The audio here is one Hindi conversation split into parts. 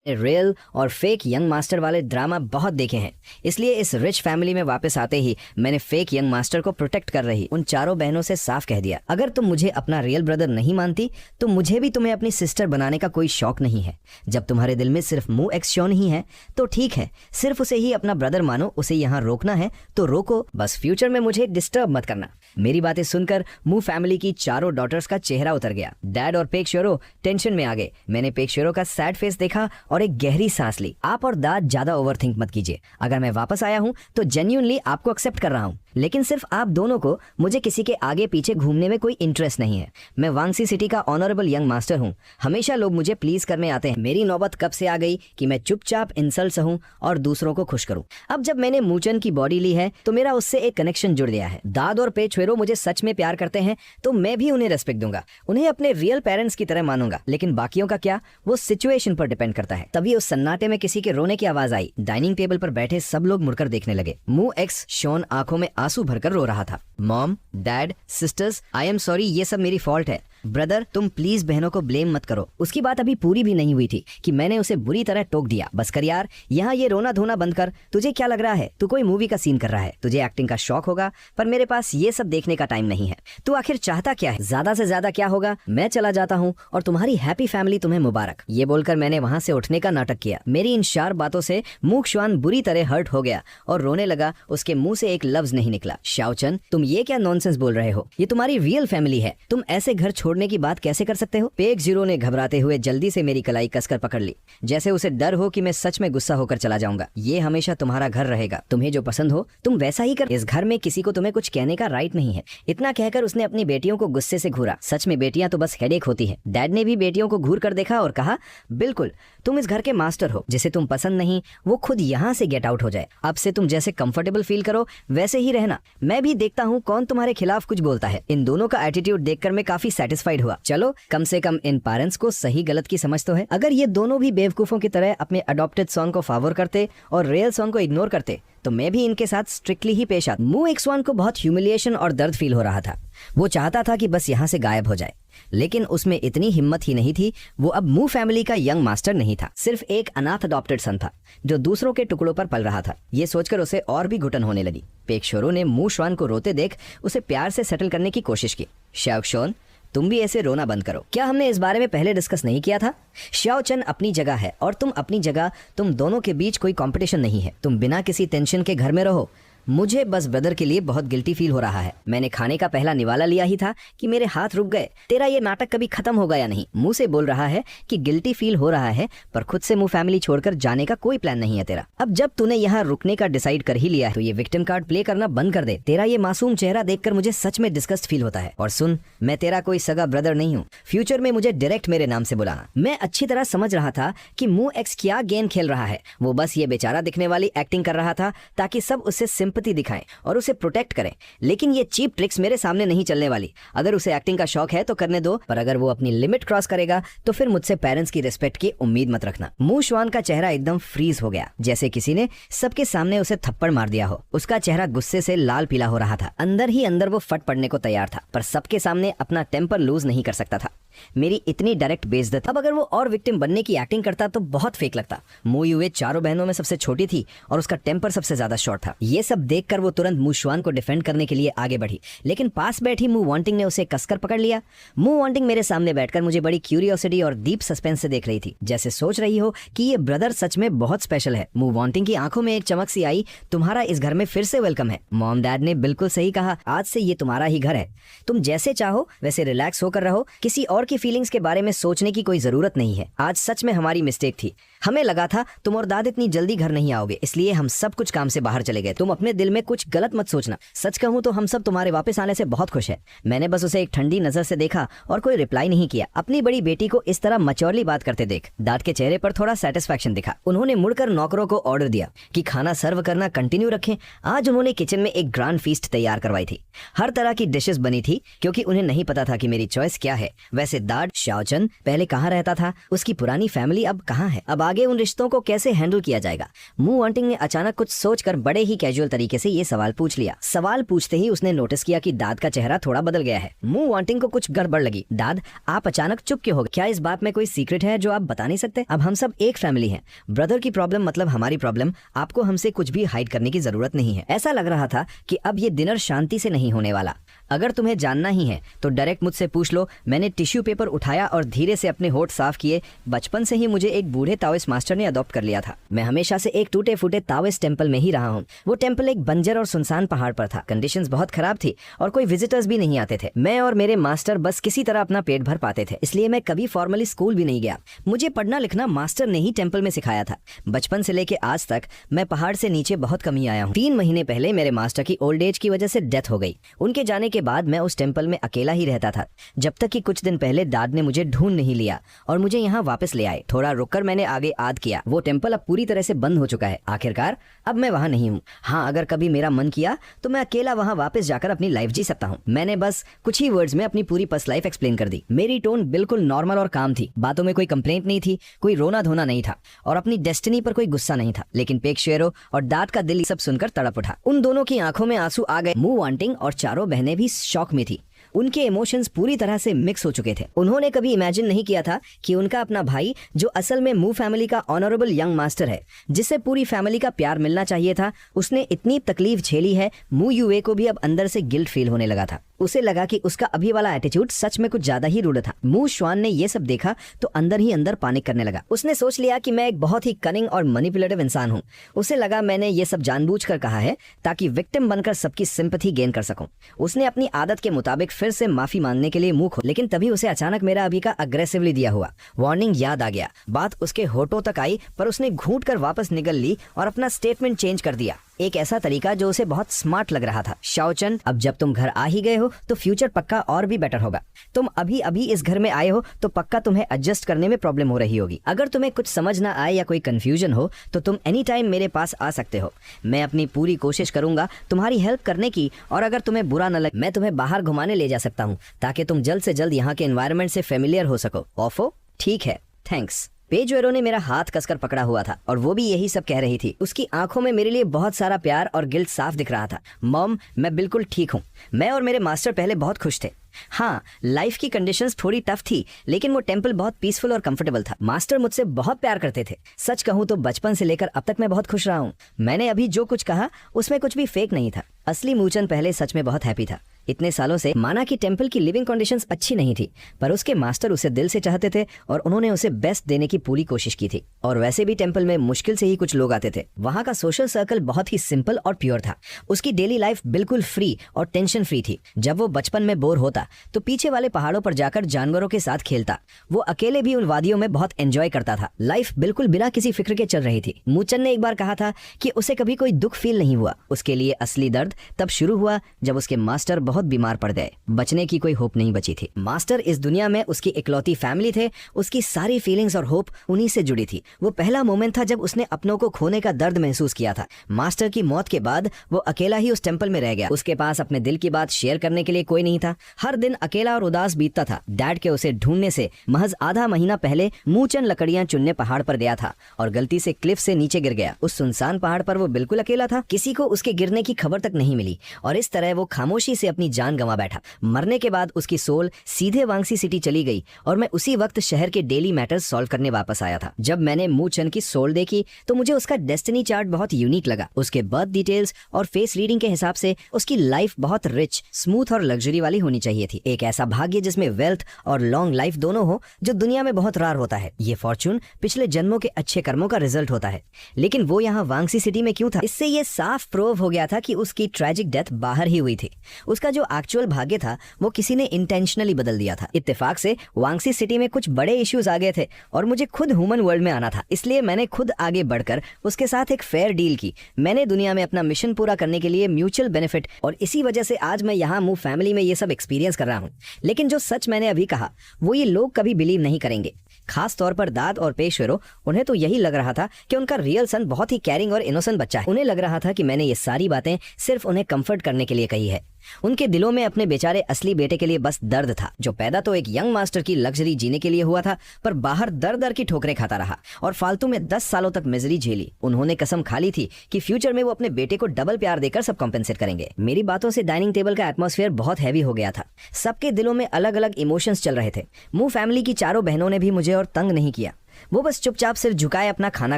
रियल और फेक यंग मास्टर वाले ड्रामा बहुत देखे हैं, इसलिए इस रिच फैमिली में वापस आते ही मैंने फेक यंग मास्टर को प्रोटेक्ट कर रही उन चारों बहनों से साफ कह दिया, अगर तुम मुझे अपना रियल ब्रदर नहीं मानती तो मुझे भी तुम्हें अपनी सिस्टर बनाने का कोई शौक नहीं है। जब तुम्हारे दिल में सिर्फ मू एक्स शॉन ही है तो ठीक है, सिर्फ उसे ही अपना ब्रदर मानो, उसे यहाँ रोकना है तो रोको, बस फ्यूचर में मुझे डिस्टर्ब मत करना। मेरी बातें सुनकर मू फैमिली की चारों डॉटर्स का चेहरा उतर गया। डैड और पेक श्योरो टेंशन में आ गए। मैंने पेक श्योरो का सैड फेस देखा और एक गहरी सांस ली। आप और दाद ज्यादा ओवरथिंक मत कीजिए, अगर मैं वापस आया हूँ तो जेन्युइनली आपको एक्सेप्ट कर रहा हूँ, लेकिन सिर्फ आप दोनों को मुझे किसी के आगे पीछे घूमने में कोई इंटरेस्ट नहीं है। मैं वांगसी सिटी का ऑनरेबल यंग मास्टर हूँ, हमेशा लोग मुझे प्लीज करने आते हैं। मेरी नौबत कब से आ गई कि मैं चुपचाप इंसल्ट सहूं और दूसरों को खुश करूं। अब जब मैंने मूचन की बॉडी ली है तो मेरा उससे एक कनेक्शन जुड़ गया है। दाद और पे छुएरो मुझे सच में प्यार करते हैं तो मैं भी उन्हें रेस्पेक्ट दूंगा, उन्हें अपने रियल पेरेंट्स की तरह मानूंगा, लेकिन बाकियों का क्या, वो सिचुएशन पर डिपेंड करता है। तभी उस सन्नाटे में किसी के रोने की आवाज आई। डाइनिंग टेबल पर बैठे सब लोग मुड़कर देखने लगे। मू एक्स शॉन आंखों में आंसू भरकर रो रहा था। Mom, dad, sisters, I am sorry, ये सब मेरी फॉल्ट है। ब्रदर, तुम प्लीज बहनों को ब्लेम मत करो। उसकी बात अभी पूरी भी नहीं हुई थी कि मैंने उसे बुरी तरह टोक दिया। बस कर यार, यहाँ ये रोना धोना बंद कर। तुझे क्या लग रहा है तू कोई मूवी का सीन कर रहा है? तुझे एक्टिंग का शौक होगा, पर मेरे पास ये सब देखने का टाइम नहीं है। तू आखिर चाहता क्या है? ज्यादा से ज्यादा क्या होगा, मैं चला जाता हूँ और तुम्हारी हैप्पी फैमिली तुम्हें मुबारक। ये बोलकर मैंने वहां से उठने का नाटक किया। मेरी इन शार्प बातों से मूक श्वान बुरी तरह हर्ट हो गया और रोने लगा। उसके मुंह से एक लफ्ज नहीं निकला। शाओचन, तुम ये क्या नॉनसेंस बोल रहे हो? ये तुम्हारी रियल फैमिली है, तुम ऐसे घर छोड़ने की बात कैसे कर सकते हो? पेक जीरो ने घबराते हुए जल्दी से मेरी कलाई कसकर पकड़ ली, जैसे उसे डर हो कि मैं सच में गुस्सा होकर चला जाऊंगा। ये हमेशा तुम्हारा घर रहेगा, तुम्हें जो पसंद हो तुम वैसा ही कर। इस घर में किसी को तुम्हें कुछ कहने का राइट नहीं है। इतना कहकर उसने अपनी बेटियों को गुस्से से घूरा। सच में बेटियां तो बस हेडेक होती है। डैड ने भी बेटियों को घूर कर देखा और कहा, बिल्कुल, तुम इस घर के मास्टर हो, जिसे तुम पसंद नहीं वो खुद यहाँ से गेट आउट हो जाए। अब से तुम जैसे कंफर्टेबल फील करो वैसे ही रहना। मैं भी देखता हूँ कौन तुम्हारे खिलाफ कुछ बोलता है। इन दोनों का एटीट्यूड देखकर मैं काफी सेटिस्फाइड हुआ। चलो, कम से कम इन पेरेंट्स को सही गलत की समझ तो है। अगर ये दोनों भी बेवकूफों की तरह अपने अडॉप्टेड सॉन्ग को फेवर करते और रियल सॉन्ग को इग्नोर करते तो मैं भी इनके साथ स्ट्रिक्टली ही पेश आता। मू एक्स1 को बहुत ह्यूमिलिएशन और दर्द फील हो रहा था। वो चाहता था कि बस यहाँ से गायब हो जाए, लेकिन उसमें इतनी हिम्मत ही नहीं थी। वो अब मू फैमिली का यंग मास्टर नहीं था, सिर्फ एक अनाथ अडॉप्टेड सन था जो दूसरों के टुकड़ों पर पल रहा था। ये सोचकर उसे और भी घुटन होने लगी। पेक श्योरो ने मू श्वान को रोते देख उसे प्यार से सेटल करने की कोशिश की। शाओशोन, तुम भी ऐसे रोना बंद करो। क्या हमने इस बारे में पहले डिस्कस नहीं किया था? शाओचन अपनी जगह है और तुम अपनी जगह। तुम दोनों के बीच कोई कंपटीशन नहीं है। तुम बिना किसी टेंशन के घर में रहो। मुझे बस ब्रदर के लिए बहुत गिल्टी फील हो रहा है। मैंने खाने का पहला निवाला लिया ही था कि मेरे हाथ रुक गए। तेरा ये नाटक कभी खत्म होगा या नहीं? मुंह से बोल रहा है कि गिल्टी फील हो रहा है, पर खुद से मुंह फैमिली छोड़कर जाने का कोई प्लान नहीं है तेरा। अब जब तूने यहाँ रुकने का डिसाइड कर ही लिया है तो ये विक्टिम कार्ड प्ले करना बंद कर दे। तेरा ये मासूम चेहरा देखकर मुझे सच में डिस्गस्ट फील होता है। और सुन, मैं तेरा कोई सगा ब्रदर नहीं हूँ। फ्यूचर में मुझे डायरेक्ट मेरे नाम से बुलाना। मैं अच्छी तरह समझ रहा था कि मू एक्स क्या गेम खेल रहा है। वो बस ये बेचारा दिखने वाली एक्टिंग कर रहा था ताकि सब उससे सिंपैथी दिखाएं और उसे प्रोटेक्ट करें, लेकिन ये चीप ट्रिक्स मेरे सामने नहीं चलने वाली। अगर उसे एक्टिंग का शौक है तो करने दो, पर अगर वो अपनी लिमिट क्रॉस करेगा तो फिर मुझसे पेरेंट्स की रिस्पेक्ट की उम्मीद मत रखना। मू श्वान का चेहरा एकदम फ्रीज हो गया, जैसे किसी ने सबके सामने उसे थप्पड़ मार दिया हो। उसका चेहरा गुस्से से लाल पीला हो रहा था। अंदर ही अंदर वो फट पड़ने को तैयार था, पर सबके सामने अपना टेम्पर लूज नहीं कर सकता था। मेरी इतनी डायरेक्ट बेइज्जत। अब अगर वो और विक्टिम बनने की एक्टिंग करता तो बहुत फेक लगता। मू युए चारों बहनों में सबसे छोटी थी और उसका टेम्पर सबसे ज्यादा शॉर्ट था। ये सब देखकर वो तुरंत मू श्वान को डिफेंड करने के लिए आगे बढ़ी, लेकिन पास बैठी मू वांटिंग ने उसे कसकर पकड़ लिया। मू वांटिंग मेरे सामने बैठकर मुझे बड़ी क्यूरियोसिटी और डीप सस्पेंस से देख रही थी, जैसे सोच रही हो कि ये ब्रदर सच में बहुत स्पेशल है। मू वांटिंग की आंखों में एक चमक सी आई। तुम्हारा इस घर में फिर से वेलकम है। मॉम डैड ने बिल्कुल सही कहा, आज से ये तुम्हारा ही घर है। तुम जैसे चाहो वैसे रिलैक्स होकर रहो। किसी और की फीलिंग्स के बारे में सोचने की कोई जरूरत नहीं है। आज सच में हमारी मिस्टेक थी। हमें लगा था तुम और दाद इतनी जल्दी घर नहीं आओगे, इसलिए हम सब कुछ काम से बाहर चले गए। तुम अपने दिल में कुछ गलत मत सोचना। सच कहूँ तो हम सब तुम्हारे वापस आने से बहुत खुश है। मैंने बस उसे एक ठंडी नजर से देखा और कोई रिप्लाई नहीं किया। अपनी बड़ी बेटी को इस तरह मैच्योरली बात करते देख दाद के चेहरे पर थोड़ा सेटिस्फैक्शन दिखा। उन्होंने मुड़कर नौकरों को ऑर्डर दिया कि खाना सर्व करना कंटिन्यू रखें। आज उन्होंने किचन में एक ग्रैंड फीस्ट तैयार करवाई थी। हर तरह की डिशेस बनी थी, क्योंकि उन्हें नहीं पता था कि मेरी चॉइस क्या है। वैसे से दाद शाओचन पहले कहाँ रहता था, उसकी पुरानी फैमिली अब कहाँ है, अब आगे उन रिश्तों को कैसे हैंडल किया जाएगा। मू वांटिंग ने अचानक कुछ सोचकर बड़े ही कैजुअल तरीके से ये सवाल पूछ लिया। सवाल पूछते ही उसने नोटिस किया कि दाद का चेहरा थोड़ा बदल गया है। मू वांटिंग को कुछ गड़बड़ लगी। दाद, आप अचानक चुप क्यों हो गए? क्या इस बात में कोई सीक्रेट है जो आप बता नहीं सकते? अब हम सब एक फैमिली हैं। ब्रदर की प्रॉब्लम मतलब हमारी प्रॉब्लम। आपको हमसे कुछ भी हाइड करने की जरूरत नहीं है। ऐसा लग रहा था कि अब ये डिनर शांति से नहीं होने वाला। अगर तुम्हें जानना ही है तो डायरेक्ट मुझसे पूछ लो। मैंने टिश्यू पेपर उठाया और धीरे से अपने होठ साफ किए। बचपन से ही मुझे एक बूढ़े ताओइस्ट मास्टर ने अडॉप्ट कर लिया था। मैं हमेशा से एक टूटे फूटे ताओइस्ट टेम्पल में ही रहा हूँ। वो टेम्पल एक बंजर और सुनसान पहाड़ पर था। कंडीशंस बहुत खराब थी और कोई विजिटर्स भी नहीं आते थे। मैं और मेरे मास्टर बस किसी तरह अपना पेट भर पाते थे, इसलिए मैं कभी फॉर्मली स्कूल भी नहीं गया। मुझे पढ़ना लिखना मास्टर ने ही टेम्पल में सिखाया था। बचपन से लेके आज तक मैं पहाड़ से नीचे बहुत कम ही आया हूँ। 3 महीने पहले मेरे मास्टर की ओल्ड एज की वजह से डेथ हो गई। उनके जाने के बाद मैं उस टेम्पल में अकेला ही रहता था, जब तक कि कुछ दिन पहले दाद ने मुझे ढूंढ नहीं लिया और मुझे यहाँ वापस ले आए। थोड़ा रुककर मैंने आगे याद किया। वो टेम्पल अब पूरी तरह से बंद हो चुका है। आखिरकार अब मैं वहाँ नहीं हूँ। हाँ, अगर कभी मेरा मन किया तो मैं अकेला वहाँ वापस जाकर अपनी लाइफ जी सकता हूँ। मैंने बस कुछ ही वर्ड्स में अपनी पूरी पर्सनल लाइफ एक्सप्लेन कर दी। मेरी टोन बिल्कुल नॉर्मल और काम थी। बातों में कोई कंप्लेंट नहीं थी, कोई रोना धोना नहीं था और अपनी डेस्टिनी पर कोई गुस्सा नहीं था। लेकिन पेकशेरो और दाद का दिल सब सुनकर तड़प उठा। उन दोनों की आंखों में आंसू आ गए। मू वांटिंग और चारों बहनें भी शॉक में थी। उनके इमोशंस पूरी तरह से मिक्स हो चुके थे। उन्होंने कभी इमेजिन नहीं किया था कि उनका अपना भाई, जो असल में मू फैमिली का ऑनरेबल यंग मास्टर है, जिससे पूरी फैमिली का प्यार मिलना चाहिए था, उसने इतनी तकलीफ झेली है। मू यूए को भी अब अंदर से गिल्ट फील होने लगा था। उसे लगा कि उसका अभी वाला एटीट्यूड सच में कुछ ज्यादा ही रूड था। मू श्वान ने ये सब देखा तो अंदर ही अंदर पैनिक करने लगा। उसने सोच लिया कि मैं एक बहुत ही कनिंग और मैनिपुलेटिव इंसान हूँ। उसे लगा मैंने ये सब जानबूझकर कहा है ताकि विक्टिम बनकर सबकी सिंपैथी गेन कर सकूं। उसने अपनी आदत के मुताबिक फिर से माफी मांगने के लिए मुंह खोला, लेकिन तभी उसे अचानक मेरा अभी का अग्रेसिवली दिया हुआ वार्निंग याद आ गया। बात उसके होठों तक आई पर उसने घूंट कर वापस निकल ली और अपना स्टेटमेंट चेंज कर दिया, एक ऐसा तरीका जो उसे बहुत स्मार्ट लग रहा था। शाओचन, अब जब तुम घर आ ही गए हो तो फ्यूचर पक्का और भी बेटर होगा। तुम अभी अभी इस घर में आए हो तो पक्का तुम्हें एडजस्ट करने में प्रॉब्लम हो रही होगी। अगर तुम्हें कुछ समझ ना आए या कोई कंफ्यूजन हो तो तुम एनी टाइम मेरे पास आ सकते हो। मैं अपनी पूरी कोशिश करूंगा तुम्हारी हेल्प करने की, और अगर तुम्हें बुरा न लगे मैं तुम्हें बाहर घुमाने ले जा सकता हूँ ताकि तुम जल्द से जल्द यहाँ के एनवायरनमेंट से फेमिलियर हो सको। ओफो, ठीक है, थैंक्स। पेजुएरो ने मेरा हाथ कसकर पकड़ा हुआ था और वो भी यही सब कह रही थी। उसकी आंखों में मेरे लिए बहुत सारा प्यार और गिल्ट साफ दिख रहा था। मॉम, मैं बिल्कुल ठीक हूँ। मैं और मेरे मास्टर पहले बहुत खुश थे। हाँ, लाइफ की कंडीशंस थोड़ी टफ थी, लेकिन वो टेम्पल बहुत पीसफुल और कंफर्टेबल था। मास्टर मुझसे बहुत प्यार करते थे। सच कहूँ तो बचपन से लेकर अब तक मैं बहुत खुश रहा हूँ। मैंने अभी जो कुछ कहा उसमें कुछ भी फेक नहीं था। असली मूचन पहले सच में बहुत हैप्पी था। इतने सालों से माना कि टेम्पल की लिविंग कंडीशंस अच्छी नहीं थी, पर उसके मास्टर उसे दिल से चाहते थे और उन्होंने उसे बेस्ट देने की पूरी कोशिश की थी। और वैसे भी टेम्पल में मुश्किल से ही कुछ लोग आते थे। वहाँ का सोशल सर्कल बहुत ही सिंपल और प्योर था। उसकी डेली लाइफ बिल्कुल फ्री और टेंशन फ्री थी। जब वो बचपन में बोर होता तो पीछे वाले पहाड़ों पर जाकर जानवरों के साथ खेलता। वो अकेले भी उन वादियों में बहुत एंजॉय करता था। लाइफ बिल्कुल बिना किसी फिक्र के चल रही थी। मूचन ने एक बार कहा था कि उसे कभी कोई दुख फील नहीं हुआ। उसके लिए असली दर्द तब शुरू हुआ जब उसके मास्टर बहुत बीमार पड़ गए। बचने की कोई होप नहीं बची थी। मास्टर इस दुनिया में उसकी इकलौती फैमिली थे। उसकी सारी फीलिंग्स और होप उन्हीं से जुड़ी थी। वो पहला मोमेंट था जब उसने अपनों को खोने का दर्द महसूस किया था। मास्टर की मौत के बाद वो अकेला ही उस टेम्पल में रह गया। उसके पास अपने दिल की बात शेयर करने के लिए कोई नहीं था। हर दिन अकेला और उदास बीतता था। डैड के उसे ढूंढने से महज आधा महीना पहले मूचन लकड़ियां चुनने पहाड़ पर गया था और गलती से क्लिफ से नीचे गिर गया। उस सुनसान पहाड़ पर वो बिल्कुल अकेला था। किसी को उसके गिरने की खबर तक नहीं मिली और इस तरह वो खामोशी से अपनी जान गंवा बैठा। मरने के बाद उसकी सोल सीधे वांगसी सिटी चली गई और मैं उसी वक्त शहर के डेली मैटर्स सॉल्व करने वापस आया था। जब मैंने मूचन की सोल देखी तो मुझे उसका डेस्टिनी चार्ट बहुत यूनिक लगा। उसके बर्थ डिटेल्स और फेस रीडिंग के हिसाब से उसकी लाइफ बहुत रिच, स्मूथ और लग्जरी वाली होनी चाहिए थी। एक ऐसा भाग्य जिसमें वेल्थ और लॉन्ग लाइफ दोनों हो, जो दुनिया में बहुत रार होता है। ये फॉर्चून पिछले जन्मों के अच्छे कर्मों का रिजल्ट होता है। लेकिन वो यहाँ वांगसी सिटी में क्यों था? इससे ये साफ प्रूव हो गया था कि उसकी ट्रेजिक डेथ बाहर ही हुई थी। उसका जो एक्चुअल भाग्य था वो किसी ने इंटेंशनली बदल दिया था। इत्तेफाक से वांगसी सिटी में कुछ बड़े इश्यूज आ गए थे और मुझे खुद ह्यूमन वर्ल्ड में आना था। इसलिए मैंने खुद आगे बढ़कर उसके साथ एक फेयर डील की। मैंने दुनिया में अपना मिशन पूरा करने के लिए म्यूचुअल बेनिफिट, और इसी वजह से आज मैं यहाँ मू फैमिली में ये सब एक्सपीरियंस कर रहा हूँ। लेकिन जो सच मैंने अभी कहा वो ये लोग कभी बिलीव नहीं करेंगे, खास तौर पर दाद और पेशवेरो। उन्हें तो यही लग रहा था कि उनका रियल सन बहुत ही केयरिंग और इनोसेंट बच्चा है। उन्हें लग रहा था कि मैंने ये सारी बातें सिर्फ उन्हें कंफर्ट करने के लिए कही है। उनके दिलों में अपने बेचारे असली बेटे के लिए बस दर्द था, जो पैदा तो एक यंग मास्टर की लग्जरी जीने के लिए हुआ था, पर बाहर दर दर की ठोकरें खाता रहा और फालतू में 10 सालों तक मिजरी झेली। उन्होंने कसम खा ली थी कि फ्यूचर में वो अपने बेटे को डबल प्यार देकर सब कॉम्पेंसेट करेंगे। मेरी बातों से डाइनिंग टेबल का एटमॉस्फेयर बहुत हैवी हो गया था। सबके दिलों में अलग अलग इमोशंस चल रहे थे। मू फैमिली की चारों बहनों ने भी मुझे और तंग नहीं किया। वो बस चुपचाप सिर झुकाए अपना खाना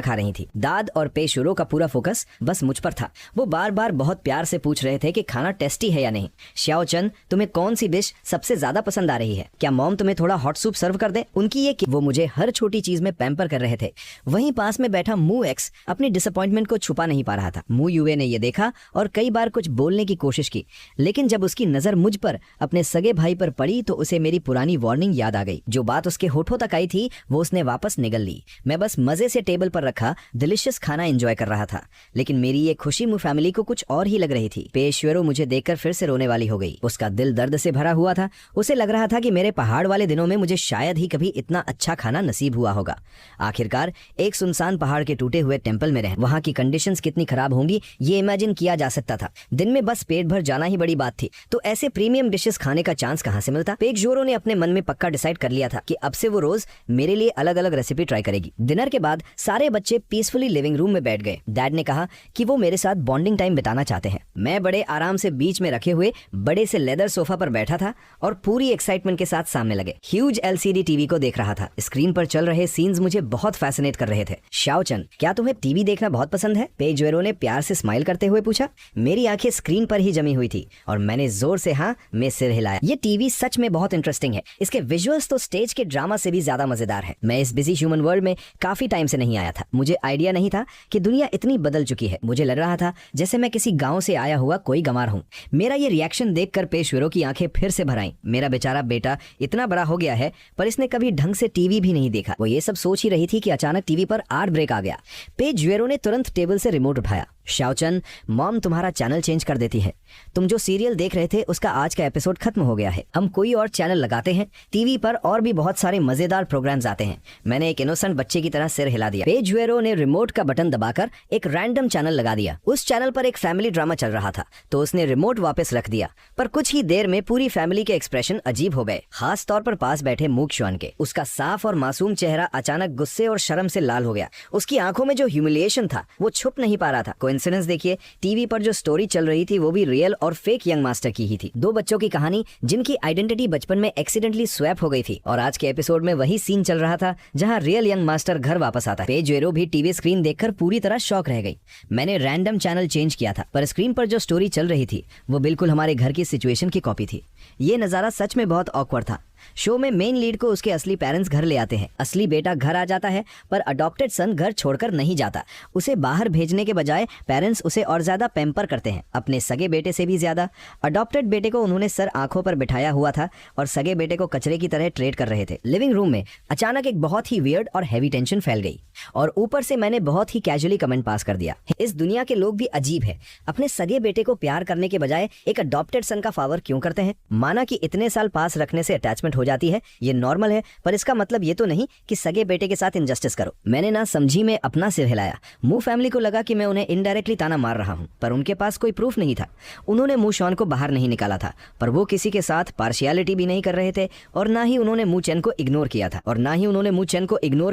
खा रही थी। दाद और पेशुरो का पूरा फोकस बस मुझ पर था। वो बार बार बहुत प्यार से पूछ रहे थे कि खाना टेस्टी है या नहीं। श्याओ चन, तुम्हें कौन सी डिश सबसे ज्यादा पसंद आ रही है? क्या मॉम तुम्हें थोड़ा हॉट सूप सर्व कर दे? उनकी ये वो मुझे हर छोटी चीज में पैम्पर कर रहे थे। वहीं पास में बैठा मू एक्स अपनी डिसअपॉइंटमेंट को छुपा नहीं पा रहा था। मू युए ने यह देखा और कई बार कुछ बोलने की कोशिश की, लेकिन जब उसकी नजर मुझ पर अपने सगे भाई पर पड़ी तो उसे मेरी पुरानी वार्निंग याद आ गई। जो बात उसके होठों तक आई थी वो उसने वापस निगल ली। मैं बस मजे से टेबल पर रखा डिलीशियस खाना एंजॉय कर रहा था, लेकिन मेरी ये खुशी मू फैमिली को कुछ और ही लग रही थी। पेशवेरो मुझे देखकर फिर से रोने वाली हो गई। उसका दिल दर्द से भरा हुआ था। उसे लग रहा था कि मेरे पहाड़ वाले दिनों में मुझे शायद ही कभी इतना अच्छा खाना नसीब हुआ होगा। आखिरकार एक सुनसान पहाड़ के टूटे हुए टेम्पल में रहे। वहां की कंडीशंस कितनी खराब होंगी ये इमेजिन किया जा सकता था। दिन में बस पेट भर जाना ही बड़ी बात थी, तो ऐसे प्रीमियम डिशेस खाने का चांस कहां से मिलता? पेशवेरो ने अपने मन में पक्का डिसाइड कर लिया था कि अब से वो रोज मेरे लिए अलग अलग रेसिपी ट्राई करेगी। डिनर के बाद सारे बच्चे पीसफुली लिविंग रूम में बैठ गए। डैड ने कहा कि वो मेरे साथ बॉन्डिंग टाइम बिताना चाहते हैं। मैं बड़े आराम से बीच में रखे हुए बड़े से लेदर सोफा पर बैठा था और पूरी एक्साइटमेंट के साथ सामने लगे ह्यूज एलसीडी टीवी को देख रहा था। स्क्रीन पर चल रहे सीन्स मुझे बहुत फैसिनेट कर रहे थे। श्याओ चन, क्या तुम्हें टीवी देखना बहुत पसंद है? पेजवेरो ने प्यार से स्माइल करते हुए पूछा। मेरी आंखें स्क्रीन पर ही जमी हुई थी और मैंने जोर से हाँ में सिर हिलाया। ये टीवी सच में बहुत इंटरेस्टिंग है। इसके विजुअल्स तो स्टेज के ड्रामा से भी ज्यादा मजेदार है। मैं इस बिजी ह्यूमन वर्ल्ड में काफी टाइम से नहीं आया था। मुझे आइडिया नहीं था कि दुनिया इतनी बदल चुकी है। मुझे लग रहा था जैसे मैं किसी गांव से आया हुआ कोई गंवार हूँ। मेरा ये रिएक्शन देखकर पेशवेरो की आंखें फिर से भर आईं। मेरा बेचारा बेटा इतना बड़ा हो गया है पर इसने कभी ढंग से टीवी भी नहीं देखा। वो ये सब सोच ही रही थी कि अचानक टीवी पर आर्ट ब्रेक आ गया। पेजवेरो ने तुरंत टेबल से रिमोट उठाया। शाओचन, मॉम तुम्हारा चैनल चेंज कर देती है। तुम जो सीरियल देख रहे थे उसका आज का एपिसोड खत्म हो गया है। हम कोई और चैनल लगाते हैं। टीवी पर और भी बहुत सारे मजेदार प्रोग्राम्स आते हैं। मैंने एक इनोसेंट बच्चे की तरह सिर हिला दिया। पेजवेरो ने रिमोट का बटन दबाकर एक रैंडम चैनल लगा दिया। उस चैनल पर एक फैमिली ड्रामा चल रहा था, तो उसने रिमोट वापस रख दिया। पर कुछ ही देर में पूरी फैमिली के एक्सप्रेशन अजीब हो गए, खास तौर पर पास बैठे मूक शुआन के। उसका साफ और मासूम चेहरा अचानक गुस्से और शर्म से लाल हो गया। उसकी आंखों में जो ह्यूमिलिएशन था वो छुप नहीं पा रहा था। कोइंसिडेंस देखिए, टीवी पर जो स्टोरी चल रही थी वो भी रियल और फेक यंग मास्टर की ही थी। दो बच्चों की कहानी जिनकी आइडेंटिटी बचपन में एक्सीडेंटली स्वैप हो गई थी, और आज के एपिसोड में वही सीन चल रहा था जहां रियल यंग मास्टर घर वापस आता है। पेजवेरो भी टीवी स्क्रीन देखकर पूरी तरह शॉक रह गई। मैंने रैंडम चैनल चेंज किया था, पर स्क्रीन पर जो स्टोरी चल रही थी वो बिल्कुल हमारे घर की सिचुएशन की कॉपी थी। ये नजारा सच में बहुत ऑकवर्ड था। शो में मेन लीड को उसके असली पेरेंट्स घर ले आते हैं। असली बेटा घर आ जाता है, पर अडॉप्टेड सन घर छोड़कर नहीं जाता। उसे बाहर भेजने के बजाय पेरेंट्स उसे और ज्यादा पैम्पर करते हैं, अपने सगे बेटे से भी ज्यादा। अडॉप्टेड बेटे को उन्होंने सर आंखों पर बिठाया हुआ था और सगे बेटे को कचरे की तरह ट्रीट कर रहे थे। लिविंग रूम में अचानक एक बहुत ही वियर्ड और हैवी टेंशन फैल गई, और ऊपर से मैंने बहुत ही कैजुअली कमेंट पास कर दिया, इस दुनिया के लोग भी अजीब है। अपने सगे बेटे को प्यार करने के बजाय एक अडॉप्टेड सन का फेवर क्यों करते हैं? माना कि इतने साल पास रखने से अटैचमेंट हो जाती है, ये नॉर्मल है, पर इसका मतलब ये तो नहीं कि सगे बेटे के साथ इनजस्टिस करो। मैंने ना समझी में अपना सिर हिलाया। मू फैमिली को लगा कि मैं उन्हें इनडायरेक्टली ताना मार रहा हूं, पर उनके पास कोई प्रूफ नहीं था। उन्होंने मू शॉन को बाहर नहीं निकाला था, पर वो किसी के साथ पार्शियलिटी भी नहीं कर रहे थे, और ना ही उन्होंने मू चेन को इग्नोर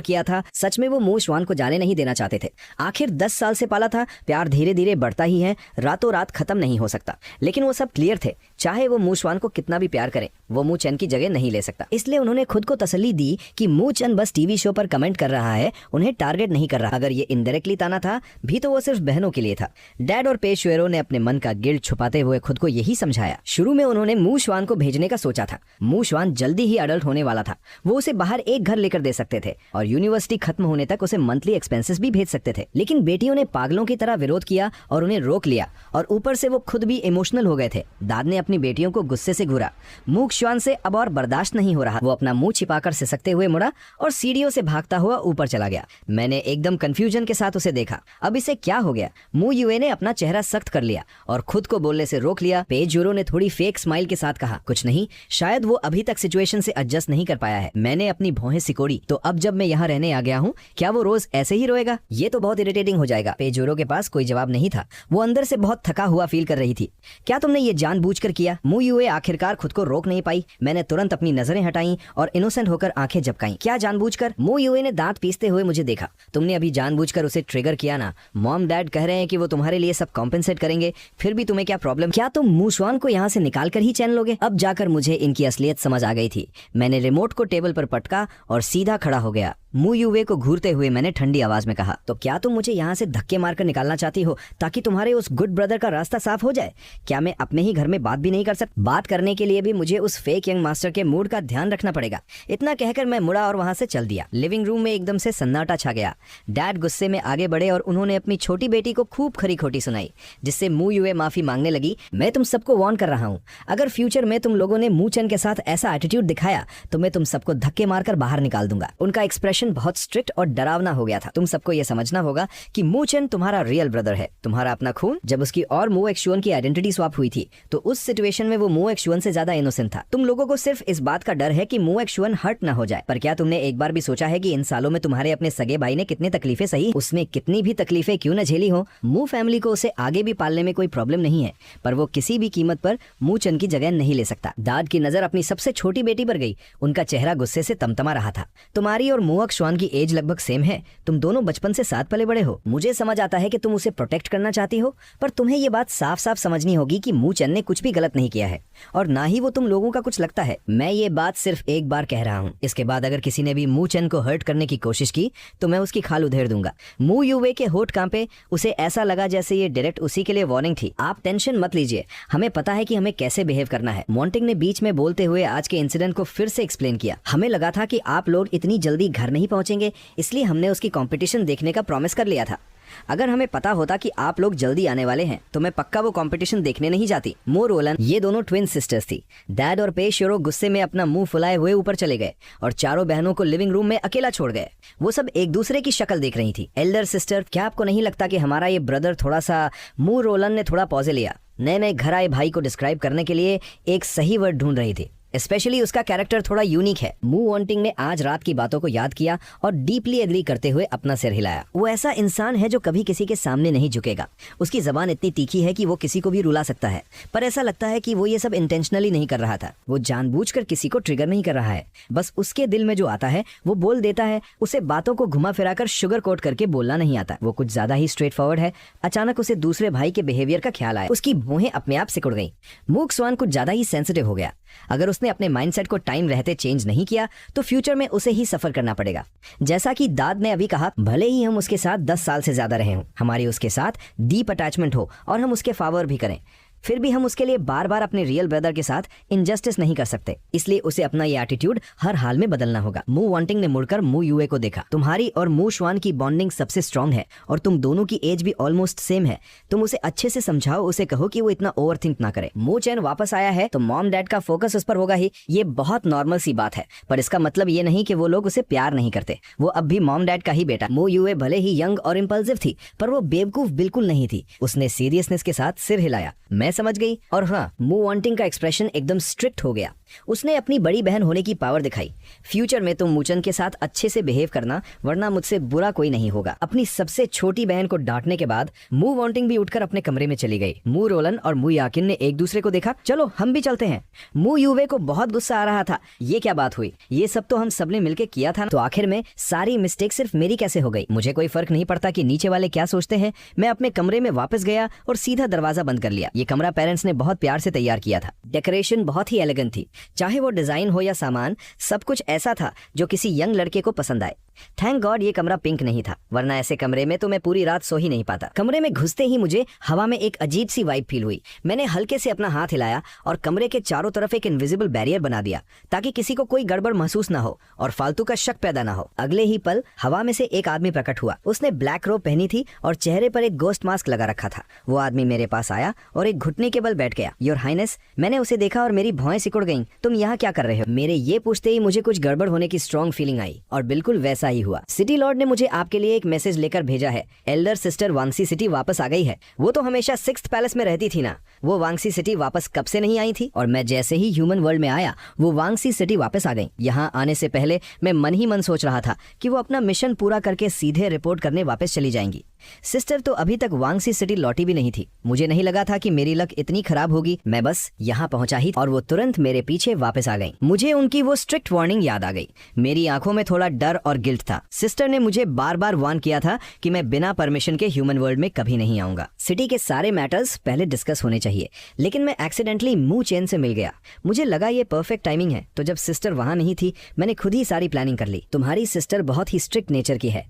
किया था। सच में वो मू शॉन को जाने नहीं देना चाहते थे। आखिर 10 साल से पाला था, प्यार धीरे धीरे बढ़ता ही है, रातों रात खत्म नहीं हो सकता। लेकिन वो सब क्लियर थे, चाहे वो मू शॉन को कितना भी प्यार करे, वो मू चेन की जगह नहीं ले सकता। इसलिए उन्होंने खुद को तसल्ली दी कि मू चेन बस टीवी शो पर कमेंट कर रहा है, उन्हें टारगेट नहीं कर रहा। अगर ये इनडायरेक्टली ताना था भी तो वो सिर्फ बहनों के लिए था। डैड और पेशवेरो ने अपने मन का गिल्ट छुपाते हुए खुद को यही समझाया। शुरू में उन्होंने मू श्वान को भेजने का सोचा था। मू श्वान जल्दी ही अडल्ट होने वाला था, वो उसे बाहर एक घर लेकर दे सकते थे और यूनिवर्सिटी खत्म होने तक उसे मंथली एक्सपेंसेस भी भेज सकते थे। लेकिन बेटियों ने पागलों की तरह विरोध किया और उन्हें रोक लिया, और ऊपर से वो खुद भी इमोशनल हो गए थे। दाद ने अपनी बेटियों को गुस्से से घूरा। मूक श्वान से अब और बर्दाश्त नहीं हो रहा। वो अपना मुंह छिपाकर सिसकते हुए मुड़ा और सीढ़ियों से भागता हुआ ऊपर चला गया। मैंने एकदम कंफ्यूजन के साथ उसे देखा। अब इसे क्या हो गया? मू युए ने अपना चेहरा सख्त कर लिया और खुद को बोलने से रोक लिया। पेजवेरो ने थोड़ी फेक स्माइल के साथ कहा, कुछ नहीं, शायद वो अभी तक सिचुएशन से एडजस्ट नहीं कर पाया है। मैंने अपनी भौहें सिकोड़ी, तो अब जब मैं यहाँ रहने आ गया हूँ, क्या वो रोज ऐसे ही रोएगा? ये तो बहुत इरिटेटिंग हो जाएगा। पेजवेरो के पास कोई जवाब नहीं था। वो अंदर से बहुत थका हुआ फील कर रही थी। क्या तुमने ये जानबूझकर किया। मू यूए आखिरकार खुद को रोक नहीं पाई। मैंने तुरंत अपनी नजरें हटाई और इनोसेंट होकर आंखें झपकाई। क्या जानबूझकर? मू यूए ने दांत पीसते हुए मुझे देखा। तुमने अभी जानबूझकर उसे ट्रिगर किया ना। मॉम डैड कह रहे हैं कि वो तुम्हारे लिए सब कॉम्पेंसेट करेंगे, फिर भी तुम्हें क्या प्रॉब्लम? क्या तुम मू शुआन को यहाँ से निकाल कर ही चैन लोगे? अब जाकर मुझे इनकी असलियत समझ आ गई थी। मैंने रिमोट को टेबल पर पटका और सीधा खड़ा हो गया। मू यूवे को घूरते हुए मैंने ठंडी आवाज में कहा, तो क्या तुम मुझे यहाँ से धक्के मारकर निकालना चाहती हो ताकि तुम्हारे उस गुड ब्रदर का रास्ता साफ हो जाए? क्या मैं अपने ही घर में बात भी नहीं कर सकता? बात करने के लिए भी मुझे उस फेक यंग मास्टर के मूड का ध्यान रखना पड़ेगा। इतना कहकर मैं मुड़ा और वहां से चल दिया। लिविंग रूम में एकदम से सन्नाटा छा गया। डैड गुस्से में आगे बढ़े और उन्होंने अपनी छोटी बेटी को खूब खरी खोटी सुनाई, जिससे मू यूवे माफी मांगने लगी। मैं तुम सबको वार्न कर रहा हूँ, अगर फ्यूचर में तुम लोगों ने मू चन के साथ ऐसा एटीट्यूड दिखाया तो मैं तुम सबको धक्के मारकर बाहर निकाल दूंगा। उनका एक्सप्रेशन बहुत स्ट्रिक्ट और डरावना हो गया था। तुम सबको यह समझना होगा कि मू चेन तुम्हारा रियल ब्रदर है, तुम्हारा अपना खून। जब उसकी और मू एक्सुअन की आइडेंटिटी स्वैप हुई थी तो उस सिचुएशन में वो मू एक्सुअन से ज्यादा इनोसेंट था। तुम लोगों को सिर्फ इस बात का डर है कि मू एक्सुअन हर्ट ना हो जाए। पर क्या तुमने एक बार भी सोचा है कि इन सालों में तुम्हारे अपने सगे भाई ने कितनी तकलीफें सही? उसने कितनी भी तकलीफें क्यों न झेली हो, मू फैमिली को उसे आगे भी पालने में कोई प्रॉब्लम नहीं है, पर वो किसी भी कीमत पर मू चन की जगह नहीं ले सकता। दाद की नजर अपनी सबसे छोटी बेटी पर गई। उनका चेहरा गुस्से से तमतमा रहा था। तुम्हारी और मू एक्सुअन की एज लगभग सेम है। तुम दोनों बचपन से साथ पले बड़े हो। मुझे समझ आता है कि तुम उसे प्रोटेक्ट करना चाहती हो, पर तुम्हें ये बात साफ साफ समझनी होगी कि मू चन ने कुछ भी गलत नहीं किया है और ना ही वो तुम लोगों का कुछ लगता है। मैं ये बात सिर्फ एक बार कह रहा हूँ। इसके बाद अगर किसी ने भी मू चन को हर्ट करने की कोशिश की तो मैं उसकी खाल उधेड़ दूंगा। मू यूवे के होठ कांपे। उसे ऐसा लगा जैसे ये डायरेक्ट उसी के लिए वार्निंग थी। आप टेंशन मत लीजिए, हमें पता है कि हमें कैसे बिहेव करना है। मॉन्टिंग ने बीच में बोलते हुए आज के इंसिडेंट को फिर से एक्सप्लेन किया। हमें लगा था कि आप लोग इतनी जल्दी घर नहीं पहुंचेंगे, इसलिए हमने उसकी कंपटीशन देखने का प्रॉमिस कर लिया था। अगर हमें पता होता कि आप लोग जल्दी आने वाले हैं तो मैं पक्का वो कंपटीशन देखने नहीं जाती। मो रोलन, ये दोनों ट्विन सिस्टर्स थी। डैड और पे शिरो गुस्से में अपना मुंह फुलाए हुए ऊपर चले गए और चारों बहनों को लिविंग रूम में अकेला छोड़ गए। वो सब एक दूसरे की शक्ल देख रही थी। एल्डर सिस्टर, क्या आपको नहीं लगता कि हमारा ये ब्रदर थोड़ा सा? मो रोलन ने थोड़ा पॉज लिया। नए नए घर आए भाई को डिस्क्राइब करने के लिए एक सही वर्ड ढूंढ रही थी। स्पेशली उसका कैरेक्टर थोड़ा यूनिक है। मू वांटिंग ने आज रात की बातों को याद किया और डीपली एग्री करते हुए अपना सिर हिलाया। वो ऐसा इंसान है जो कभी किसी के सामने नहीं झुकेगा। उसकी जबान इतनी तीखी है कि वो किसी को भी रुला सकता है, पर ऐसा लगता है कि वो ये सब इंटेंशनली नहीं कर रहा था। वो जानबूझकर किसी को ट्रिगर नहीं कर रहा है, बस उसके दिल में जो आता है वो बोल देता है। उसे बातों को घुमा फिराकर शुगर कोट करके बोलना नहीं आता। वो कुछ ज्यादा ही स्ट्रेट फॉरवर्ड है। अचानक उसे दूसरे भाई के बिहेवियर का ख्याल आया। उसकी भौहें अपने आप सिकुड़ गईं। मू एक्सुअन कुछ ज्यादा ही सेंसिटिव हो गया। अगर उसने अपने माइंडसेट को टाइम रहते चेंज नहीं किया तो फ्यूचर में उसे ही सफर करना पड़ेगा। जैसा कि दाद ने अभी कहा, भले ही हम उसके साथ 10 साल से ज्यादा रहे हों, हमारी उसके साथ डीप अटैचमेंट हो और हम उसके फेवर भी करें, फिर भी हम उसके लिए बार बार अपने रियल ब्रदर के साथ इनजस्टिस नहीं कर सकते। इसलिए उसे अपना ये एटीट्यूड हर हाल में बदलना होगा। मू वांटिंग ने मुड़कर मू यूए को देखा। तुम्हारी और मू शुआन की बॉन्डिंग सबसे स्ट्रांग है और तुम दोनों की एज भी ऑलमोस्ट सेम है। तुम उसे अच्छे से समझाओ, उसे कहो कि वो इतना ओवरथिंक ना करे। मू चैन वापस आया है तो मॉम डैड का फोकस उस पर होगा ही। ये बहुत नॉर्मल सी बात है, पर इसका मतलब ये नहीं कि वो लोग उसे प्यार नहीं करते। वो अब भी मॉम डैड का ही बेटा। मू यूए भले ही यंग और इम्पल्सिव थी, पर वो बेवकूफ बिल्कुल नहीं थी। उसने सीरियसनेस के साथ सिर हिलाया। मैं समझ गई। और हाँ, मू वांटिंग का एक्सप्रेशन एकदम स्ट्रिक्ट हो गया। उसने अपनी बड़ी बहन होने की पावर दिखाई। फ्यूचर में तुम मूचन के साथ अच्छे से बिहेव करना, वरना मुझसे बुरा कोई नहीं होगा। अपनी सबसे छोटी बहन को डांटने के बाद मू वांटिंग भी उठकर अपने कमरे में चली गई। मू रोलन और मू याकिन ने एक दूसरे को देखा। चलो हम भी चलते हैं। मू यूवे को बहुत गुस्सा आ रहा था। ये क्या बात हुई? ये सब तो हम सबने मिलकर किया था ना। तो आखिर में सारी मिस्टेक सिर्फ मेरी कैसे हो गई? मुझे कोई फर्क नहीं पड़ता कि नीचे वाले क्या सोचते हैं। मैं अपने कमरे में वापस गया और सीधा दरवाजा बंद कर लिया। ये कमरा पेरेंट्स ने बहुत प्यार से तैयार किया था। डेकोरेशन बहुत ही एलिगेंट थी, चाहे वो डिजाइन हो या सामान, सब कुछ ऐसा था जो किसी यंग लड़के को पसंद आए। थैंक गॉड ये कमरा पिंक नहीं था, वरना ऐसे कमरे में तो मैं पूरी रात सो ही नहीं पाता। कमरे में घुसते ही मुझे हवा में एक अजीब सी वाइब फील हुई। मैंने हल्के से अपना हाथ हिलाया और कमरे के चारों तरफ एक इनविजिबल बैरियर बना दिया ताकि किसी को कोई गड़बड़ महसूस ना हो और फालतू का शक पैदा ना हो। अगले ही पल हवा में से एक आदमी प्रकट हुआ। उसने ब्लैक रोब पहनी थी और चेहरे पर एक गोस्ट मास्क लगा रखा था। वो आदमी मेरे पास आया और एक घुटने के बल बैठ गया। योर हाइनेस, मैंने उसे देखा और मेरी भौएं सिकुड़ गईं। तुम यहाँ क्या कर रहे हो? मेरे ये पूछते ही मुझे कुछ गड़बड़ होने की स्ट्रॉन्ग फीलिंग आई और बिल्कुल वैसा ही हुआ। सिटी लॉर्ड ने मुझे आपके लिए एक मैसेज लेकर भेजा है। एल्डर सिस्टर वांगसी सिटी वापस आ गई है। वो तो हमेशा 6th पैलेस में रहती थी ना। वो वांगसी सिटी वापस कब से नहीं आई थी? और मैं जैसे ही ह्यूमन वर्ल्ड में आया वो वांगसी सिटी वापस आ गई। यहाँ आने से पहले मैं मन ही मन सोच रहा था कि वो अपना मिशन पूरा करके सीधे रिपोर्ट करने वापस चली जाएंगी। सिस्टर तो अभी तक वांगसी सिटी लौटी भी नहीं थी। मुझे नहीं लगा था कि मेरी लक इतनी खराब होगी। मैं बस यहाँ पहुंचा ही और वो तुरंत मेरे पीछे वापस आ गई। मुझे उनकी वो स्ट्रिक्ट वार्निंग याद आ गई। मेरी आंखों में थोड़ा डर और गिल्ट था। सिस्टर ने मुझे बार बार वार्न किया था कि मैं बिना परमिशन के ह्यूमन वर्ल्ड में कभी नहीं आऊंगा। सिटी के सारे मैटर्स पहले डिस्कस होने चाहिए, लेकिन मैं एक्सीडेंटली मुंह चैन से मिल गया। मुझे लगा ये परफेक्ट टाइमिंग है, तो जब सिस्टर वहां नहीं थी मैंने खुद ही सारी प्लानिंग कर ली। तुम्हारी सिस्टर बहुत ही स्ट्रिक्ट नेचर की है।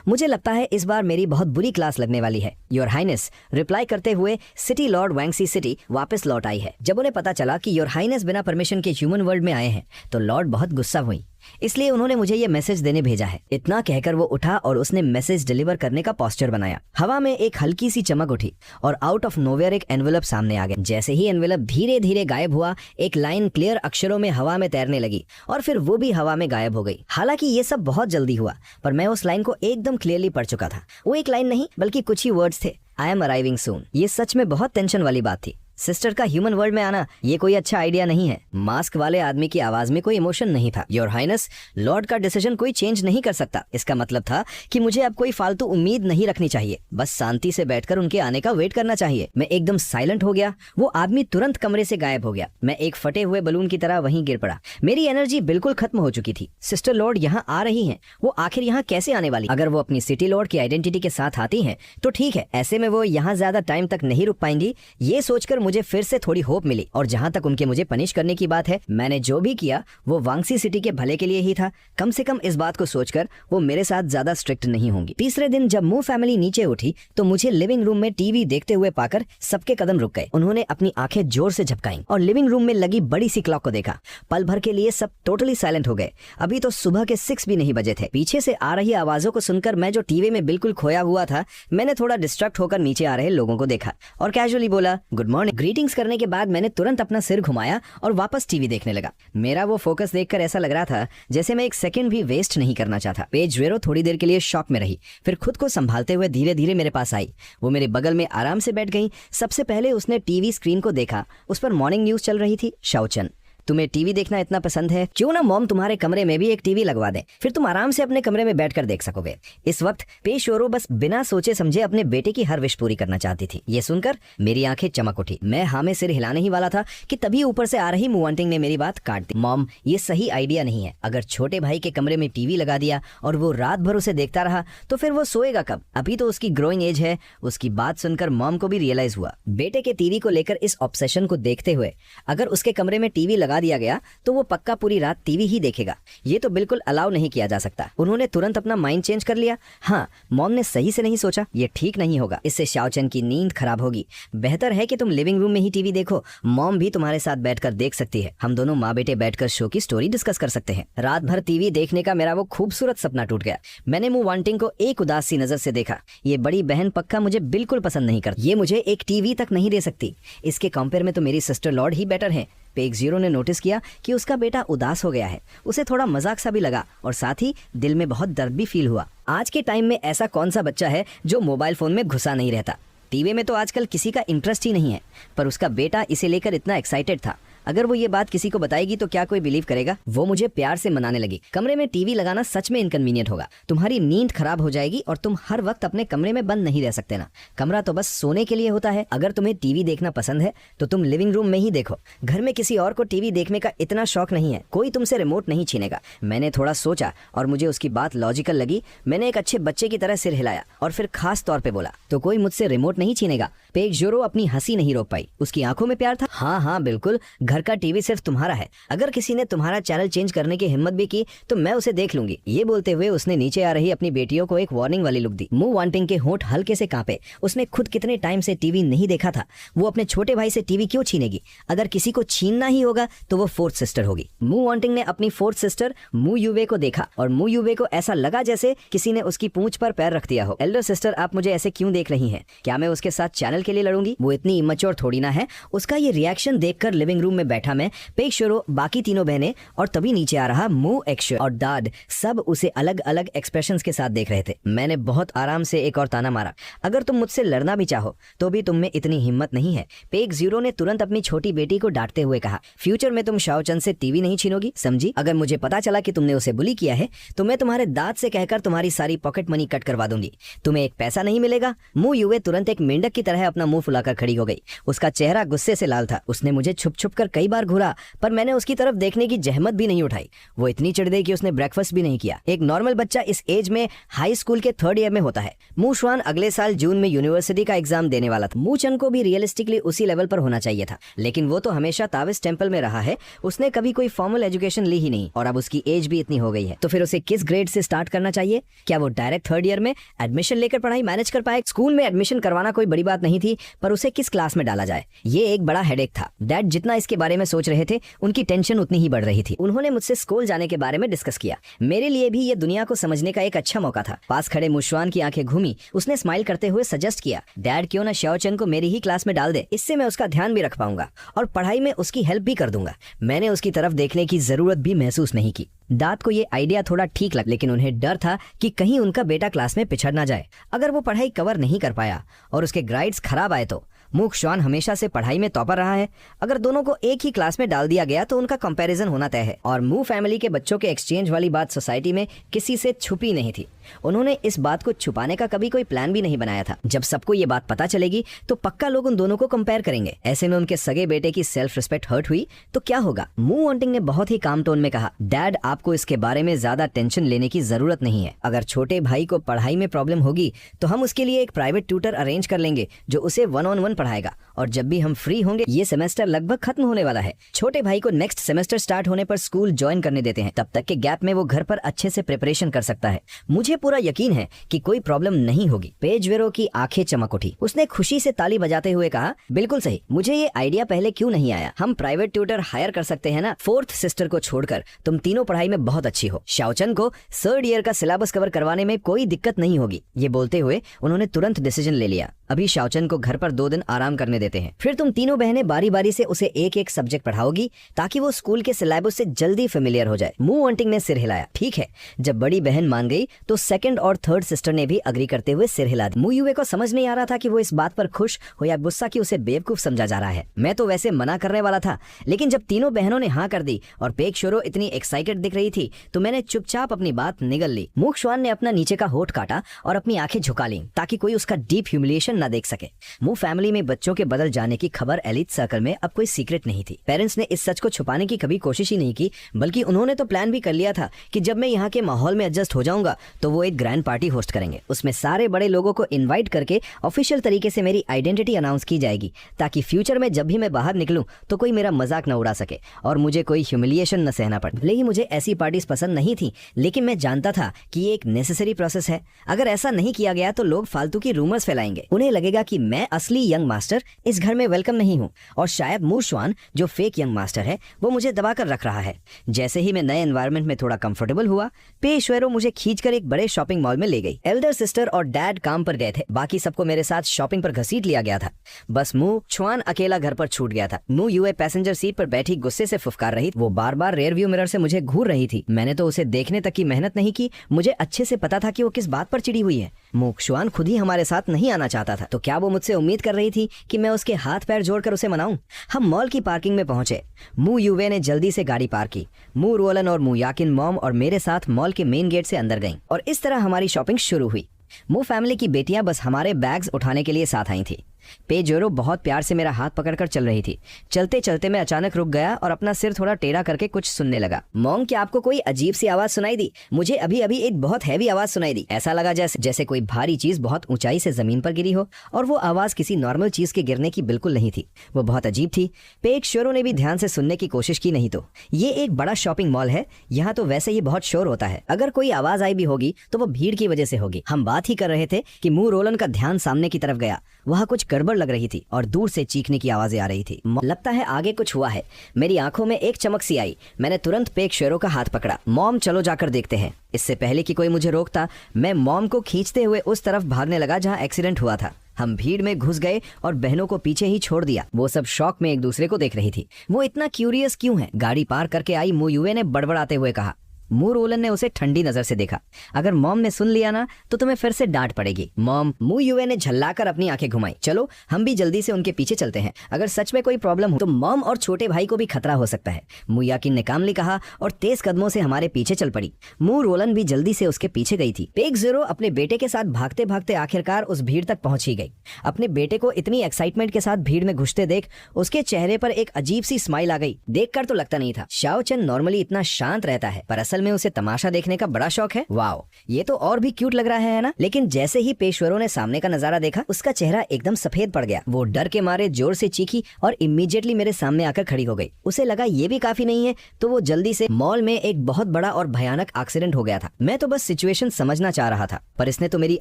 मुझे लगता है इस बार मेरी बहुत बुरी क्लास लगने वाली है। योर हाइनेस रिप्लाई करते हुए सिटी लॉर्ड वैंगसी सिटी वापस लौट आई है। जब उन्हें पता चला कि योर हाइनेस बिना परमिशन के ह्यूमन वर्ल्ड में आए हैं तो लॉर्ड बहुत गुस्सा हुई, इसलिए उन्होंने मुझे ये मैसेज देने भेजा है। इतना कहकर वो उठा और उसने मैसेज डिलीवर करने का पोस्चर बनाया। हवा में एक हल्की सी चमक उठी और आउट ऑफ नोवेयर एक एनवेलप सामने आ गया। जैसे ही एनवेलप धीरे धीरे गायब हुआ, एक लाइन क्लियर अक्षरों में हवा में तैरने लगी और फिर वो भी हवा में गायब हो गई। हालांकि ये सब बहुत जल्दी हुआ, पर मैं उस लाइन को एकदम क्लियरली पढ़ चुका था। वो एक लाइन नहीं बल्कि कुछ ही वर्ड्स थे, आई एम अराइविंग सून। ये सच में बहुत टेंशन वाली बात थी। सिस्टर का ह्यूमन वर्ल्ड में आना ये कोई अच्छा आइडिया नहीं है। मास्क वाले आदमी की आवाज में कोई इमोशन नहीं था। योर हाइनेस, लॉर्ड का डिसीजन कोई चेंज नहीं कर सकता। इसका मतलब था कि मुझे अब कोई फालतू उम्मीद नहीं रखनी चाहिए, बस शांति से बैठकर उनके आने का वेट करना चाहिए। मैं एकदम साइलेंट हो गया। वो आदमी तुरंत कमरे से गायब हो गया। मैं एक फटे हुए बलून की तरह वहीं गिर पड़ा। मेरी एनर्जी बिल्कुल खत्म हो चुकी थी। सिस्टर लॉर्ड यहाँ आ रही है, वो आखिर यहाँ कैसे आने वाली? अगर वो अपनी सिटी लॉर्ड की आइडेंटिटी के साथ आती है तो ठीक है, ऐसे में वो यहाँ ज्यादा टाइम तक नहीं रुक पाएंगी। ये सोचकर मुझे फिर से थोड़ी होप मिली। और जहां तक उनके मुझे पनिश करने की बात है, मैंने जो भी किया वो वांगसी सिटी के भले के लिए ही था। कम से कम इस बात को सोचकर वो मेरे साथ ज्यादा स्ट्रिक्ट नहीं होंगी। तीसरे दिन जब मू फैमिली नीचे उठी तो मुझे लिविंग रूम में टीवी देखते हुए पाकर सबके कदम रुक गए। उन्होंने अपनी आंखें जोर से झपकाई और लिविंग रूम में लगी बड़ी सी क्लॉक को देखा। पल भर के लिए सब टोटली साइलेंट हो गए। अभी तो सुबह के 6 भी नहीं बजे थे। पीछे से आ रही आवाजों को सुनकर मैं जो टीवी में बिल्कुल खोया हुआ था, मैंने थोड़ा डिस्ट्रैक्ट होकर नीचे आ रहे लोगों को देखा और कैजुअली बोला गुड मॉर्निंग। ग्रीटिंग्स करने के बाद मैंने तुरंत अपना सिर घुमाया और वापस टीवी देखने लगा। मेरा वो फोकस देखकर ऐसा लग रहा था जैसे मैं एक सेकंड भी वेस्ट नहीं करना चाहता। पेज वेरो थोड़ी देर के लिए शॉक में रही, फिर खुद को संभालते हुए धीरे धीरे मेरे पास आई। वो मेरे बगल में आराम से बैठ गई। सबसे पहले उसने टीवी स्क्रीन को देखा। उस पर मॉर्निंग न्यूज चल रही थी। शाओचन, तुम्हें टीवी देखना इतना पसंद है, क्यों ना मॉम तुम्हारे कमरे में भी एक टीवी लगवा दे, फिर तुम आराम से अपने कमरे में बैठकर देख सकोगे। इस वक्त पेशोरो बस बिना सोचे समझे अपने बेटे की हर विश पूरी करना चाहती थी। ये सुनकर मेरी आंखें चमक उठी। मैं हाँ में सिर हिलाने ही वाला था कि तभी ऊपर से आ रही मुवांटिंग ने मेरी बात काट दी। मॉम, ये सही आइडिया नहीं है। अगर छोटे भाई के कमरे में टीवी लगा दिया और वो रात भर उसे देखता रहा तो फिर वो सोएगा कब? अभी तो उसकी ग्रोइंग एज है। उसकी बात सुनकर मॉम को भी रियलाइज हुआ। बेटे के टीवी को लेकर इस ऑब्सेशन को देखते हुए अगर उसके कमरे में टीवी लगा दिया गया तो वो पक्का पूरी रात टीवी ही देखेगा। ये तो बिल्कुल अलाउ नहीं किया जा सकता। उन्होंने तुरंत अपना माइंड चेंज कर लिया। हाँ, मॉम ने सही से नहीं सोचा। ये ठीक नहीं होगा, इससे शाओचन की नींद खराब होगी। बेहतर है कि तुम लिविंग रूम में ही टीवी देखो। मॉम भी तुम्हारे साथ बैठकर देख सकती है। हम दोनों माँ बेटे बैठकर शो की स्टोरी डिस्कस कर सकते हैं। रात भर टीवी देखने का मेरा वो खूबसूरत सपना टूट गया। मैंने मू वांटिंग को एक उदास सी नजर से देखा। ये बड़ी बहन पक्का मुझे बिल्कुल पसंद नहीं करती। ये मुझे एक टीवी तक नहीं दे सकती। इसके कंपेयर में तो मेरी सिस्टर लॉर्ड ही बेटर है। पेग जीरो ने नोटिस किया कि उसका बेटा उदास हो गया है। उसे थोड़ा मजाक सा भी लगा और साथ ही दिल में बहुत दर्द भी फील हुआ। आज के टाइम में ऐसा कौन सा बच्चा है जो मोबाइल फोन में घुसा नहीं रहता? टीवी में तो आजकल किसी का इंटरेस्ट ही नहीं है, पर उसका बेटा इसे लेकर इतना एक्साइटेड था। अगर वो ये बात किसी को बताएगी तो क्या कोई बिलीव करेगा? वो मुझे प्यार से मनाने लगी। कमरे में टीवी लगाना सच में इनकन्वीनियंट होगा। तुम्हारी नींद खराब हो जाएगी और तुम हर वक्त अपने कमरे में बंद नहीं रह सकते ना। कमरा तो बस सोने के लिए होता है। अगर तुम्हें टीवी देखना पसंद है तो तुम लिविंग रूम में ही देखो। घर में किसी और को टीवी देखने का इतना शौक नहीं है। कोई तुमसे रिमोट नहीं छीनेगा। मैंने थोड़ा सोचा और मुझे उसकी बात लॉजिकल लगी। मैंने एक अच्छे बच्चे की तरह सिर हिलाया और फिर खास तौर पे बोला, तो कोई मुझसे रिमोट नहीं छीनेगा? पेग जोरो अपनी हंसी नहीं रोक पाई। उसकी आंखों में प्यार था। हाँ बिल्कुल, घर का टीवी सिर्फ तुम्हारा है। अगर किसी ने तुम्हारा चैनल चेंज करने की हिम्मत भी की तो मैं उसे देख लूंगी। ये बोलते हुए उसने नीचे आ रही अपनी बेटियों को एक वार्निंग वाली लुक दी। मू वांटिंग के होंठ हल्के से कांपे। उसने खुद कितने टाइम से टीवी नहीं देखा था। वो अपने छोटे भाई से टीवी क्यों छीनेगी? अगर किसी को छीनना ही होगा तो वो फोर्थ सिस्टर होगी। मू वांटिंग ने अपनी फोर्थ सिस्टर मू यूवे को देखा और मू यूवे को ऐसा लगा जैसे किसी ने उसकी पूंछ पर पैर रख दिया हो। एल्डर सिस्टर, आप मुझे ऐसे क्यों देख रही हैं? क्या मैं उसके साथ चैनल के लिए लड़ूंगी? वो इतनी इमैच्योर थोड़ी ना है। उसका ये रिएक्शन देखकर लिविंग रूम में में बैठा मैं, पेक शोरो, बाकी तीनों बहनें और तभी नीचे आ रहा मू एक्शो और दाद, सब उसे अलग अलग एक्सप्रेशंस के साथ देख रहे थे। मैंने बहुत आराम से एक और ताना मारा, अगर तुम मुझसे लड़ना भी चाहो तो भी तुम में इतनी हिम्मत नहीं है। पेक जीरो ने तुरंत अपनी छोटी बेटी को डांटते हुए कहा, फ्यूचर में तुम शाओचन से टीवी नहीं छीनोगी, समझी? अगर मुझे पता चला कि तुमने उसे बुली किया है तो मैं तुम्हारे दांत से कहकर तुम्हारी सारी पॉकेट मनी कट करवा दूंगी, तुम्हें एक पैसा नहीं मिलेगा। मू युवे तुरंत एक मेंढक की तरह अपना मुंह फुलाकर खड़ी हो गई। उसका चेहरा गुस्से से लाल था। उसने मुझे छुप छुप कर कई बार घूरा, पर मैंने उसकी तरफ देखने की जहमत भी नहीं उठाई। वो इतनी चिढ़ गई कि उसने ब्रेकफास्ट भी नहीं किया। एक नॉर्मल बच्चा इस एज में हाई स्कूल के 3rd ईयर में होता है। मू शुआन अगले साल जून में यूनिवर्सिटी का एग्जाम देने वाला था। मू चन को भी रियलिस्टिकली उसी लेवल पर होना चाहिए था, लेकिन वो तो हमेशा ताविस टेंपल में रहा है, उसने कभी कोई फॉर्मल एजुकेशन ली ही नहीं और अब उसकी एज भी इतनी हो गई है। तो फिर उसे किस ग्रेड से स्टार्ट करना चाहिए? क्या वो डायरेक्ट 3rd ईयर में एडमिशन लेकर पढ़ाई मैनेज कर पाए? स्कूल में एडमिशन करवाना कोई बड़ी बात नहीं थी, पर उसे किस क्लास में डाला जाए, ये एक बड़ा हेडेक था। डैड जितना इसके बारे में सोच रहे थे, उनकी टेंशन उतनी ही बढ़ रही थी। उन्होंने मुझसे स्कूल जाने के बारे में डिस्कस किया। मेरे लिए भी ये दुनिया को समझने का एक अच्छा मौका था। पास खड़े मुशवान की आंखें घूमी। उसने स्माइल करते हुए सजेस्ट किया, डैड क्यों ना शाओचन को मेरी ही क्लास में डाल दे, इससे मैं उसका ध्यान भी रख पाऊंगा और पढ़ाई में उसकी हेल्प भी कर दूंगा। मैंने उसकी तरफ देखने की जरूरत भी महसूस नहीं की। दाद को ये आइडिया थोड़ा ठीक लगा, लेकिन उन्हें डर था कि कहीं उनका बेटा क्लास में पिछड़ ना जाए। अगर वो पढ़ाई कवर नहीं कर पाया और उसके ग्रेड्स खराब आए तो। मूक शुआन हमेशा से पढ़ाई में टॉपर रहा है। अगर दोनों को एक ही क्लास में डाल दिया गया तो उनका कंपैरिजन होना तय है। और मू फैमिली के बच्चों के एक्सचेंज वाली बात सोसाइटी में किसी से छुपी नहीं थी। उन्होंने इस बात को छुपाने का कभी कोई प्लान भी नहीं बनाया था। जब सबको ये बात पता चलेगी तो पक्का लोग उन दोनों को कंपेयर करेंगे। ऐसे में उनके सगे बेटे की सेल्फ रिस्पेक्ट हर्ट हुई तो क्या होगा? मू वॉन्टिंग ने बहुत ही काम टोन में कहा, डैड आपको इसके बारे में ज्यादा टेंशन लेने की जरूरत नहीं है। अगर छोटे भाई को पढ़ाई में प्रॉब्लम होगी तो हम उसके लिए एक प्राइवेट ट्यूटर अरेंज कर लेंगे जो उसे 1-on-1 पढ़ाएगा। और जब भी हम फ्री होंगे, ये सेमेस्टर लगभग खत्म होने वाला है, छोटे भाई को नेक्स्ट सेमेस्टर स्टार्ट होने पर स्कूल ज्वाइन करने देते हैं। तब तक के गैप में वो घर पर अच्छे से प्रिपरेशन कर सकता है। मुझे पूरा यकीन है कि कोई प्रॉब्लम नहीं होगी। पेजवेरो की आंखें चमक उठी। उसने खुशी से ताली बजाते हुए कहा, बिल्कुल सही, मुझे ये आइडिया पहले क्यों नहीं आया? हम प्राइवेट ट्यूटर हायर कर सकते हैं ना। 4th सिस्टर को छोड़कर तुम तीनों पढ़ाई में बहुत अच्छी हो। शाओचन को 3rd ईयर का सिलेबस कवर करवाने में कोई दिक्कत नहीं होगी। ये बोलते हुए उन्होंने तुरंत डिसीजन ले लिया, अभी शाओचन को घर पर 2 दिन आराम करने देते हैं, फिर तुम तीनों बहनें बारी बारी से उसे एक एक सब्जेक्ट पढ़ाओगी ताकि वो स्कूल के सिलेबस से जल्दी फेमिलियर हो जाए। मू वॉन्टिंग ने सिर हिलाया। ठीक है। जब बड़ी बहन मान गई तो 2nd और 3rd सिस्टर ने भी अग्री करते हुए सिर हिला दिया। मू युवे को समझ नहीं आ रहा था कि वो इस बात पर खुश हो या गुस्सा कि उसे बेवकूफ समझा जा रहा है। मैं तो वैसे मना करने वाला था, लेकिन जब तीनों बहनों ने हाँ कर दी और पेक शोरो इतनी एक्साइटेड दिख रही थी तो मैंने चुपचाप अपनी बात निगल ली। मूक शुआन ने अपना नीचे का होठ काटा और अपनी आंखें झुका ली ताकि कोई उसका डीप ह्यूमिलिएशन न देख सके। मू फैमिली में बच्चों के बदल जाने की खबर एलिट सर्कल में अब कोई सीक्रेट नहीं थी। पेरेंट्स ने इस सच को छुपाने की कभी कोशिश ही नहीं की, बल्कि उन्होंने तो प्लान भी कर लिया था कि जब मैं यहाँ के माहौल में एडजस्ट हो जाऊंगा तो वो एक ग्रैंड पार्टी होस्ट करेंगे। उसमें सारे बड़े लोगों को इन्वाइट करके ऑफिशियल तरीके से मेरी आइडेंटिटी अनाउंस की जाएगी ताकि फ्यूचर में जब भी मैं बाहर निकलूं तो कोई मेरा मजाक न उड़ा सके और मुझे कोई ह्यूमिलिएशन न सहना पड़े। भले ही मुझे ऐसी पार्टीज पसंद नहीं थी, लेकिन मैं जानता था कि ये एक नेसेसरी प्रोसेस है। अगर ऐसा नहीं किया गया तो लोग फालतू की रूमर्स फैलाएंगे। उन्हें लगेगा कि मैं असली यंग मास्टर इस घर में वेलकम नहीं हूँ और शायद मू शुआन जो फेक यंग मास्टर है वो मुझे दबाकर रख रहा है। जैसे ही मैं नए एनवायरनमेंट में थोड़ा कंफर्टेबल हुआ, पेशवेरो मुझे खींचकर एक बड़े शॉपिंग मॉल में ले गई। एल्डर सिस्टर और डैड काम पर गए थे, बाकी सबको मेरे साथ शॉपिंग पर घसीट लिया गया था। बस मू शुआन अकेला घर पर छूट गया था। मू यूए पैसेंजर सीट पर बैठी गुस्से से फुफकार रही। वो बार बार रेयर व्यू मिरर से मुझे घूर रही थी। मैंने तो उसे देखने तक की मेहनत नहीं की। मुझे अच्छे से पता था कि वो किस बात पर चिड़ी हुई है। मू शुआन खुद ही हमारे साथ नहीं आना चाहता था, तो क्या वो मुझसे उम्मीद कर रही थी कि मैं उसके हाथ पैर जोड़कर उसे मनाऊं? हम मॉल की पार्किंग में पहुंचे। मू यूवे ने जल्दी से गाड़ी पार्क की। मू रोलन और मू याकिन मॉम और मेरे साथ मॉल के मेन गेट से अंदर गईं और इस तरह हमारी शॉपिंग शुरू हुई। मू फैमिली की बेटियां बस हमारे बैग्स उठाने के लिए साथ आई थी। पेजोरो बहुत प्यार से मेरा हाथ पकड़कर चल रही थी। चलते चलते मैं अचानक रुक गया और अपना सिर थोड़ा टेढ़ा करके कुछ सुनने लगा। मॉम, क्या आपको कोई अजीब सी आवाज सुनाई दी? मुझे अभी अभी एक बहुत हैवी आवाज सुनाई दी। ऐसा लगा जैसे कोई भारी चीज बहुत ऊंचाई से जमीन पर गिरी हो, और वो आवाज किसी नॉर्मल चीज के गिरने की बिल्कुल नहीं थी। वो बहुत अजीब थी। पेक शोरो ने भी ध्यान से सुनने की कोशिश की नहीं तो। ये एक बड़ा शॉपिंग मॉल है, यहाँ तो वैसे ही बहुत शोर होता है। अगर कोई आवाज आई भी होगी तो वो भीड़ की वजह से होगी। हम बात ही कर रहे थे कि मू रोलन का ध्यान सामने की तरफ गया। वहाँ कुछ गड़बड़ लग रही थी और दूर से चीखने की आवाजें आ रही थी। लगता है आगे कुछ हुआ है। मेरी आंखों में एक चमक सी आई। मैंने तुरंत पेक शेरो का हाथ पकड़ा। मॉम, चलो जाकर देखते हैं। इससे पहले कि कोई मुझे रोकता, मैं मॉम को खींचते हुए उस तरफ भागने लगा जहां एक्सीडेंट हुआ था। हम भीड़ में घुस गए और बहनों को पीछे ही छोड़ दिया। वो सब शौक में एक दूसरे को देख रही थी। वो इतना क्यूरियस क्यों है? गाड़ी पार करके आई मु युवे ने बड़बड़ाते हुए कहा। मु रोलन ने उसे ठंडी नजर से देखा। अगर मॉम ने सुन लिया ना तो तुम्हें फिर से डांट पड़ेगी। मॉम, मु युवे ने झल्लाकर अपनी आंखें घुमाई। चलो हम भी जल्दी से उनके पीछे चलते हैं। अगर सच में कोई प्रॉब्लम हो तो मॉम और छोटे भाई को भी खतरा हो सकता है, मुयाकिन ने कामली कहा और तेज कदमों से हमारे पीछे चल पड़ी। मु रोलन भी जल्दी से उसके पीछे गई थी। पेग ज़ीरो अपने बेटे के साथ भागते भागते आखिरकार उस भीड़ तक पहुंच ही गई। अपने बेटे को इतनी एक्साइटमेंट के साथ भीड़ में घुसते देख उसके चेहरे पर एक अजीब सी स्माइल आ गई। देखकर तो लगता नहीं था। शाओ चेन नॉर्मली इतना शांत रहता है, पर असल में उसे तमाशा देखने का बड़ा शौक है। वाओ, ये तो और भी क्यूट लग रहा है ना? लेकिन जैसे ही पेशवरों ने सामने का नजारा देखा उसका चेहरा एकदम सफेद पड़ गया। वो डर के मारे जोर से चीखी और इमीडिएटली मेरे सामने आकर खड़ी हो गई। उसे लगा ये भी काफी नहीं है तो वो जल्दी से मॉल में एक बहुत बड़ा और भयानक एक्सीडेंट हो गया था। मैं तो बस सिचुएशन समझना चाह रहा था, पर इसने तो मेरी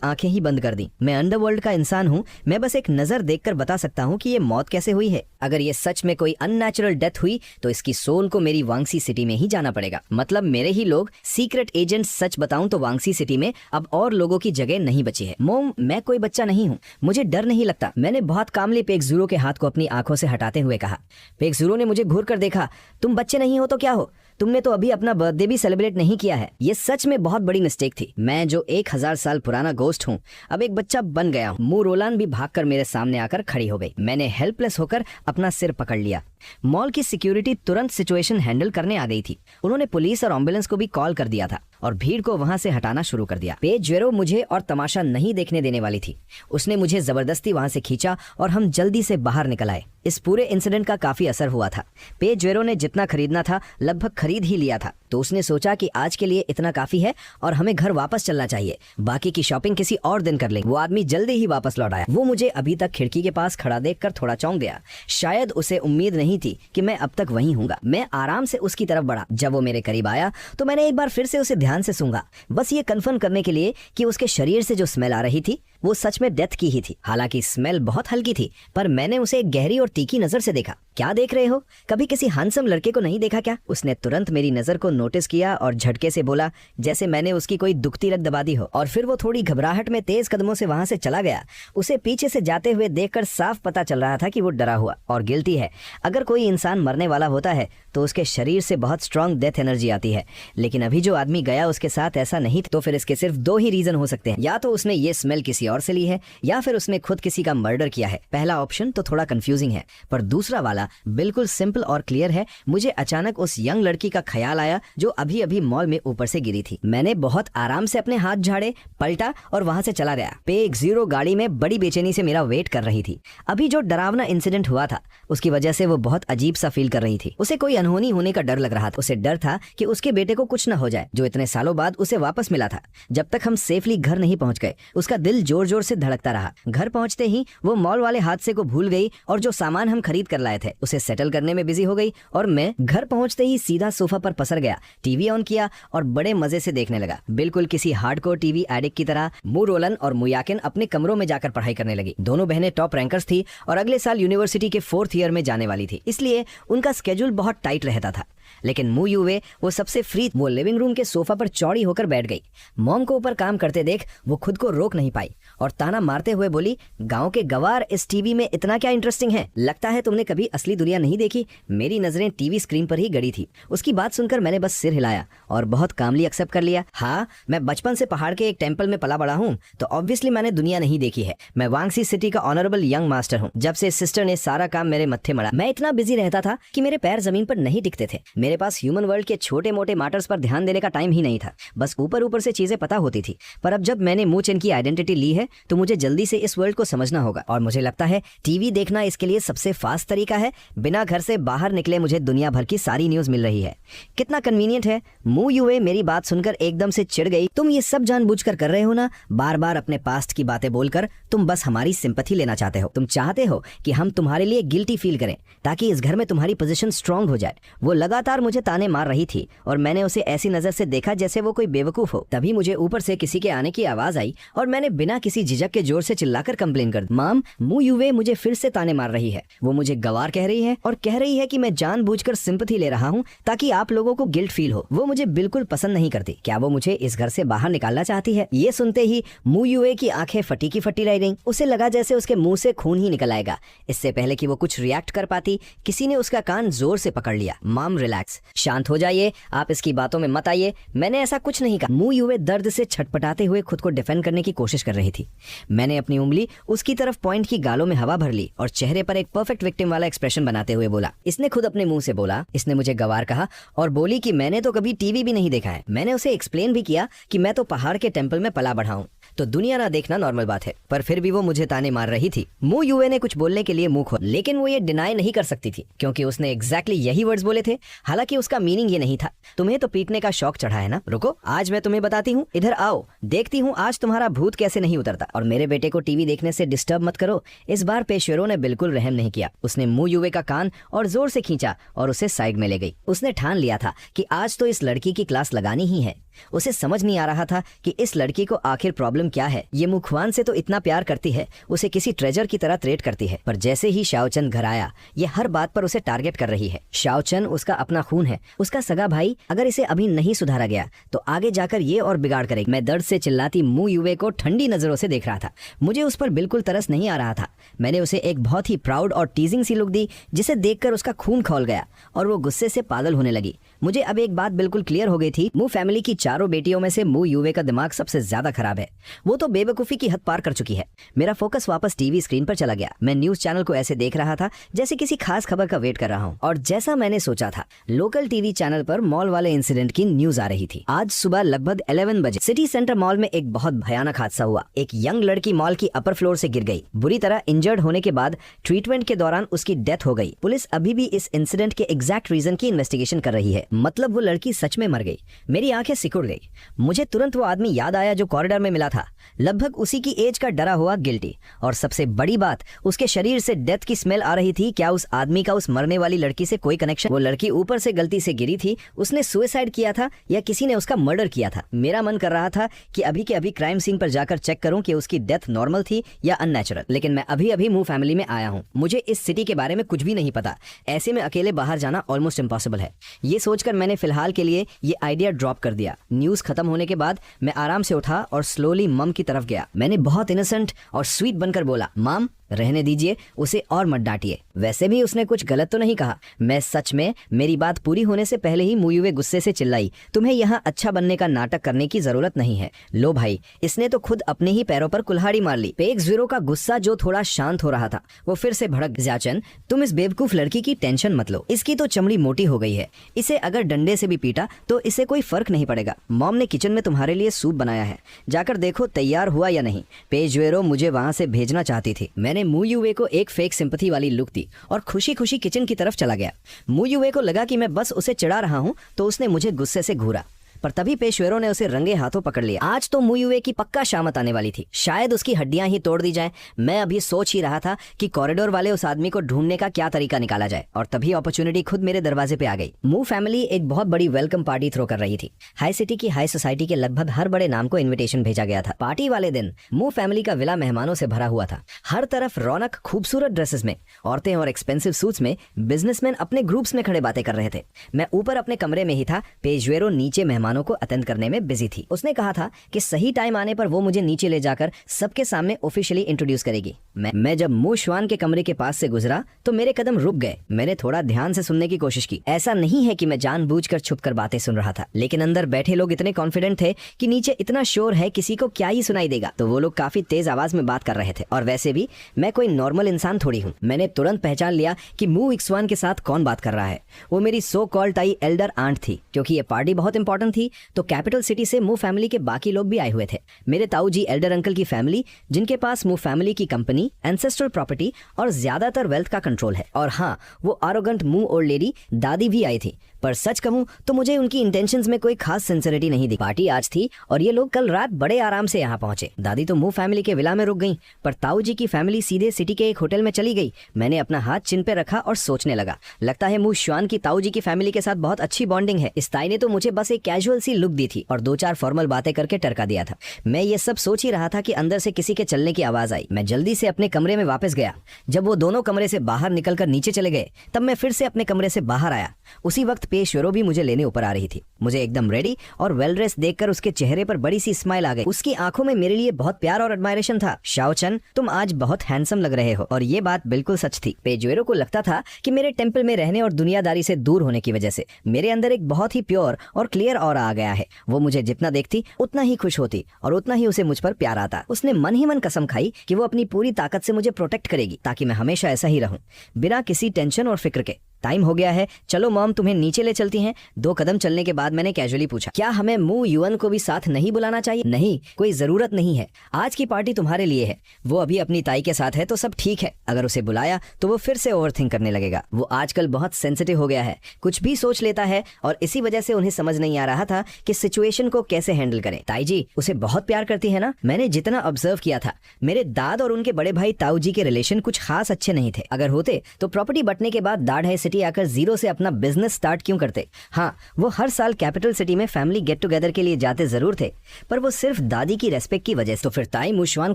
आंखें ही बंद कर दी। मैं अंडरवर्ल्ड का इंसान हूँ, मैं बस एक नजर देखकर बता सकता हूँ कि ये मौत कैसे हुई है। अगर ये सच में कोई अननेचुरल डेथ हुई तो इसकी सोल को मेरी वांगसी सिटी में ही जाना पड़ेगा। मतलब मेरे ही लोग सीक्रेट एजेंट। सच बताऊं तो वांगसी सिटी में अब और लोगों की जगह नहीं बची है। मोम, मैं कोई बच्चा नहीं हूँ, मुझे डर नहीं लगता, मैंने बहुत कामली पेग ज़ीरो के हाथ को अपनी आंखों से हटाते हुए कहा। पेग ज़ीरो ने मुझे घूर कर देखा। तुम बच्चे नहीं हो तो क्या हो? तुमने तो अभी अपना बर्थडे भी सेलिब्रेट नहीं किया है। ये सच में बहुत बड़ी मिस्टेक थी। मैं जो 1000 साल पुराना गोस्ट हूँ अब एक बच्चा बन गया हूँ। मु रोलान भी भागकर मेरे सामने आकर खड़ी हो गई। मैंने हेल्पलेस होकर अपना सिर पकड़ लिया। मॉल की सिक्योरिटी तुरंत सिचुएशन हैंडल करने आ गई थी। उन्होंने पुलिस और एम्बुलेंस को भी कॉल कर दिया था और भीड़ को वहां से हटाना शुरू कर दिया। पेज ज़ीरो मुझे और तमाशा नहीं देखने देने वाली थी। उसने मुझे जबरदस्ती वहां से खींचा और हम जल्दी से बाहर निकल आए। इस पूरे इंसिडेंट का काफी असर हुआ था। पेज ज़ीरो ने जितना खरीदना था लगभग खरीद ही लिया था, तो उसने सोचा कि आज के लिए इतना काफी है और हमें घर वापस चलना चाहिए। बाकी की शॉपिंग किसी और दिन कर लेंगे। वो आदमी जल्दी ही वापस लौट आया। वो मुझे अभी तक खिड़की के पास खड़ा देखकर थोड़ा चौंक गया। शायद उसे उम्मीद नहीं थी कि मैं अब तक वहीं हूँगा। मैं आराम से उसकी तरफ बढ़ा। जब वो मेरे करीब आया तो मैंने एक बार फिर से उसे ध्यान से सूंघा, बस ये कंफर्म करने के लिए कि उसके शरीर से जो स्मेल आ रही थी वो सच में डेथ की ही थी। हालांकि स्मेल बहुत हल्की थी, पर मैंने उसे एक गहरी और तीखी नजर से देखा। क्या देख रहे हो? कभी किसी हैंडसम लड़के को नहीं देखा क्या? उसने तुरंत मेरी नजर को नोटिस किया और झटके से बोला जैसे मैंने उसकी कोई दुखती रग दबा दी हो। और फिर वो थोड़ी घबराहट में तेज कदमों से वहां से चला गया। उसे पीछे से जाते हुए देखकर साफ पता चल रहा था कि वो डरा हुआ और गिल्टी है। अगर कोई इंसान मरने वाला होता है तो उसके शरीर से बहुत स्ट्रांग डेथ एनर्जी आती है, लेकिन अभी जो आदमी गया उसके साथ ऐसा नहीं। तो फिर इसके सिर्फ दो ही रीजन हो सकते हैं, या तो उसने ये स्मेल किसी और से ली है या फिर उसने खुद किसी का मर्डर किया है। पहला ऑप्शन तो थोड़ा कंफ्यूजिंग है, पर दूसरा वाला बिल्कुल सिंपल और क्लियर है। मुझे अचानक उस यंग लड़की का ख्याल आया जो अभी अभी मॉल में ऊपर से गिरी थी। मैंने बहुत आराम से अपने हाथ झाड़े, पलटा और वहां से चला गया। पेग ज़ीरो गाड़ी में बड़ी बेचैनी से मेरा वेट कर रही थी। अभी जो डरावना इंसिडेंट हुआ था उसकी वजह से वो बहुत अजीब सा फील कर रही थी। उसे कोई अनहोनी होने का डर लग रहा था। उसे डर था कि उसके बेटे को कुछ न हो जाए जो इतने सालों बाद उसे वापस मिला था। जब तक हम सेफली घर नहीं पहुंच गए उसका दिल जोर जोर से धड़कता रहा। घर पहुंचते ही वो मॉल वाले हादसे को भूल गई और जो सामान हम खरीद कर लाए थे उसे सेटल करने में बिजी हो गई। और मैं घर पहुंचते ही सीधा सोफा पर पसर गया, टीवी ऑन किया और बड़े मजे से देखने लगा। बिल्कुल किसी हार्डकोर टीवी एडिक्ट की तरह मु रोलन और मुयाकिन अपने कमरों में जाकर पढ़ाई करने लगी। दोनों बहनें टॉप रैंकर्स थी और अगले साल यूनिवर्सिटी के 4th ईयर में जाने वाली थी, इसलिए उनका स्केड्यूल बहुत टाइट रहता था। लेकिन मु युवे वो सबसे फ्री। वो लिविंग रूम के सोफा पर चौड़ी होकर बैठ गई। मॉम को ऊपर काम करते देख वो खुद को रोक नहीं पाई और ताना मारते हुए बोली, गांव के गवार, इस टीवी में इतना क्या इंटरेस्टिंग है? लगता है तुमने कभी असली दुनिया नहीं देखी। मेरी नजरें टीवी स्क्रीन पर ही गड़ी थी। उसकी बात सुनकर मैंने बस सिर हिलाया और बहुत कामली एक्सेप्ट कर लिया। हाँ, मैं बचपन से पहाड़ के एक टेम्पल में पला बड़ा हूँ, तो ऑब्वियसली मैंने दुनिया नहीं देखी है। मैं वांगसी सिटी का ऑनरेबल यंग मास्टर हूँ। जब से सिस्टर ने सारा काम मेरे मत्थे मड़ा, मैं इतना बिजी रहता था कि मेरे पैर जमीन पर नहीं टिकते थे। मेरे पास ह्यूमन वर्ल्ड के छोटे मोटे मैटर्स पर ध्यान देने का टाइम ही नहीं था। बस ऊपर ऊपर से चीजें पता होती थी, पर अब जब मैंने मु चेन की आइडेंटिटी ली है तो मुझे जल्दी से इस वर्ल्ड को समझना होगा। और मुझे लगता है टीवी देखना इसके लिए सबसे फास्ट तरीका है। बिना घर से बाहर निकले मुझे दुनिया भर की सारी न्यूज मिल रही है। कितना कन्वीनियंट है। मु युवे मेरी बात सुनकर एकदम से चिढ़ गई। तुम ये सब जानबूझकर कर रहे हो ना? बार बार अपने पास्ट की बातें बोलकर तुम बस हमारी सिंपैथी लेना चाहते हो। तुम चाहते हो कि हम तुम्हारे लिए गिल्टी फील करें ताकि इस घर में तुम्हारी पोजीशन स्ट्रांग हो जाए। वो लगातार मुझे ताने मार रही थी और मैंने उसे ऐसी नजर से देखा जैसे वो कोई बेवकूफ हो। तभी मुझे ऊपर से किसी के आने की आवाज आई और मैंने बिना किसी सी झिझक के जोर से चिल्लाकर कंप्लेन कर दी, माम मू यूवे मुझे फिर से ताने मार रही है। वो मुझे गवार कह रही है और कह रही है कि मैं जानबूझकर सिंपैथी ले रहा हूँ ताकि आप लोगों को गिल्ट फील हो। वो मुझे बिल्कुल पसंद नहीं करती। क्या वो मुझे इस घर से बाहर निकालना चाहती है? ये सुनते ही मू यूवे की आंखें फटी की फटी रह गईं। उसे लगा जैसे उसके मुंह से खून ही निकल आएगा। इससे पहले कि वो कुछ रिएक्ट कर पाती, किसी ने उसका कान जोर से पकड़ लिया। माम रिलैक्स, शांत हो जाइए, आप इसकी बातों में मत आइए, मैंने ऐसा कुछ नहीं कहा। मू यूवे दर्द से छटपटाते हुए खुद को डिफेंड करने की कोशिश कर रही थी। मैंने अपनी उंगली उसकी तरफ पॉइंट की, गालों में हवा भर ली और चेहरे पर एक परफेक्ट विक्टिम वाला एक्सप्रेशन बनाते हुए बोला। इसने खुद अपने मुंह से बोला, इसने मुझे गवार कहा और बोली कि मैंने तो कभी टीवी भी नहीं देखा है। मैंने उसे एक्सप्लेन भी किया कि मैं तो पहाड़ के टेंपल में पला बढ़ा हूं, तो दुनिया ना देखना नॉर्मल बात है, पर फिर भी वो मुझे ताने मार रही थी। मू यूवे ने कुछ बोलने के लिए मुंह खोला, लेकिन वो ये डिनाई नहीं कर सकती थी क्योंकि उसने एग्जैक्टली यही वर्ड्स बोले थे। हालांकि उसका मीनिंग ये नहीं था। तुम्हें तो पीटने का शौक चढ़ा है ना, रुको आज मैं तुम्हें बताती हूँ, इधर आओ, देखती हूँ आज तुम्हारा भूत कैसे नहीं उतरता। और मेरे बेटे को टीवी देखने से डिस्टर्ब मत करो। इस बार पेशवेरों ने बिल्कुल रहम नहीं किया। उसने मू यूवे का कान और जोर से खींचा और उसे साइड में ले गई। उसने ठान लिया था कि आज तो इस लड़की की क्लास लगानी ही है। उसे समझ नहीं आ रहा था कि इस लड़की को आखिर प्रॉब्लम क्या है। ये मुखवान से तो इतना प्यार करती है, उसे किसी ट्रेजर की तरह ट्रीट करती है, पर जैसे ही शाओचन घर आया ये हर बात पर उसे टारगेट कर रही है। शाओचन उसका अपना खून है, उसका सगा भाई। अगर इसे अभी नहीं सुधारा गया तो आगे जाकर ये और बिगाड़ करेगी। मैं दर्द से चिल्लाती मू यूवे को ठंडी नजरों से देख रहा था। मुझे उस पर बिल्कुल तरस नहीं आ रहा था। मैंने उसे एक बहुत ही प्राउड और टीजिंग सी लुक दी जिसे देखकर उसका खून खौल गया और वो गुस्से से पागल होने लगी। मुझे अब एक बात बिल्कुल क्लियर हो गई थी, मू फैमिली की चारों बेटियों में से मू यूवे का दिमाग सबसे ज्यादा खराब है। वो तो बेवकूफी की हद पार कर चुकी है। मेरा फोकस वापस टीवी स्क्रीन पर चला गया। मैं न्यूज चैनल को ऐसे देख रहा था जैसे किसी खास खबर का वेट कर रहा हूँ। और जैसा मैंने सोचा था, लोकल टीवी चैनल पर मॉल वाले इंसिडेंट की न्यूज आ रही थी। आज सुबह लगभग 11 बजे सिटी सेंटर मॉल में एक बहुत भयानक हादसा हुआ। एक यंग लड़की मॉल की अपर फ्लोर से गिर गई। बुरी तरह इंजर्ड होने के बाद ट्रीटमेंट के दौरान उसकी डेथ हो गई। पुलिस अभी भी इस इंसिडेंट के एग्जैक्ट रीजन की इन्वेस्टिगेशन कर रही है। मतलब वो लड़की सच में मर गई। मेरी आंखें सिकुड़ गई। मुझे तुरंत वो आदमी याद आया जो कॉरिडोर में मिला था, लगभग उसी की एज का डरा हुआ गिल्टी। और सबसे बड़ी बात, उसके शरीर से डेथ की स्मेल आ रही थी। क्या उस आदमी का उस मरने वाली लड़की से कोई कनेक्शन? वो लड़की ऊपर से गलती से गिरी थी, उसने सुसाइड किया था या किसी ने उसका मर्डर किया था? मेरा मन कर रहा था कि अभी के अभी क्राइम सीन पर जाकर चेक करूं कि उसकी डेथ नॉर्मल थी या अननेचुरल। लेकिन मैं अभी अभी मू फैमिली में आया हूं, मुझे इस सिटी के बारे में कुछ भी नहीं पता। ऐसे में अकेले बाहर जाना ऑलमोस्ट इम्पॉसिबल है। ये सोचकर मैंने फिलहाल के लिए ये आइडिया ड्रॉप कर दिया। न्यूज खत्म होने के बाद मैं आराम से उठा और स्लोली मम की तरफ गया। मैंने बहुत इनोसेंट और स्वीट बनकर बोला, माम रहने दीजिए, उसे और मत डांटिए। वैसे भी उसने कुछ गलत तो नहीं कहा। मैं सच में, मेरी बात पूरी होने से पहले ही मू यूवे गुस्से से चिल्लाई, तुम्हें यहाँ अच्छा बनने का नाटक करने की जरूरत नहीं है। लो भाई, इसने तो खुद अपने ही पैरों पर कुल्हाड़ी मार ली। पेग जीरो का गुस्सा जो थोड़ा शांत हो रहा था वो फिर से भड़क, जाचन तुम इस बेवकूफ लड़की की टेंशन मत लो, इसकी तो चमड़ी मोटी हो गई है। इसे अगर डंडे से भी पीटा तो इसे कोई फर्क नहीं पड़ेगा। मॉम ने किचन में तुम्हारे लिए सूप बनाया है, जाकर देखो तैयार हुआ या नहीं। पेजवेरो मुझे वहां से भेजना चाहती थी। मैंने मू यूवे को एक फेक सिंपैथी वाली लुक दी और खुशी खुशी किचन की तरफ चला गया। मू यूवे को लगा कि मैं बस उसे चिढ़ा रहा हूं, तो उसने मुझे गुस्से से घूरा, पर तभी पेशवेरों ने उसे रंगे हाथों पकड़ लिया। आज तो मू यूवे की पक्का शामत आने वाली थी, शायद उसकी हड्डियां ही तोड़ दी जाएं। मैं अभी सोच ही रहा था कि कॉरिडोर वाले उस आदमी को ढूंढने का क्या तरीका निकाला जाए, और तभी अपॉर्चुनिटी खुद मेरे दरवाजे पे आ गई। मू फैमिली एक बहुत बड़ी वेलकम पार्टी थ्रो कर रही थी। हाई सिटी की हाई सोसाइटी के लगभग हर बड़े नाम को इन्विटेशन भेजा गया था। पार्टी वाले दिन मू फैमिली का विला मेहमानों से भरा हुआ था। हर तरफ रौनक, खूबसूरत ड्रेसेस में औरतें और एक्सपेंसिव सूट्स में बिजनेसमैन अपने ग्रुप्स में खड़े बातें कर रहे थे। मैं ऊपर अपने कमरे में ही था, पेजवेरो नीचे मेहमानों को अटेंड करने में बिजी थी। उसने कहा था कि सही टाइम आने पर वो मुझे नीचे ले जाकर सबके सामने ऑफिशियली इंट्रोड्यूस करेगी। मैं जब मू श्वान के कमरे के पास से गुजरा तो मेरे कदम रुक गए। मैंने थोड़ा ध्यान से सुनने की कोशिश की। ऐसा नहीं है कि मैं जानबूझकर छुपकर बातें सुन रहा था, लेकिन अंदर बैठे लोग इतने कॉन्फिडेंट थे कि नीचे इतना शोर है किसी को क्या ही सुनाई देगा, तो वो लोग काफी तेज आवाज में बात कर रहे थे। और वैसे भी मैं कोई नॉर्मल इंसान थोड़ी हूँ। मैंने तुरंत पहचान लिया कि मू इक्सवान के साथ कौन बात कर रहा है। वो मेरी so called I elder aunt थी। क्योंकि ये पार्टी बहुत इंपॉर्टेंट थी तो कैपिटल सिटी से मू फैमिली के बाकी लोग भी आए हुए थे। मेरे ताऊ जी एल्डर अंकल की फैमिली, जिनके पास मू फैमिली की कंपनी, एंसेस्ट्रल प्रॉपर्टी और ज्यादातर वेल्थ का कंट्रोल है। और हाँ, वो आरोगेंट मू ओल्ड लेडी दादी भी आई थी। पर सच कहूँ तो मुझे उनकी इंटेंशंस में कोई खास सिंसियरिटी नहीं दिखी। पार्टी आज थी और ये लोग कल रात बड़े आराम से यहाँ पहुंचे। दादी तो मू फैमिली के विला में रुक गई, पर ताऊ जी की फैमिली सीधे सिटी के एक होटल में चली गई। मैंने अपना हाथ चिन पे रखा और सोचने लगा, लगता है मू शुआन की ताऊ जी की फैमिली के साथ बहुत अच्छी बॉन्डिंग है। इस ताई ने तो मुझे बस एक कैजुअल सी लुक दी थी और 2-4 फॉर्मल बातें करके टरका दिया था। मैं ये सब सोच ही रहा था कि अंदर से किसी के चलने की आवाज आई। मैं जल्दी से अपने कमरे में वापस गया। जब वो दोनों कमरे से बाहर निकलकर नीचे चले गए तब मैं फिर से अपने कमरे से बाहर आया। उसी वक्त पेशवेरो भी मुझे लेने ऊपर आ रही थी। मुझे एकदम रेडी और वेल ड्रेस देखकर उसके चेहरे पर बड़ी सी स्माइल आ गई। उसकी आंखों में मेरे लिए बहुत प्यार और एडमायरेशन था। शाओ चन, तुम आज बहुत हैंडसम लग रहे हो। और ये बात बिल्कुल सच थी। पेजुएरो को लगता था कि मेरे टेंपल में रहने और दुनियादारी से दूर होने की वजह से मेरे अंदर एक बहुत ही प्योर और क्लियर ऑरा आ गया है। वो मुझे जितना देखती उतना ही खुश होती और उतना ही उसे मुझ पर प्यार आता। उसने मन ही मन कसम खाई कि वो अपनी पूरी ताकत से मुझे प्रोटेक्ट करेगी ताकि मैं हमेशा ऐसा ही रहूं, बिना किसी टेंशन और फिक्र के। टाइम हो गया है, चलो मॉम तुम्हें नीचे ले चलती हैं। 2 कदम चलने के बाद मैंने कैजुअली पूछा, क्या हमें मू युअन को भी साथ नहीं बुलाना चाहिए? नहीं, कोई जरूरत नहीं है। आज की पार्टी तुम्हारे लिए है। वो अभी अपनी ताई के साथ है तो सब ठीक है। अगर उसे बुलाया तो वो फिर से ओवरथिंक करने लगेगा। वो आजकल बहुत सेंसिटिव हो गया है, कुछ भी सोच लेता है और इसी वजह से उन्हें समझ नहीं आ रहा था कि सिचुएशन को कैसे हैंडल करें। ताई जी उसे बहुत प्यार करती है ना? मैंने जितना ऑब्जर्व किया था, मेरे दाद और उनके बड़े भाई ताऊ जी के रिलेशन कुछ खास अच्छे नहीं थे। अगर होते तो प्रॉपर्टी बंटने के बाद दाढ़ सिटी आकर जीरो से अपना बिजनेस स्टार्ट क्यों करते? हाँ, वो हर साल कैपिटल सिटी में फैमिली गेट टुगेदर के लिए जाते जरूर थे, पर वो सिर्फ दादी की रेस्पेक्ट की वजह से। तो फिर ताई मुशवान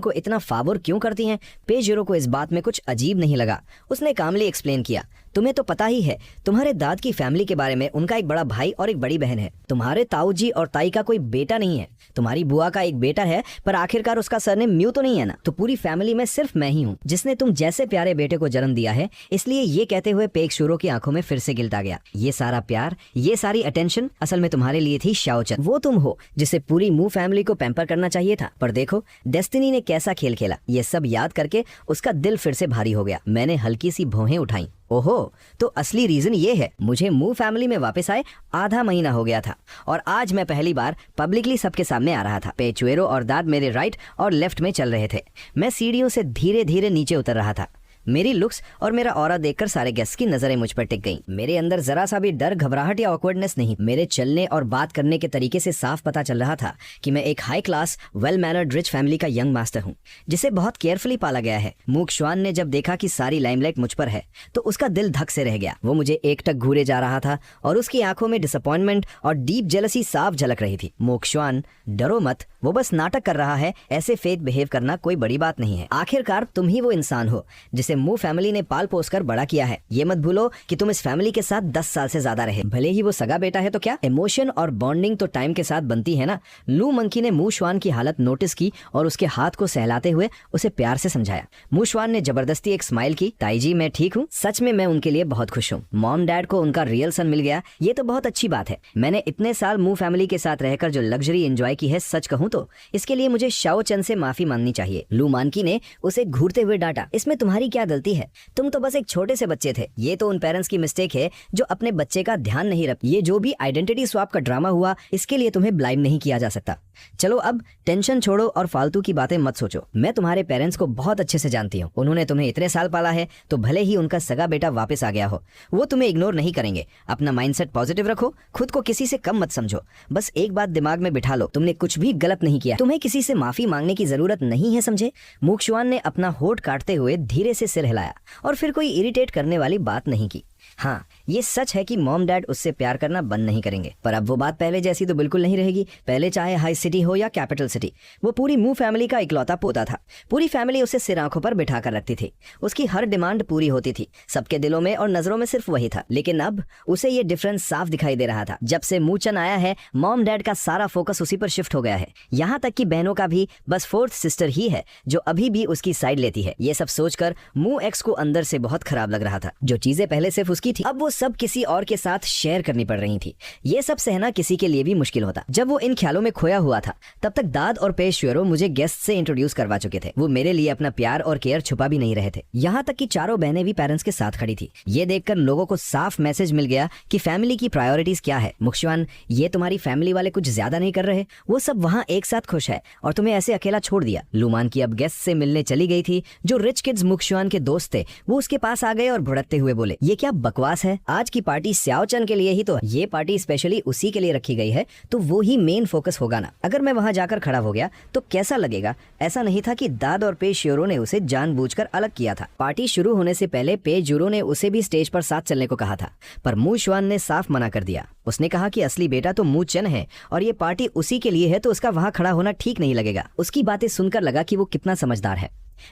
को इतना फावोर क्यों करती हैं? पेजुएरो को इस बात में कुछ अजीब नहीं लगा। उसने कामली एक्सप्लेन किया, तुम्हें तो पता ही है तुम्हारे दाद की फैमिली के बारे में। उनका एक बड़ा भाई और एक बड़ी बहन है। तुम्हारे ताऊ जी और ताई का कोई बेटा नहीं है। तुम्हारी बुआ का एक बेटा है, पर आखिरकार उसका सरनेम म्यू तो नहीं है ना? तो पूरी फैमिली में सिर्फ मैं ही हूँ जिसने तुम जैसे प्यारे बेटे को जन्म दिया है। इसलिए ये कहते हुए पेशवेरो की आंखों में फिर से गिल्ट आ गया। ये सारा प्यार, ये सारी अटेंशन असल में तुम्हारे लिए थी शाओ चन। वो तुम हो जिसे पूरी मू फैमिली को पैम्पर करना चाहिए था। पर देखो डेस्टिनी ने कैसा खेल खेला। ये सब याद करके उसका दिल फिर से भारी हो गया। मैंने हल्की सी भौहें उठाई। ओहो, तो असली रीजन ये है, मुझे मू फैमिली में वापस आए आधा महीना हो गया था और आज मैं पहली बार पब्लिकली सबके सामने आ रहा था। पेचुएरो और दाद मेरे राइट और लेफ्ट में चल रहे थे। मैं सीढ़ियों से धीरे धीरे नीचे उतर रहा था। मेरी लुक्स और मेरा ऑरा देखकर सारे गेस्ट की नजरें मुझ पर टिक गईं। मेरे अंदर जरा सा भी डर, घबराहट या ऑकवर्डनेस नहीं। मेरे चलने और बात करने के तरीके से साफ पता चल रहा था कि मैं एक high class well mannered rich family का यंग मास्टर हूँ, जिसे बहुत केयरफुली पाला गया है। मूक शुआन ने जब देखा कि सारी लाइमलाइट मुझ पर है तो उसका दिल धक से रह गया। वो मुझे एकटक घूरे जा रहा था और उसकी आंखों में डिसअपॉइंटमेंट और डीप जेलसी साफ झलक रही थी। मूक शुआन, डरो मत, वो बस नाटक कर रहा है। ऐसे फेक बिहेव करना कोई बड़ी बात नहीं है। आखिरकार तुम ही वो इंसान हो जिसे मू फैमिली ने पाल पोस कर बड़ा किया है। ये मत भूलो कि तुम इस फैमिली के साथ 10 साल से ज्यादा रहे। भले ही वो सगा बेटा है तो क्या, इमोशन और बॉन्डिंग तो टाइम के साथ बनती है ना। लू मंकी ने मू शुआन की हालत नोटिस की और उसके हाथ को सहलाते हुए उसे प्यार से समझाया। मू शुआन ने जबरदस्ती एक स्माइल की। ताई जी मैं ठीक हूँ, सच में मैं उनके लिए बहुत खुश हूँ। मॉम डैड को उनका रियल सन मिल गया, ये तो बहुत अच्छी बात है। मैंने इतने साल मू फैमिली के साथ रहकर जो लग्जरी एंजॉय की है, सच कहूँ तो इसके लिए मुझे शाओ चन से माफी मांगनी चाहिए। लू मानकी ने उसे घूरते हुए डांटा, इसमें तुम्हारी क्या गलती है? तुम तो बस एक छोटे से बच्चे थे। ये तो उन पेरेंट्स की मिस्टेक है जो अपने बच्चे का ध्यान नहीं रख। ये जो भी आइडेंटिटी स्वैप का ड्रामा हुआ, इसके लिए तुम्हें ब्लाइम नहीं किया जा सकता। चलो अब टेंशन छोड़ो और फालतू की बातें मत सोचो। मैं तुम्हारे पेरेंट्स को बहुत अच्छे से जानती हूँ। उन्होंने तुम्हें इतने साल पाला है, तो भले ही उनका सगा बेटा वापस आ गया हो, वो तुम्हें इग्नोर नहीं करेंगे। अपना माइंडसेट पॉजिटिव रखो, खुद को किसी से कम मत समझो। बस एक बात दिमाग में बिठा लो, तुमने कुछ भी गलत नहीं किया। तुम्हें किसी से माफी मांगने की जरूरत नहीं है, समझे? मूक शुआन ने अपना होठ काटते हुए धीरे से सिर हिलाया और फिर कोई इरिटेट करने वाली बात नहीं की। हाँ, ये सच है कि मॉम डैड उससे प्यार करना बंद नहीं करेंगे, पर अब वो बात पहले जैसी तो बिल्कुल नहीं रहेगी। पहले चाहे हाई सिटी हो या कैपिटल सिटी, वो पूरी मू फैमिली का इकलौता पोता था। पूरी फैमिली उसे सिर आंखों पर बिठा कर रखती थी। उसकी हर डिमांड पूरी होती थी। सबके दिलों में और नजरों में सिर्फ वही था। लेकिन अब उसे ये डिफरेंस साफ दिखाई दे रहा था। जब से मूचन आया है, मॉम डैड का सारा फोकस उसी पर शिफ्ट हो गया है। यहाँ तक कि बहनों का भी बस 4th सिस्टर ही है जो अभी भी उसकी साइड लेती है। ये सब सोचकर मू एक्स को अंदर से बहुत खराब लग रहा था। जो चीजें पहले सिर्फ उसकी थी, अब वो सब किसी और के साथ शेयर करनी पड़ रही थी। ये सब सहना किसी के लिए भी मुश्किल होता। जब वो इन ख्यालों में खोया हुआ था, तब तक दाद और पेशवेरो मुझे गेस्ट से इंट्रोड्यूस करवा चुके थे। वो मेरे लिए अपना प्यार और केयर छुपा भी नहीं रहे थे। यहाँ तक कि चारों बहनें भी पेरेंट्स के साथ खड़ी थी। ये देखकर लोगों को साफ मैसेज मिल गया कि फैमिली की प्रायोरिटीज क्या है। मुखशुआन, ये तुम्हारी फैमिली वाले कुछ ज्यादा नहीं कर रहे? वो सब वहाँ एक साथ खुश है और तुम्हें ऐसे अकेला छोड़ दिया। लुमान की अब गेस्ट से मिलने चली गई थी। जो रिच किड्स मुखशुआन के दोस्त थे, वो उसके पास आ गए और भुड़कते हुए बोले, ये क्या बकवास है। आज की पार्टी स्याओ चन के लिए ही तो, ये पार्टी स्पेशली उसी के लिए रखी गई है, तो वो ही मेन फोकस होगा ना। अगर मैं वहाँ जाकर खड़ा हो गया तो कैसा लगेगा। ऐसा नहीं था कि दाद और पे श्योरो ने उसे जानबूझकर अलग किया था। पार्टी शुरू होने से पहले पे जुरो ने उसे भी स्टेज पर साथ चलने को कहा था, पर मू शुआन ने साफ मना कर दिया। उसने कहा कि असली बेटा तो मू चन है और ये पार्टी उसी के लिए है, तो उसका वहाँ खड़ा होना ठीक नहीं लगेगा। उसकी बातें सुनकर लगा कि वो कितना समझदार है।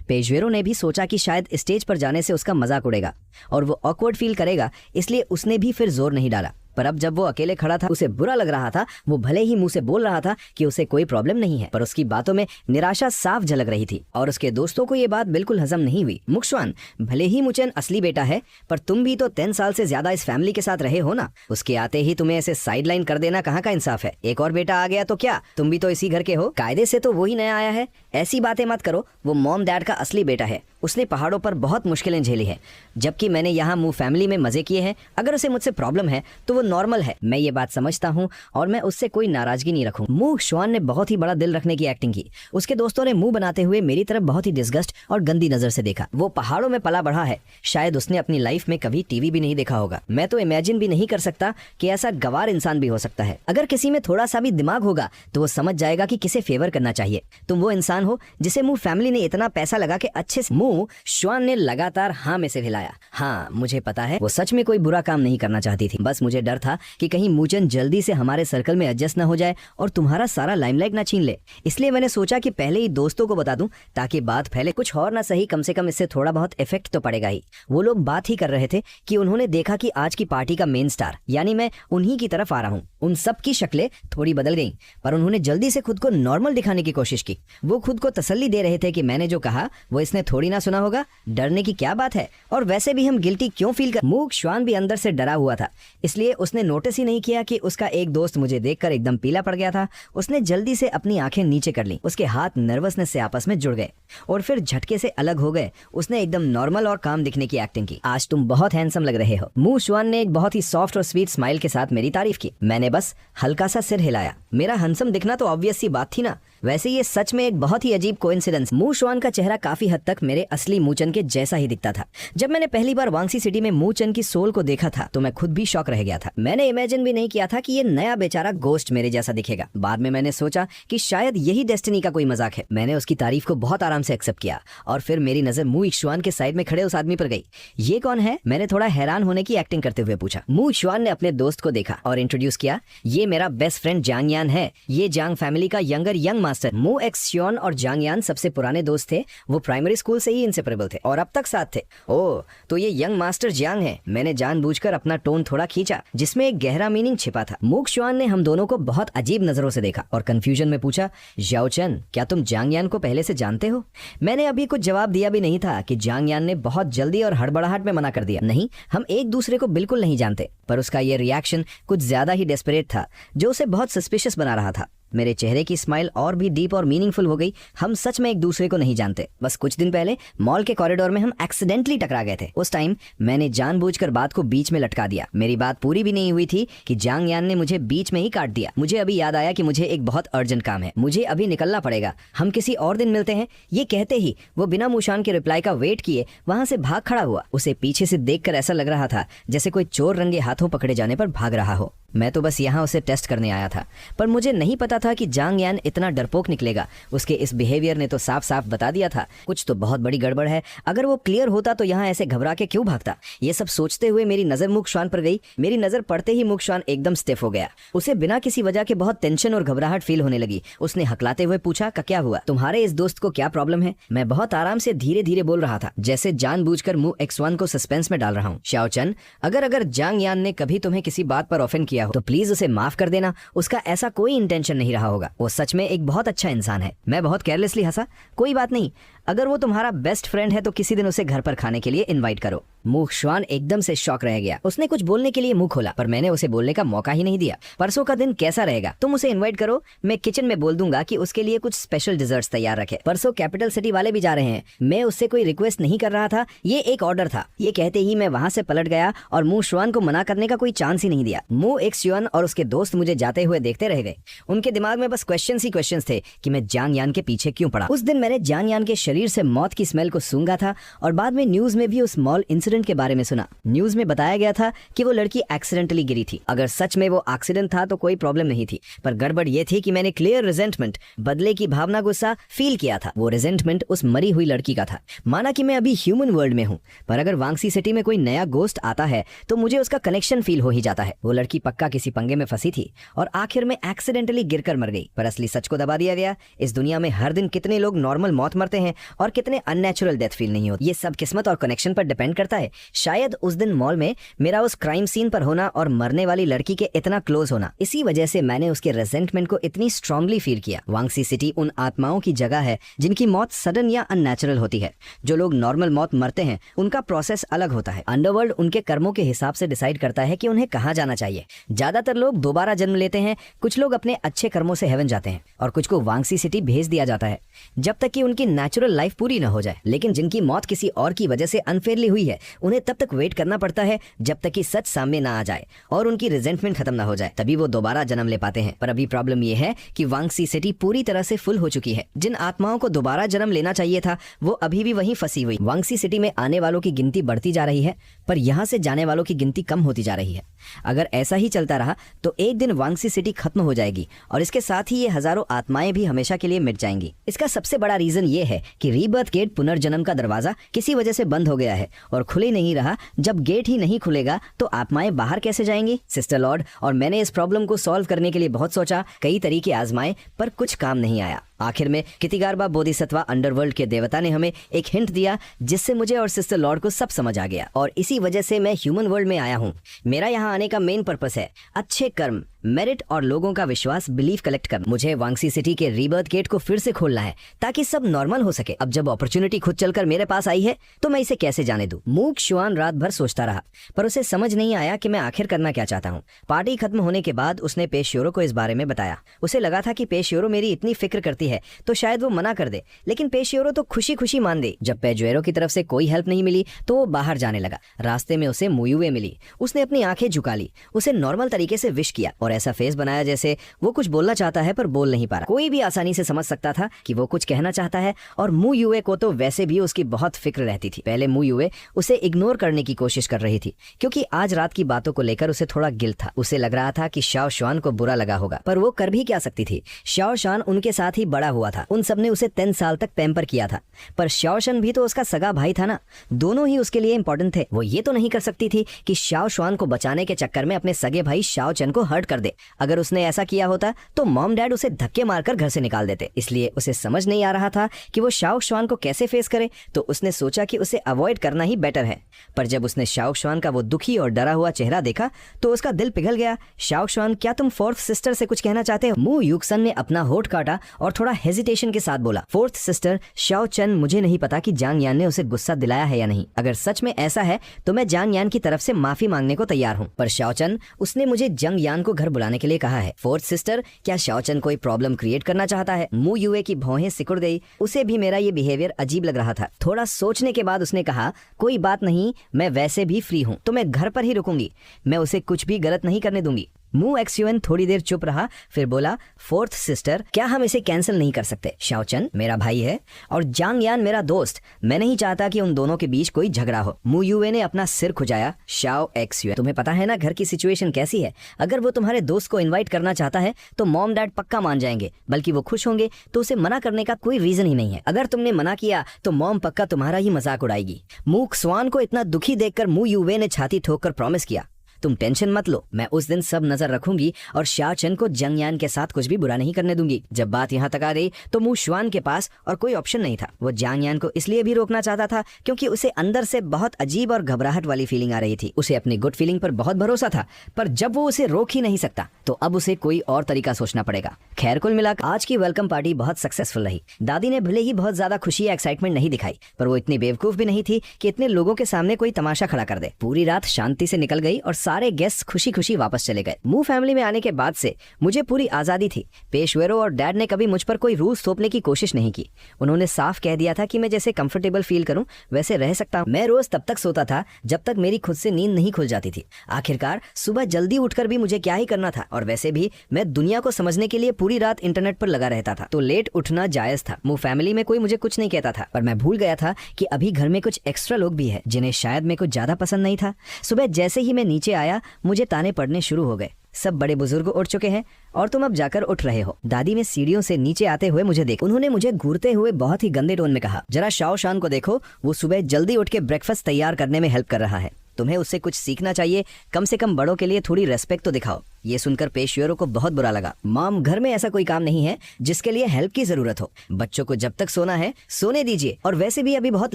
पेजुएरो ने भी सोचा कि शायद स्टेज पर जाने से उसका मजाक उड़ेगा और वो ऑकवर्ड फील करेगा, इसलिए उसने भी फिर जोर नहीं डाला। पर अब जब वो अकेले खड़ा था, उसे बुरा लग रहा था। वो भले ही मुंह से बोल रहा था कि उसे कोई प्रॉब्लम नहीं है, पर उसकी बातों में निराशा साफ झलक रही थी और उसके दोस्तों को ये बात बिल्कुल हजम नहीं हुई। मुक्शवान, भले ही मुचेन असली बेटा है, पर तुम भी तो 10 साल से ज्यादा इस फैमिली के साथ रहे हो ना। उसके आते ही तुम्हें ऐसे साइडलाइन कर देना कहाँ का इंसाफ है। एक और बेटा आ गया तो क्या, तुम भी तो इसी घर के हो, कायदे से तो वही नया आया है। ऐसी बातें मत करो, वो मॉम डैड का असली बेटा है। उसने पहाड़ों पर बहुत मुश्किलें झेली है, जबकि मैंने यहाँ मू फैमिली में मजे किए हैं। अगर उसे मुझसे प्रॉब्लम है तो वो नॉर्मल है, मैं ये बात समझता हूँ और मैं उससे कोई नाराजगी नहीं रखूँ। मू शुआन ने बहुत ही बड़ा दिल रखने की एक्टिंग की। उसके दोस्तों ने मुंह बनाते हुए मेरी तरफ बहुत ही डिस्गस्ट और गंदी नजर से देखा। वो पहाड़ों में पला बढ़ा है, शायद उसने अपनी लाइफ में कभी टीवी भी नहीं देखा होगा। मैं तो इमेजिन भी नहीं कर सकता कि ऐसा गवार इंसान भी हो सकता है। अगर किसी में थोड़ा सा भी दिमाग होगा तो वो समझ जाएगा कि किसे फेवर करना चाहिए। तुम वो इंसान हो जिसे मू फैमिली ने इतना पैसा लगा के अच्छे से। मू शुआन ने लगातार हाँ में से हिलाया। हाँ, मुझे पता है वो सच में कोई बुरा काम नहीं करना चाहती थी, बस मुझे डर था कि कहीं मूचन जल्दी से हमारे सर्कल में एडजस्ट ना हो जाए और तुम्हारा सारा लाइमलाइट ना छीन ले। इसलिए मैंने सोचा कि पहले ही दोस्तों को बता दूं ताकि बात फैले। कुछ और ना सही, कम से कम इससे थोड़ा बहुत इफेक्ट तो पड़ेगा ही। वो लोग बात ही कर रहे थे कि उन्होंने देखा कि आज की पार्टी का मेन स्टार यानी मैं उन्हीं की तरफ आ रहा हूँ। उन सब की शक्लें थोड़ी बदल गईं, पर उन्होंने जल्दी से खुद को नॉर्मल दिखाने की कोशिश की। वो खुद को तसल्ली दे रहे थे कि मैंने जो कहा वो इसने थोड़ी ना सुना होगा, डरने की क्या बात है, और वैसे भी हम गिल्टी क्यों फील कर। मूक शुआन भी अंदर से डरा हुआ था, इसलिए उसने नोटिस ही नहीं किया कि उसका एक दोस्त मुझे देखकर एकदम पीला पड़ गया था। उसने जल्दी से अपनी आंखें नीचे कर ली। उसके हाथ नर्वसनेस से आपस में जुड़ गए और फिर झटके से अलग हो गए। उसने एकदम नॉर्मल और काम दिखने की एक्टिंग की। आज तुम बहुत हैंडसम लग रहे हो। मू शुआन ने एक बहुत ही सॉफ्ट और स्वीट स्माइल के साथ मेरी तारीफ की। मैंने बस हल्का सा सिर हिलाया। मेरा हैंडसम दिखना तो ऑब्वियस सी बात थी ना। वैसे ये सच में एक बहुत ही अजीब कोइंसिडेंस। मू शुआन का चेहरा काफी हद तक मेरे असली मूचन के जैसा ही दिखता था। जब मैंने पहली बार वांगसी सिटी में मूचन की सोल को देखा था तो मैं खुद भी शॉक रह गया था। मैंने इमेजिन भी नहीं किया था कि ये नया बेचारा गोश्त मेरे जैसा दिखेगा। बाद में मैंने सोचा कि शायद यही डेस्टिनी का कोई मजाक है। मैंने उसकी तारीफ को बहुत आराम से एक्सेप्ट किया और फिर मेरी नजर मू शुआन के साइड में खड़े उस आदमी पर गई। ये कौन है? मैंने थोड़ा हैरान होने की एक्टिंग करते हुए पूछा। मू शुआन ने अपने दोस्त को देखा और इंट्रोड्यूस किया। ये मेरा बेस्ट फ्रेंड जांग यान है। ये जांग फैमिली का यंग मास्टर। मू एक्स श्योन और जांग यान सबसे पुराने दोस्त थे। वो प्राइमरी स्कूल से ही इंसेपरेबल थे और अब तक साथ थे। ओह, तो ये यंग मास्टर जांग है। मैंने जानबूझकर अपना टोन थोड़ा खींचा जिसमें एक गहरा मीनिंग छिपा था। मूक शुआन ने हम दोनों को बहुत अजीब नजरों से देखा और कंफ्यूजन में पूछा, याओ चन, क्या तुम जांग यान को पहले से जानते हो? मैंने अभी कुछ जवाब दिया भी नहीं था कि जांग यान ने बहुत जल्दी और हड़बड़ाहट में मना कर दिया। नहीं, हम एक दूसरे को बिल्कुल नहीं जानते। पर उसका ये रिएक्शन कुछ ज्यादा ही डेस्परेट था जो उसे बहुत सस्पिशियस बना रहा था। मेरे चेहरे की स्माइल और भी डीप और मीनिंगफुल हो गई। हम सच में एक दूसरे को नहीं जानते। बस कुछ दिन पहले मॉल के कॉरिडोर में हम एक्सीडेंटली टकरा गए थे। उस टाइम मैंने जानबूझकर बात को बीच में लटका दिया। मेरी बात पूरी भी नहीं हुई थी कि जांग यान ने मुझे बीच में ही काट दिया। मुझे अभी याद आया कि मुझे एक बहुत अर्जेंट काम है, मुझे अभी निकलना पड़ेगा। हम किसी और दिन मिलते हैं। ये कहते ही वो बिना मुशान के रिप्लाई का वेट किए वहां से भाग खड़ा हुआ। उसे पीछे से देखकर ऐसा लग रहा था जैसे कोई चोर रंगे हाथों पकड़े जाने पर भाग रहा हो। मैं तो बस यहाँ उसे टेस्ट करने आया था, पर मुझे नहीं पता था कि जांग यान इतना डरपोक निकलेगा। उसके इस बिहेवियर ने तो साफ साफ बता दिया था कुछ तो बहुत बड़ी गड़बड़ है। अगर वो क्लियर होता तो यहाँ ऐसे घबरा के क्यों भागता? ये सब सोचते हुए मेरी नजर मूक शुआन पर गई। मेरी नजर पड़ते ही मूक शुआन एकदम स्टिफ हो गया। उसे बिना किसी वजह के बहुत टेंशन और घबराहट फील होने लगी। उसने हकलाते हुए पूछा, क्या हुआ? तुम्हारे इस दोस्त को क्या प्रॉब्लम है? मैं बहुत आराम से धीरे धीरे बोल रहा था, जैसे जानबूझकर मू एक्स1 को सस्पेंस में डाल रहा हूँ। शाओ चन, अगर जांग यान ने कभी तुम्हें किसी बात पर ऑफेंड किया हो तो प्लीज उसे माफ कर देना। उसका ऐसा कोई इंटेंशन नहीं रहा होगा। वो सच में एक बहुत अच्छा इंसान है। मैं बहुत केयरलेसली हंसा। कोई बात नहीं, अगर वो तुम्हारा बेस्ट फ्रेंड है तो किसी दिन उसे घर पर खाने के लिए इनवाइट करो। मूक शुआन एकदम से शॉक रह गया। उसने कुछ बोलने के लिए मुंह खोला, पर मैंने उसे बोलने का मौका ही नहीं दिया। परसों का दिन कैसा रहेगा? तुम उसे इनवाइट करो, मैं किचन में बोल दूंगा कि उसके लिए कुछ स्पेशल डिजर्ट्स तैयार रखे। परसों कैपिटल सिटी वाले भी जा रहे हैं। मैं उससे कोई रिक्वेस्ट नहीं कर रहा था, ये एक ऑर्डर था। ये कहते ही मैं वहां से पलट गया और मूक शुआन को मना करने का कोई चांस ही नहीं दिया। मूक एक्स शुआन और उसके दोस्त मुझे जाते हुए देखते रह गए। उनके दिमाग में बस क्वेश्चंस ही क्वेश्चंस थे कि मैं जांग यान के पीछे क्यों पड़ा। उस दिन मैंने जांग यान के शरीर शरीर से मौत की स्मेल को सूंघा था और बाद में न्यूज में भी उस मॉल इंसिडेंट के बारे में सुना। न्यूज में बताया गया था कि वो लड़की एक्सीडेंटली गिरी थी। अगर सच में वो एक्सीडेंट था तो कोई प्रॉब्लम नहीं थी, पर गड़बड़ ये थी कि मैंने क्लियर रिजेंटमेंट, बदले की भावना, गुस्सा फील किया था। वो रिजेंटमेंट उस मरी हुई लड़की का था। माना कि मैं अभी ह्यूमन वर्ल्ड में हूँ, पर अगर वांगसी सिटी में कोई नया गोस्ट आता है तो मुझे उसका कनेक्शन फील हो ही जाता है। वो लड़की पक्का किसी पंगे में फंसी थी और आखिर में एक्सीडेंटली गिरकर मर गई, पर असली सच को दबा दिया गया। इस दुनिया में हर दिन कितने लोग नॉर्मल मौत मरते हैं और कितने अननेचुरल डेथ फील नहीं होती। ये सब किस्मत और कनेक्शन पर डिपेंड करता है। शायद उस दिन मॉल में मेरा उस क्राइम सीन पर होना और मरने वाली लड़की के इतना क्लोज होना, इसी वजह से मैंने उसके रेजेंटमेंट को इतनी स्ट्रांगली फील किया। वांगसी सिटी उन आत्माओं की जगह है जिनकी मौत सडन या अननेचुरल होती है। जो लोग नॉर्मल मौत मरते हैं उनका प्रोसेस अलग होता है। अंडरवर्ल्ड उनके कर्मों के हिसाब से डिसाइड करता है कि उन्हें कहाँ जाना चाहिए। ज्यादातर लोग दोबारा जन्म लेते हैं, कुछ लोग अपने अच्छे कर्मों से हेवन जाते हैं और कुछ को वांगसी सिटी भेज दिया जाता है जब तक कि उनकी नेचुरल लाइफ पूरी न हो जाए। लेकिन जिनकी मौत किसी और की वजह से अनफेयरली हुई है, उन्हें तब तक वेट करना पड़ता है जब तक कि सच सामने ना आ जाए और उनकी रिजेंटमेंट खत्म ना हो जाए, तभी वो दोबारा जन्म ले पाते हैं। पर अभी प्रॉब्लम ये है कि वांगसी सिटी पूरी तरह से फुल हो चुकी है। जिन आत्माओं को दोबारा जन्म लेना चाहिए था वो अभी भी वहीं फंसी हुई। वांगसी सिटी में आने वालों की गिनती बढ़ती जा रही है, पर यहाँ से जाने वालों की गिनती कम होती जा रही है। अगर ऐसा ही चलता रहा तो एक दिन वांगसी सिटी खत्म हो जाएगी और इसके साथ ही ये हजारों आत्माएं भी हमेशा के लिए मिट जाएंगी। इसका सबसे बड़ा रीजन ये है कि रीबर्थ गेट, पुनर्जन्म का दरवाजा किसी वजह से बंद हो गया है और खुले नहीं रहा। जब गेट ही नहीं खुलेगा तो आत्माएं बाहर कैसे जाएंगी? सिस्टर लॉर्ड और मैंने इस प्रॉब्लम को सॉल्व करने के लिए बहुत सोचा, कई तरीके आजमाए, पर कुछ काम नहीं आया। आखिर में कितिगारबा बोधिसत्वा अंडरवर्ल्ड के देवता ने हमें एक हिंट दिया जिससे मुझे और सिस्टर लॉर्ड को सब समझ आ गया और इसी वजह से मैं ह्यूमन वर्ल्ड में आया हूँ। मेरा यहाँ आने का मेन पर्पस है अच्छे कर्म, मेरिट और लोगों का विश्वास, बिलीफ कलेक्ट कर। मुझे वांगसी सिटी के रीबर्थ गेट को फिर से खोलना है ताकि सब नॉर्मल हो सके। अब जब अपॉर्चुनिटी खुद चलकर मेरे पास आई है तो मैं इसे कैसे जाने दूं? मूक शुआन रात भर सोचता रहा, पर उसे समझ नहीं आया कि मैं आखिर करना क्या चाहता हूँ। पार्टी खत्म होने के बाद उसने पेशियोरो को इस बारे में बताया। उसे लगा था कि पेशियोरो मेरी इतनी फिक्र करती है तो शायद वो मना कर दे, लेकिन पेशियोरो तो खुशी खुशी मान गई। जब पेजुएरो की तरफ से कोई हेल्प नहीं मिली तो वो बाहर जाने लगा। रास्ते में उसे मुयुए मिली। उसने अपनी आंखें झुका ली, उसे नॉर्मल तरीके से विश किया और ऐसा फेस बनाया जैसे वो कुछ बोलना चाहता है पर बोल नहीं पा रहा। कोई भी आसानी से समझ सकता था कि वो कुछ कहना चाहता है और मुयुए को तो वैसे भी उसकी बहुत फिक्र रहती थी। पहले मुयुए उसे इग्नोर करने की कोशिश कर रही थी क्योंकि आज रात की बातों को लेकर उसे थोड़ा गिल्ट था। उसे लग रहा था कि शाओ शुआन को बुरा लगा होगा, पर वो कर भी क्या सकती थी? शाओ शुआन उनके साथ ही बड़ा हुआ था, उन सबने उसे 10 साल तक पैम्पर किया था, पर शाओ शन भी तो उसका सगा भाई था ना। दोनों ही उसके लिए इंपॉर्टेंट थे। वो ये तो नहीं कर सकती थी कि शाओ शुआन को बचाने के चक्कर में अपने सगे भाई शाओ चन को हर्ट कर दे। अगर उसने ऐसा किया होता तो मॉम डैड उसे धक्के मारकर घर से निकाल देते। इसलिए उसे समझ नहीं आ रहा था कि वो शाओ शुआन को कैसे फेस करे, तो उसने सोचा कि उसे अवॉइड करना ही बेटर है। पर जब उसने शाओ शुआन का वो दुखी और डरा हुआ चेहरा देखा तो उसका दिल पिघल गया। शाओ शुआन, क्या तुम फोर्थ सिस्टर से कुछ कहना चाहते हो? मु युक्सन ने अपना होठ काटा और थोड़ा हेजिटेशन के साथ बोला, फोर्थ सिस्टर शाओ चन, मुझे नहीं पता कि जांग यान ने उसे गुस्सा दिलाया है या नहीं। अगर सच में ऐसा है तो मैं जांग यान की तरफ से माफी मांगने को तैयार हूँ, पर शाओ चन, उसने मुझे जंग यान को घर बुलाने के लिए कहा है। फोर्थ सिस्टर, क्या शाओ चन कोई प्रॉब्लम क्रिएट करना चाहता है? मु युए की भौहें सिकुड़ गई। उसे भी मेरा ये बिहेवियर अजीब लग रहा था। थोड़ा सोचने के बाद उसने कहा, कोई बात नहीं, मैं वैसे भी फ्री हूँ तो मैं घर पर ही रुकूंगी। मैं उसे कुछ भी गलत नहीं करने दूंगी। मु एक्सयूएन थोड़ी देर चुप रहा, फिर बोला, फोर्थ सिस्टर, क्या हम इसे कैंसिल नहीं कर सकते? शाओ चन मेरा भाई है और जांग यान मेरा दोस्त। मैं नहीं चाहता कि उन दोनों के बीच कोई झगड़ा हो। मु युए ने अपना सिर खुजाया। शाओ एक्सयूएन, तुम्हें पता है ना घर की सिचुएशन कैसी है। अगर वो तुम्हारे दोस्त को इन्वाइट करना चाहता है तो मॉम डैड पक्का मान जाएंगे, बल्कि वो खुश होंगे, तो उसे मना करने का कोई रीजन ही नहीं है। अगर तुमने मना किया तो मॉम पक्का तुम्हारा ही मजाक उड़ाएगी। मूक स्वान को इतना दुखी देखकर मु युए ने छाती ठोककर प्रॉमिस किया, तुम टेंशन मत लो, मैं उस दिन सब नजर रखूंगी और शाओ चन को जंग यान के साथ कुछ भी बुरा नहीं करने दूंगी। जब बात यहाँ तक आ गई तो मु शुआन के पास और कोई ऑप्शन नहीं था। वो जांग यान को इसलिए भी रोकना चाहता था क्योंकि उसे अंदर से बहुत अजीब और घबराहट वाली फीलिंग आ रही थी। उसे अपनी गुड फीलिंग पर बहुत भरोसा था, पर जब वो उसे रोक ही नहीं सकता तो अब उसे कोई और तरीका सोचना पड़ेगा। खैर, कुल मिलाकर आज की वेलकम पार्टी बहुत सक्सेसफुल रही। दादी ने भले ही बहुत ज्यादा खुशी या एक्साइटमेंट नहीं दिखाई, पर वो इतनी बेवकूफ भी नहीं थी कि इतने लोगों के सामने कोई तमाशा खड़ा कर दे। पूरी रात शांति से निकल गई और सारे गेस्ट खुशी खुशी वापस चले गए। मू फैमिली में आने के बाद से मुझे पूरी आजादी थी। पेशवेरो और डैड ने कभी मुझ पर कोई रूल्स थोपने की कोशिश नहीं की। उन्होंने साफ कह दिया था कि मैं जैसे कंफर्टेबल फील करूं वैसे रह सकता हूं। मैं रोज तब तक सोता था जब तक मेरी खुद से नींद नहीं खुल जाती थी। आखिरकार सुबह जल्दी उठकर भी मुझे क्या ही करना था, और वैसे भी मैं दुनिया को समझने के लिए पूरी रात इंटरनेट पर लगा रहता था, तो लेट उठना जायज था। मू फैमिली में कोई मुझे कुछ नहीं कहता था, पर मैं भूल गया था कि अभी घर में कुछ एक्स्ट्रा लोग भी है जिन्हें शायद मेरे को ज्यादा पसंद नहीं था। सुबह जैसे ही मैं नीचे आया मुझे ताने पड़ने शुरू हो गए। सब बड़े बुजुर्ग उठ चुके हैं और तुम अब जाकर उठ रहे हो। दादी ने सीढ़ियों से नीचे आते हुए मुझे देखा। उन्होंने मुझे घूरते हुए बहुत ही गंदे टोन में कहा, जरा शाओ शान को देखो, वो सुबह जल्दी उठ के ब्रेकफास्ट तैयार करने में हेल्प कर रहा है। तुम्हें उससे कुछ सीखना चाहिए, कम से कम बड़ों के लिए थोड़ी रेस्पेक्ट तो दिखाओ। ये सुनकर पेशवेरो को बहुत बुरा लगा। मॉम, घर में ऐसा कोई काम नहीं है जिसके लिए हेल्प की जरूरत हो। बच्चों को जब तक सोना है सोने दीजिए, और वैसे भी अभी बहुत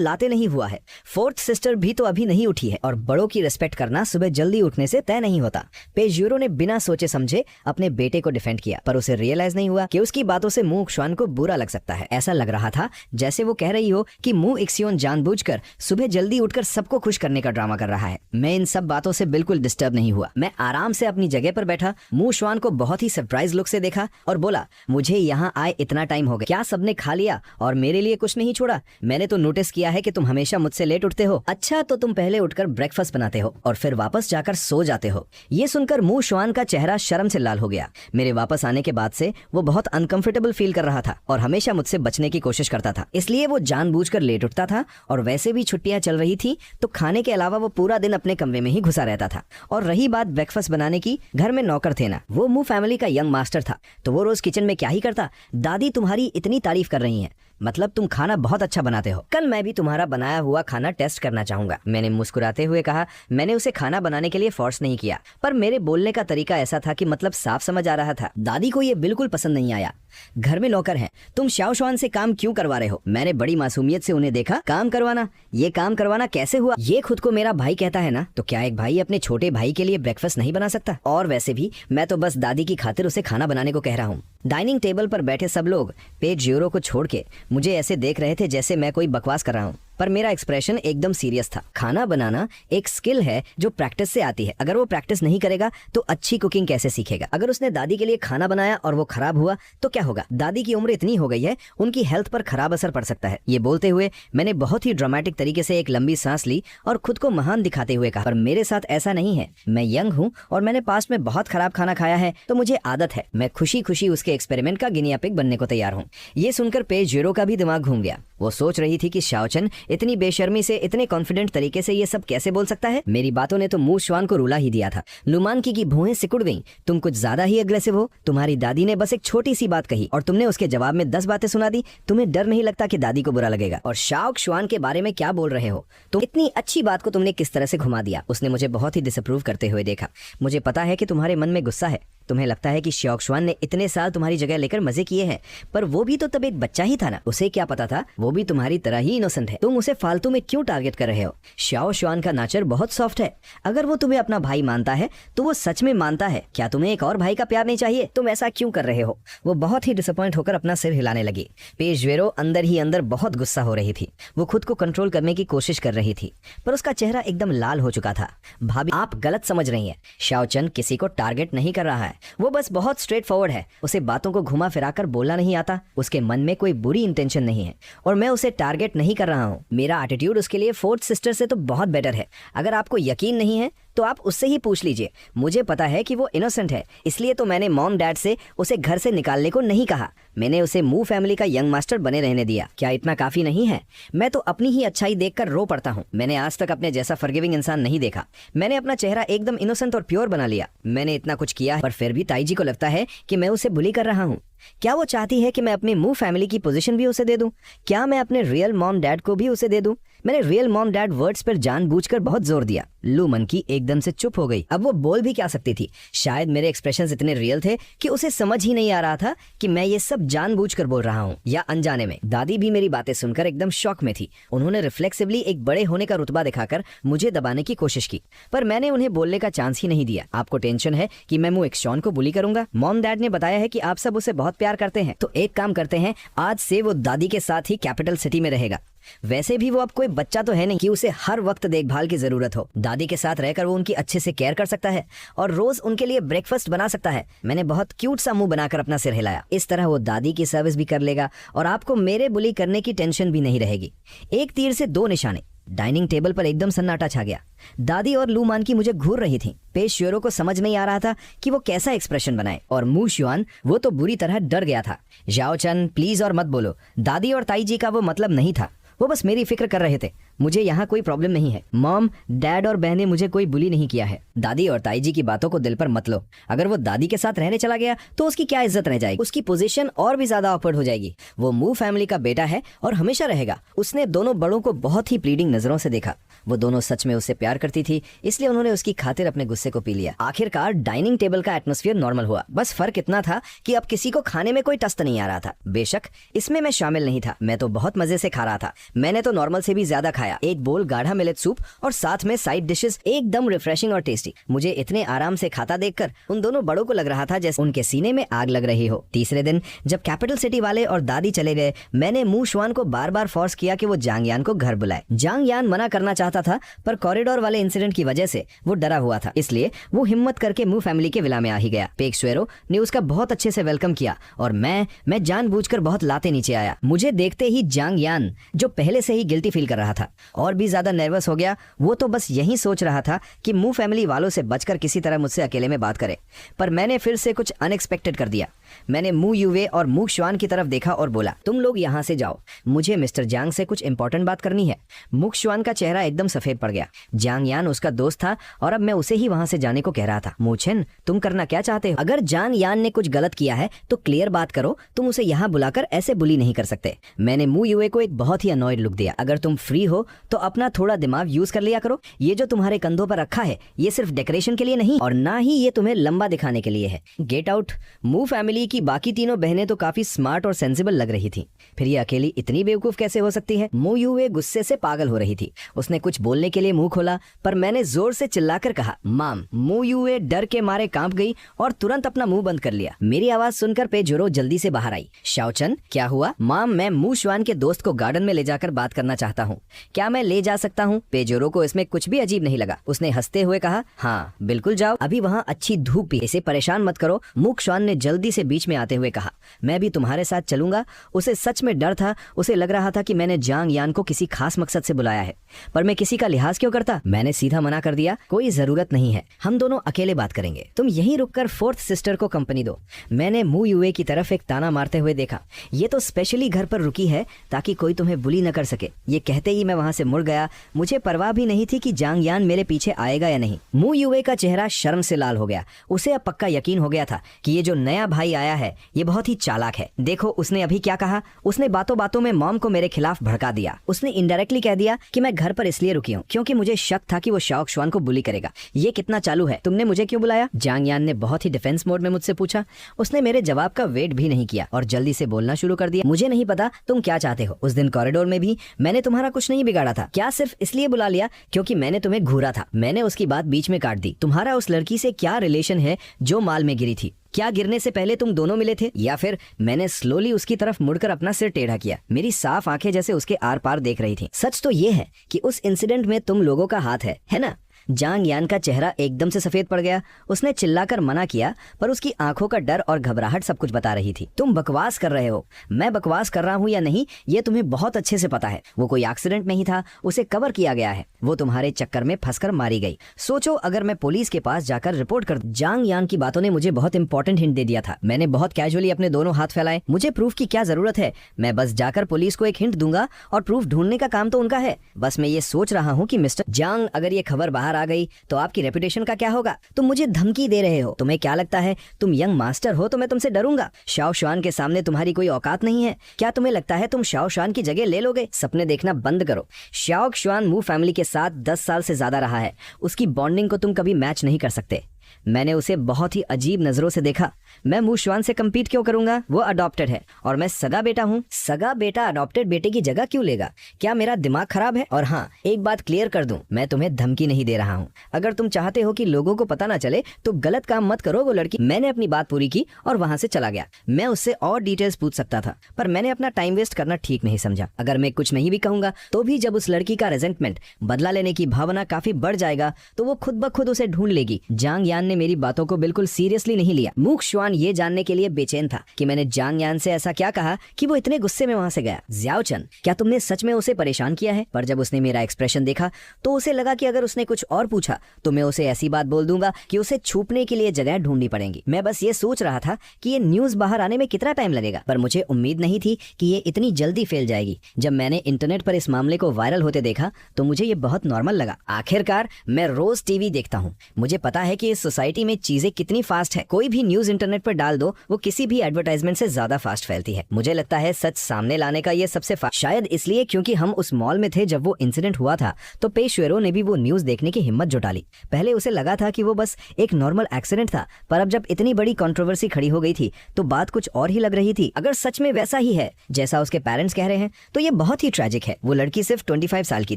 लाते नहीं हुआ है। फोर्थ सिस्टर भी तो अभी नहीं उठी है, और बड़ों की रिस्पेक्ट करना सुबह जल्दी उठने से तय नहीं होता। पेशवेरो ने बिना सोचे समझे अपने बेटे को डिफेंड किया, पर उसे रियलाइज नहीं हुआ कि उसकी बातों से मू xuan को बुरा लग सकता है। ऐसा लग रहा था जैसे वो कह रही हो कि मू इक्सियोन जानबूझकर सुबह जल्दी उठकर सबको खुश करने का ड्रामा कर रहा है। मैं इन सब बातों से बिल्कुल डिस्टर्ब नहीं हुआ। मैं आराम से अपनी जगह पर बैठा मू xuan को बहुत ही सरप्राइज लुक से देखा और बोला, मुझे यहाँ आए इतना टाइम हो गया, क्या सबने खा लिया और मेरे लिए कुछ नहीं छोड़ा? मैंने तो नोटिस किया है कि तुम हमेशा मुझसे लेट उठते हो। अच्छा, तो तुम पहले उठकर ब्रेकफास्ट बनाते हो और फिर वापस जाकर सो जाते हो। ये सुनकर मू xuan का चेहरा शर्म से लाल हो गया। मेरे वापस आने के बाद से वो बहुत अनकंफर्टेबल फील कर रहा था और हमेशा मुझसे बचने की कोशिश करता था, इसलिए वो जानबूझकर लेट उठता था। और वैसे भी छुट्टियां चल रही थी तो खाने के अलावा वो पूरा दिन अपने कमरे में ही घुसा रहता था। और रही बात ब्रेकफास्ट बनाने की, घर में नौकर थे ना, वो मू फैमिली का यंग मास्टर था, तो वो रोज किचन में क्या ही करता। दादी तुम्हारी इतनी तारीफ कर रही हैं, मतलब तुम खाना बहुत अच्छा बनाते हो, कल मैं भी तुम्हारा बनाया हुआ खाना टेस्ट करना चाहूंगा। मैंने मुस्कुराते हुए कहा। मैंने उसे खाना बनाने के लिए फोर्स नहीं किया, पर मेरे बोलने का तरीका ऐसा था कि मतलब साफ समझ आ रहा था। दादी को ये बिल्कुल पसंद नहीं आया। घर में नौकर हैं, तुम शाओ xuan से काम क्यों करवा रहे हो? मैंने बड़ी मासूमियत से उन्हें देखा। काम करवाना? ये काम करवाना कैसे हुआ? ये खुद को मेरा भाई कहता है ना, तो क्या एक भाई अपने छोटे भाई के लिए ब्रेकफास्ट नहीं बना सकता? और वैसे भी मैं तो बस दादी की खातिर उसे खाना बनाने को कह रहा हूँ। डाइनिंग टेबल पर बैठे सब लोग पेशवेरो को छोड़ के मुझे ऐसे देख रहे थे जैसे मैं कोई बकवास कर रहा हूँ, पर मेरा एक्सप्रेशन एकदम सीरियस था। खाना बनाना एक स्किल है जो प्रैक्टिस से आती है। अगर वो प्रैक्टिस नहीं करेगा तो अच्छी कुकिंग कैसे सीखेगा? अगर उसने दादी के लिए खाना बनाया और वो खराब हुआ तो क्या होगा? दादी की उम्र इतनी हो गई है, उनकी हेल्थ पर खराब असर पड़ सकता है। ये बोलते हुए मैंने बहुत ही ड्रामेटिक तरीके से एक लंबी सांस ली और खुद को महान दिखाते हुए कहा, पर मेरे साथ ऐसा नहीं है। मैं यंग हूँ और मैंने पास्ट में बहुत खराब खाना खाया है, तो मुझे आदत है। मैं खुशी खुशी उसके एक्सपेरिमेंट का गिनिया पिग बनने को तैयार हूँ। ये सुनकर पेशवेरो का भी दिमाग घूम गया। वो सोच रही थी कि शाओचन इतनी बेशर्मी से, इतने कॉन्फिडेंट तरीके से ये सब कैसे बोल सकता है। मेरी बातों ने तो मू xuan को रुला ही दिया था। लुमान की भुएं सिकुड़ गईं। तुम कुछ ज्यादा ही अग्रेसिव हो। तुम्हारी दादी ने बस एक छोटी सी बात कही और तुमने उसके जवाब में 10 बातें सुना दी। तुम्हें डर नहीं लगता कि दादी को बुरा लगेगा? और शाओ xuan के बारे में क्या बोल रहे हो तुम? इतनी अच्छी बात को तुमने किस तरह से घुमा दिया? उसने मुझे बहुत ही डिसअप्रूव करते हुए देखा। मुझे पता है कि तुम्हारे मन में गुस्सा है। तुम्हें लगता है कि शाओ xuan ने इतने साल तुम्हारी जगह लेकर मजे किए हैं, पर वो भी तो तब एक बच्चा ही था ना। उसे क्या पता था? वो भी तुम्हारी तरह ही इनोसेंट है। तुम उसे फालतू में क्यों टारगेट कर रहे हो? शाओ xuan का नाचर बहुत सॉफ्ट है। अगर वो तुम्हें अपना भाई मानता है तो वो सच में मानता है। क्या तुम्हें एक और भाई का प्यार नहीं चाहिए? तुम ऐसा क्यों कर रहे हो? वो बहुत ही डिसअपॉइंट होकर अपना सिर हिलाने लगी। पेशवेरो अंदर ही अंदर बहुत गुस्सा हो रही थी। वो खुद को कंट्रोल करने की कोशिश कर रही थी, पर उसका चेहरा एकदम लाल हो चुका था। भाभी, आप गलत समझ रही हैं। शाओचन किसी को टारगेट नहीं कर रहा है। वो बस बहुत स्ट्रेट फॉरवर्ड है। उसे बातों को घुमा फिराकर बोलना नहीं आता। उसके मन में कोई बुरी इंटेंशन नहीं है और मैं उसे टारगेट नहीं कर रहा हूँ। मेरा एटीट्यूड उसके लिए फोर्थ सिस्टर से तो बहुत बेटर है। अगर आपको यकीन नहीं है तो आप उससे ही पूछ लीजिए। मुझे पता है कि वो इनोसेंट है, इसलिए तो मैंने मॉम डैड से उसे घर से निकालने को नहीं कहा। मैंने उसे मू फैमिली का यंग मास्टर बने रहने दिया। क्या इतना काफी नहीं है? मैं तो अपनी ही अच्छाई देखकर रो पड़ता हूँ। मैंने आज तक अपने जैसा फॉरगिविंग इंसान नहीं देखा। मैंने अपना चेहरा एकदम इनोसेंट और प्योर बना लिया। मैंने इतना कुछ किया है, पर फिर भी ताई जी को लगता है कि मैं उसे बुली कर रहा हूँ। क्या वो चाहती है कि मैं अपनी मू फैमिली की पोजीशन भी उसे दे दूं? क्या मैं अपने रियल मॉम डैड को भी उसे दे दूं? मैंने रियल मॉम डैड वर्ड्स पर जानबूझकर बहुत जोर दिया। लू मन की एकदम से चुप हो गई। अब वो बोल भी क्या सकती थी? शायद मेरे एक्सप्रेशंस इतने रियल थे कि उसे समझ ही नहीं आ रहा था कि मैं ये सब जानबूझकर बोल रहा हूँ या अनजाने में। दादी भी मेरी बातें सुनकर एकदम शॉक में थी। उन्होंने रिफ्लेक्सिवली एक बड़े होने का रुतबा दिखाकर मुझे दबाने की कोशिश की, पर मैंने उन्हें बोलने का चांस ही नहीं दिया। आपको टेंशन है कि मैं मू xuan को बुली करूंगा? मॉम डैड ने बताया है कि आप सब उसे बहुत बहुत प्यार करते हैं। तो एक काम करते हैं, आज से वो दादी के साथ ही कैपिटल सिटी में रहेगा। वैसे भी वो अब कोई बच्चा तो है नहीं कि उसे हर वक्त देखभाल की जरूरत हो। दादी के साथ रहकर वो उनकी अच्छे से केयर कर सकता है और रोज उनके लिए ब्रेकफास्ट बना सकता है। मैंने बहुत क्यूट सा मुंह बनाकर अपना सिर हिलाया। इस तरह वो दादी की सर्विस भी कर लेगा और आपको मेरे बुली करने की टेंशन भी नहीं रहेगी। एक तीर से दो निशाने। डाइनिंग टेबल पर एकदम सन्नाटा छा गया। दादी और लू मान की मुझे घूर रही थी। पेशवेरों को समझ नहीं आ रहा था कि वो कैसा एक्सप्रेशन बनाए और मू शुआन वो तो बुरी तरह डर गया था। जाओ चन प्लीज और मत बोलो। दादी और ताई जी का वो मतलब नहीं था, वो बस मेरी फिक्र कर रहे थे। मुझे यहाँ कोई प्रॉब्लम नहीं है। मॉम, डैड और बहनें मुझे कोई बुली नहीं किया है। दादी और ताई जी की बातों को दिल पर मत लो। अगर वो दादी के साथ रहने चला गया तो उसकी क्या इज्जत रह जाएगी, उसकी पोजीशन और भी ज्यादा ऑकवर्ड हो जाएगी। वो मू फैमिली का बेटा है और हमेशा रहेगा। उसने दोनों बड़ों को बहुत ही प्लीडिंग नजरों से देखा। वो दोनों सच में उससे प्यार करती थी, इसलिए उन्होंने उसकी खातिर अपने गुस्से को पी लिया। आखिरकार डाइनिंग टेबल का एटमॉस्फेयर नॉर्मल हुआ। बस फर्क इतना था कि अब किसी को खाने में कोई टस्ट नहीं आ रहा था। बेशक इसमें मैं शामिल नहीं था। मैं तो बहुत मजे से खा रहा था। मैंने तो नॉर्मल से भी ज्यादा खाया। एक बोल गाढ़ा मिलेट सूप और साथ में साइड डिशेस एकदम रिफ्रेशिंग और टेस्टी। मुझे इतने आराम से खाता देखकर उन दोनों बड़ों को लग रहा था जैसे उनके सीने में आग लग रही हो। तीसरे दिन जब कैपिटल सिटी वाले और दादी चले गए, मैंने मू शुआन को बार बार फोर्स किया कि वो जांग यान को घर बुलाए। जांग यान मना करना चाहता था, पर कॉरिडोर वाले इंसिडेंट की वजह से वो डरा हुआ था, इसलिए वो हिम्मत करके मू फैमिली के विला में आ ही गया। पेशवेरों ने उसका बहुत अच्छे से वेलकम किया और मैं जानबूझकर बहुत लाते नीचे आया। मुझे देखते ही जांग यान, जो पहले से ही गिल्टी फील कर रहा था, और भी ज्यादा नर्वस हो गया। वो तो बस यही सोच रहा था कि मू फैमिली वालों से बचकर किसी तरह मुझसे अकेले में बात करे। पर मैंने फिर से कुछ अनएक्सपेक्टेड कर दिया। मैंने मू युवे और मू शुआन की तरफ देखा और बोला, तुम लोग यहाँ से जाओ, मुझे मिस्टर जांग से कुछ इंपॉर्टेंट बात करनी है। मू शुआन का चेहरा एकदम सफेद पड़ गया। जांग यान उसका दोस्त था और अब मैं उसे ही वहां से जाने को कह रहा था। मूछन, तुम करना क्या चाहते हो? अगर जांग यान ने कुछ गलत किया है तो क्लियर बात करो। तुम उसे यहाँ बुलाकर ऐसे बुली नहीं कर सकते। मैंने मू युवे को एक बहुत ही अनॉयड लुक दिया। अगर तुम फ्री हो तो अपना थोड़ा दिमाग यूज कर लिया करो। ये जो तुम्हारे कंधों पर रखा है ये सिर्फ डेकोरेशन के लिए नहीं और ना ही ये तुम्हें लंबा दिखाने के लिए है। Get out. मू फैमिली की बाकी तीनों बहनें तो काफी स्मार्ट और सेंसिबल लग रही थी, फिर ये अकेली इतनी बेवकूफ कैसे हो सकती है? मू युवे गुस्से से पागल हो रही थी। उसने कुछ बोलने के लिए मुंह खोला, पर मैंने जोर से चिल्लाकर कहा, माम। मू युवे डर के मारे कांप गई और तुरंत अपना मुंह बंद कर लिया। मेरी आवाज सुनकर पेजोरो जल्दी से बाहर आई। शाओचन, क्या हुआ? माम, मैं मू शुआन के दोस्त को गार्डन में ले जाकर बात करना चाहता हूँ, क्या मैं ले जा सकता हूँ? पेजोरो को इसमें कुछ भी अजीब नहीं लगा। उसने हंसते हुए कहा, हाँ बिल्कुल जाओ, अभी वहाँ अच्छी धूप भी, इसे परेशान मत करो। मू शुआन ने जल्दी से बीच में आते हुए कहा, मैं भी तुम्हारे साथ चलूंगा। उसे सच में डर था। उसे लग रहा था कि मैंने जांग यान को किसी खास मकसद से बुलाया है, पर मैं किसी का लिहाज क्यों करता? मैंने सीधा मना कर दिया, कोई जरूरत नहीं है, हम दोनों अकेले बात करेंगे। तुम यहीं रुककर फोर्थ सिस्टर को कंपनी दो। मैंने मू युवे की तरफ एक ताना मारते हुए देखा। ये तो स्पेशली घर पर रुकी है ताकि कोई तुम्हें बुली न कर सके। ये कहते ही मैं वहां से मुड़ गया। मुझे परवाह भी नहीं थी कि जांग यान मेरे पीछे आएगा या नहीं। मू युवे का चेहरा शर्म से लाल हो गया। उसे अब पक्का यकीन हो गया था कि ये जो नया भाई आया है ये बहुत ही चालाक है। देखो उसने अभी क्या कहा। उसने बातों बातों में मॉम को मेरे खिलाफ भड़का दिया। उसने इनडायरेक्टली कह दिया कि मैं घर पर इसलिए रुकी हूँ क्योंकि मुझे शक था कि वो शाओ शुआन को बुली करेगा। ये कितना चालू है, तुमने मुझे क्यों बुलाया? जांग यान ने बहुत ही डिफेंस मोड में मुझसे पूछा। उसने मेरे जवाब का वेट भी नहीं किया और जल्दी से बोलना शुरू कर दिया, मुझे नहीं पता तुम क्या चाहते हो। उस दिन कॉरिडोर में भी मैंने तुम्हारा कुछ नहीं बिगाड़ा था। क्या सिर्फ इसलिए बुला लिया क्योंकि मैंने तुम्हें घूरा था? मैंने उसकी बात बीच में काट दी। तुम्हारा उस लड़की से क्या रिलेशन है जो माल में गिरी थी? क्या गिरने से पहले तुम दोनों मिले थे या फिर? मैंने स्लोली उसकी तरफ मुड़कर अपना सिर टेढ़ा किया। मेरी साफ आंखें जैसे उसके आर पार देख रही थी। सच तो ये है कि उस इंसिडेंट में तुम लोगों का हाथ है ना? जांग यान का चेहरा एकदम से सफेद पड़ गया। उसने चिल्लाकर मना किया, पर उसकी आंखों का डर और घबराहट सब कुछ बता रही थी। तुम बकवास कर रहे हो। मैं बकवास कर रहा हूँ या नहीं ये तुम्हें बहुत अच्छे से पता है। वो कोई एक्सीडेंट नहीं था, उसे कवर किया गया है। वो तुम्हारे चक्कर में फंसकर मारी गई। सोचो अगर मैं पुलिस के पास जाकर रिपोर्ट कर। जांग यान की बातों ने मुझे बहुत इंपॉर्टेंट हिंट दे दिया था। मैंने बहुत कैजुअली अपने दोनों हाथ फैलाए। मुझे प्रूफ की क्या जरूरत है? मैं बस जाकर पुलिस को एक हिंट दूंगा और प्रूफ ढूंढने का काम तो उनका है। बस मैं ये सोच रहा हूँ कि मिस्टर जांग, अगर ये खबर बाहर आ गई तो आपकी रेपुटेशन का क्या होगा? तुम मुझे धमकी दे रहे हो। तुम्हें क्या लगता है तुम यंग मास्टर हो तो मैं तुमसे डरूंगा? शाओ शुआन के सामने तुम्हारी कोई औकात नहीं है। क्या तुम्हें लगता है तुम शाओ शुआन की जगह ले लोगे? सपने देखना बंद करो। शाओ शुआन मू फैमिली के साथ 10 साल से ज्यादा रहा है। उसकी बॉन्डिंग को तुम कभी मैच नहीं कर सकते। मैंने उसे बहुत ही अजीब नजरों से देखा। मैं मू शुआन से कम्पीट क्यों करूंगा? वो अडॉप्टेड है और मैं सगा बेटा हूँ। सगा बेटा अडॉप्टेड बेटे की जगह क्यों लेगा? क्या मेरा दिमाग खराब है? और हाँ, एक बात क्लियर कर दूं, मैं तुम्हें धमकी नहीं दे रहा हूँ। अगर तुम चाहते हो कि लोगों को पता ना चले तो गलत काम मत करो। वो लड़की, मैंने अपनी बात पूरी की और वहां से चला गया। मैं उससे और डिटेल्स पूछ सकता था, पर मैंने अपना टाइम वेस्ट करना ठीक नहीं समझा। अगर मैं कुछ नहीं भी कहूंगा तो भी जब उस लड़की का रेजेंटमेंट, बदला लेने की भावना काफी बढ़ जाएगा तो वो खुद ब खुद उसे ढूंढ लेगी। जांग यान ने मेरी बातों को बिल्कुल सीरियसली नहीं लिया। मू शुआन ये जानने के लिए बेचैन था कि मैंने जांग यान से ऐसा क्या कहा कि वो इतने गुस्से में वहां से गया। ज़ियाओ चन, क्या तुमने सच में उसे परेशान किया है? पर जब उसने मेरा एक्सप्रेशन देखा तो उसे लगा कि अगर उसने कुछ और पूछा तो मैं उसे ऐसी बात बोल दूंगा कि उसे छुपने के लिए जगह ढूंढनी पड़ेगी। मैं बस ये सोच रहा था कि ये न्यूज बाहर आने में कितना टाइम लगेगा, पर मुझे उम्मीद नहीं थी कि ये इतनी जल्दी फैल जाएगी। जब मैंने इंटरनेट पर इस मामले को वायरल होते देखा तो मुझे ये बहुत नॉर्मल लगा। आखिरकार मैं रोज टीवी देखता हूँ, मुझे पता है कि इस सोसाइटी में चीजें कितनी फास्ट है। कोई भी न्यूज इंटरनेट पर डाल दो, वो किसी भी एडवर्टाइजमेंट से ज्यादा फास्ट फैलती है। मुझे लगता है सच सामने लाने का ये सबसे शायद इसलिए क्योंकि हम उस मॉल में थे जब वो इंसिडेंट हुआ था, तो पेशवेरों ने भी वो न्यूज देखने की हिम्मत जुटा ली। पहले उसे लगा था कि वो बस एक नॉर्मल एक्सीडेंट था, पर अब जब इतनी बड़ी कंट्रोवर्सी खड़ी हो गई थी तो बात कुछ और ही लग रही थी। अगर सच में वैसा ही है जैसा उसके पेरेंट्स कह रहे हैं तो ये बहुत ही ट्रैजिक है। वो लड़की सिर्फ 25 साल की